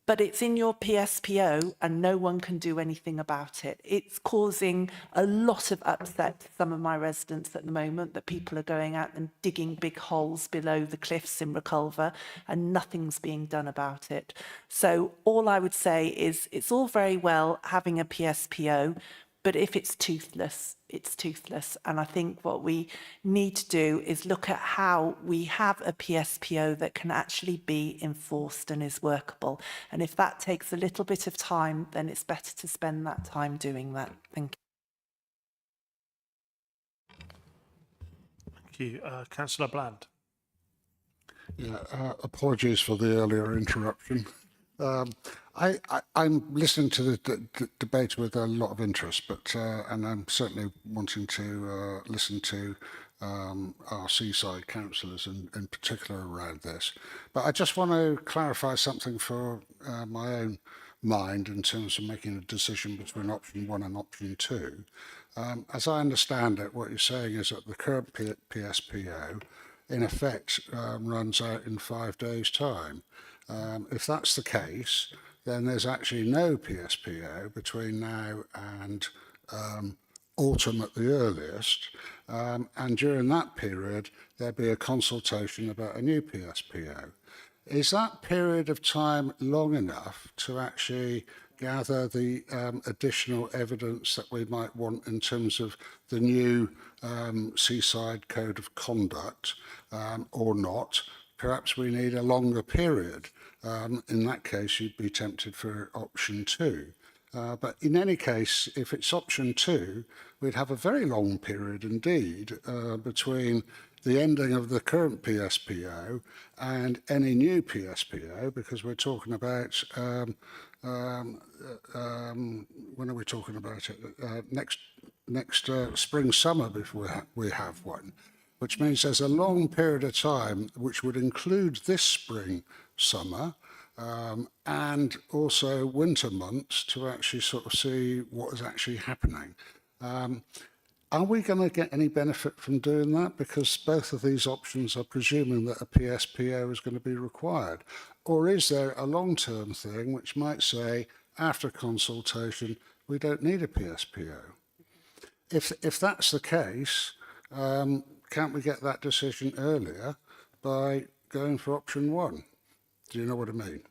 but it's in your PSPO and no one can do anything about it. It's causing a lot of upset to some of my residents at the moment, that people are going out and digging big holes below the cliffs in Reculver and nothing's being done about it. So all I would say is it's all very well having a PSPO, but if it's toothless, it's toothless. And I think what we need to do is look at how we have a PSPO that can actually be enforced and is workable. And if that takes a little bit of time, then it's better to spend that time doing that. Thank you. Thank you. Councillor Bland. Yeah, apologies for the earlier interruption. I'm listening to the debate with a lot of interest, but and I'm certainly wanting to listen to our seaside councillors in particular around this. But I just want to clarify something for my own mind in terms of making a decision between option 1 and option 2. As I understand it, what you're saying is that the current PSPO in effect runs out in 5 days' time. If that's the case, then there's actually no PSPO between now and autumn at the earliest, and during that period there'd be a consultation about a new PSPO. Is that period of time long enough to actually gather the additional evidence that we might want in terms of the new Seaside Code of Conduct or not? Perhaps we need a longer period. In that case, you'd be tempted for option 2. But in any case, if it's option 2, we'd have a very long period indeed between the ending of the current PSPO and any new PSPO, because we're talking about, when are we talking about it? Next spring, summer before we have one. Which means there's a long period of time which would include this spring, summer, and also winter months to actually sort of see what is actually happening. Are we going to get any benefit from doing that? Because both of these options are presuming that a PSPO is going to be required. Or is there a long-term thing which might say, after consultation, we don't need a PSPO? If that's the case, can't we get that decision earlier by going for option 1? Do you know what I mean?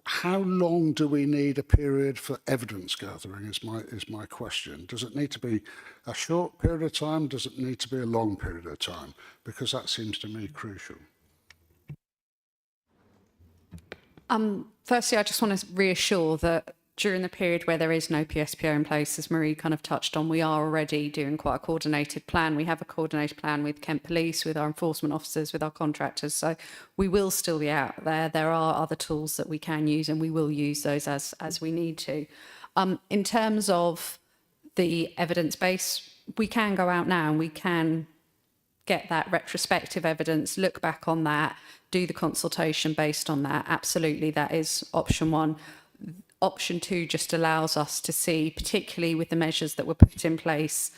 How long do we need a period for evidence gathering is my question. Does it need to be a short period of time? Does it need to be a long period of time? Because that seems to me crucial. Firstly, I just want to reassure that during the period where there is no PSPO in place, as Marie kind of touched on, we are already doing quite a coordinated plan. We have a coordinated plan with Kent Police, with our enforcement officers, with our contractors. So we will still be out there. There are other tools that we can use, and we will use those as we need to. In terms of the evidence base, we can go out now and we can get that retrospective evidence, look back on that, do the consultation based on that. Absolutely, that is option one. Option two just allows us to see, particularly with the measures that were put in place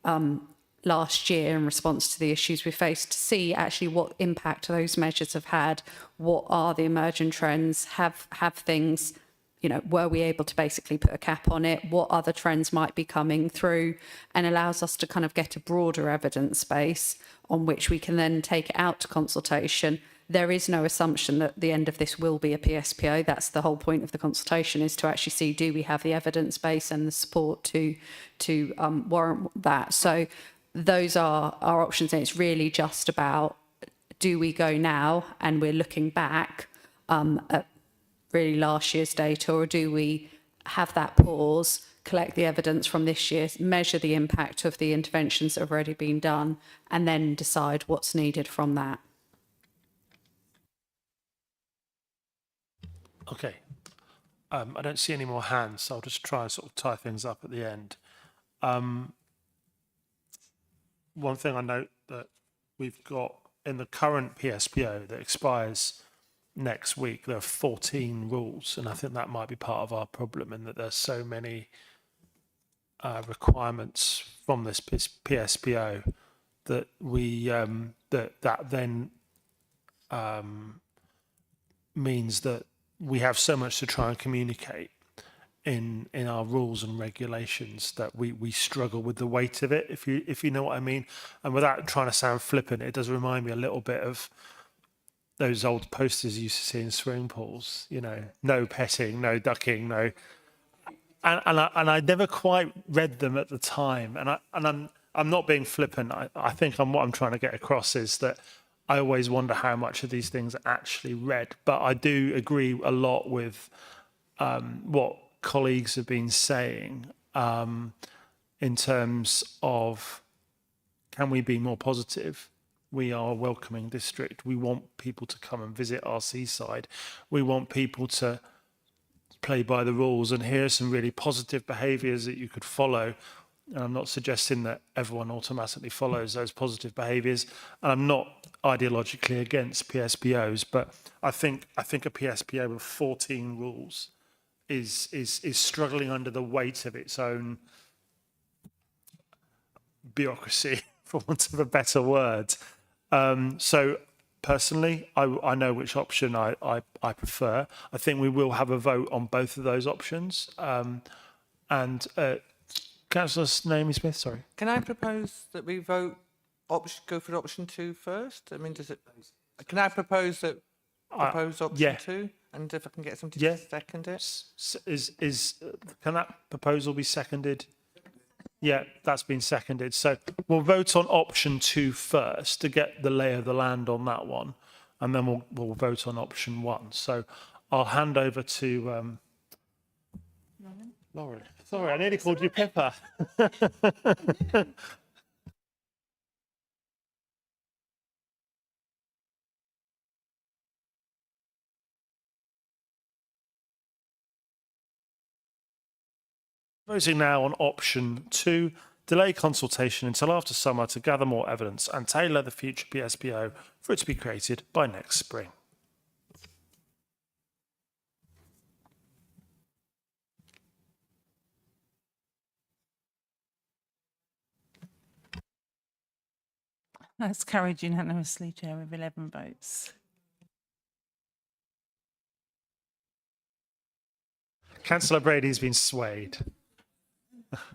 last year in response to the issues we faced, to see actually what impact those measures have had, what are the emerging trends, have things, you know, were we able to basically put a cap on it, what other trends might be coming through, and allows us to kind of get a broader evidence base on which we can then take it out to consultation. There is no assumption that the end of this will be a PSPO. That's the whole point of the consultation, is to actually see, do we have the evidence base and the support to warrant that? So those are our options, and it's really just about, do we go now and we're looking back at really last year's data, or do we have that pause, collect the evidence from this year, measure the impact of the interventions that have already been done, and then decide what's needed from that? Okay. I don't see any more hands, so I'll just try and sort of tie things up at the end. One thing I note that we've got in the current PSPO that expires next week, there are 14 rules, and I think that might be part of our problem, in that there's so many requirements from this PSPO that we that then means that we have so much to try and communicate in our rules and regulations that we struggle with the weight of it, if you know what I mean. And without trying to sound flippant, it does remind me a little bit of those old posters you used to see in swimming pools, you know, no petting, no ducking, no. And I never quite read them at the time. And I'm not being flippant. I think what I'm trying to get across is that I always wonder how much of these things are actually read. But I do agree a lot with what colleagues have been saying in terms of, can we be more positive? We are a welcoming district. We want people to come and visit our seaside. We want people to play by the rules, and here are some really positive behaviours that you could follow. And I'm not suggesting that everyone automatically follows those positive behaviours. And I'm not ideologically against PSPOs, but I think a PSPO of 14 rules is struggling under the weight of its own bureaucracy, for want of a better word. So personally, I know which option I prefer. I think we will have a vote on both of those options. Councillor Naomi Smith, sorry. Can I propose that we go for option 2 first? I mean, can I propose option yeah. 2? And if I can get somebody Yeah. to second it? Can that proposal be seconded? Yeah, that's been seconded. So we'll vote on option 2 first to get the lay of the land on that one, and then we'll vote on option 1. So I'll hand over to Lauren. Sorry, I nearly called you Pippa. Voting now on option 2, delay consultation until after summer to gather more evidence and tailor the future PSPO for it to be created by next spring. That's carried unanimously, Chair, with 11 votes. Councillor Brady's been swayed.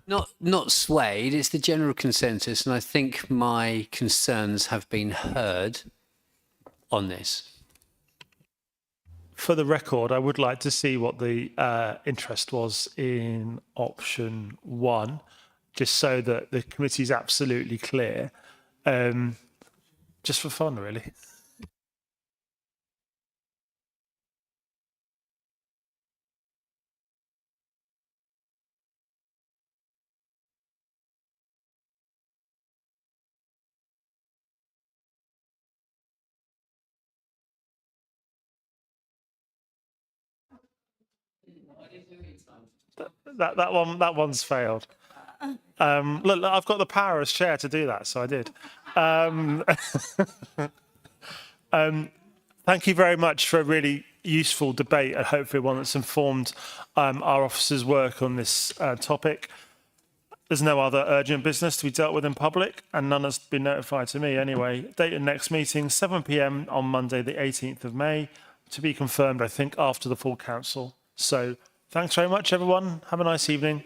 Not swayed, it's the general consensus, and I think my concerns have been heard on this. For the record, I would like to see what the interest was in option 1, just so that the committee is absolutely clear. Just for fun, really. That one's failed. Look, I've got the power as chair to do that, so I did. Thank you very much for a really useful debate, and hopefully one that's informed our officers' work on this topic. There's no other urgent business to be dealt with in public, and none has been notified to me anyway. Date of next meeting, 7 p.m. on Monday, the 18th of May, to be confirmed, I think, after the full council. So thanks very much, everyone. Have a nice evening.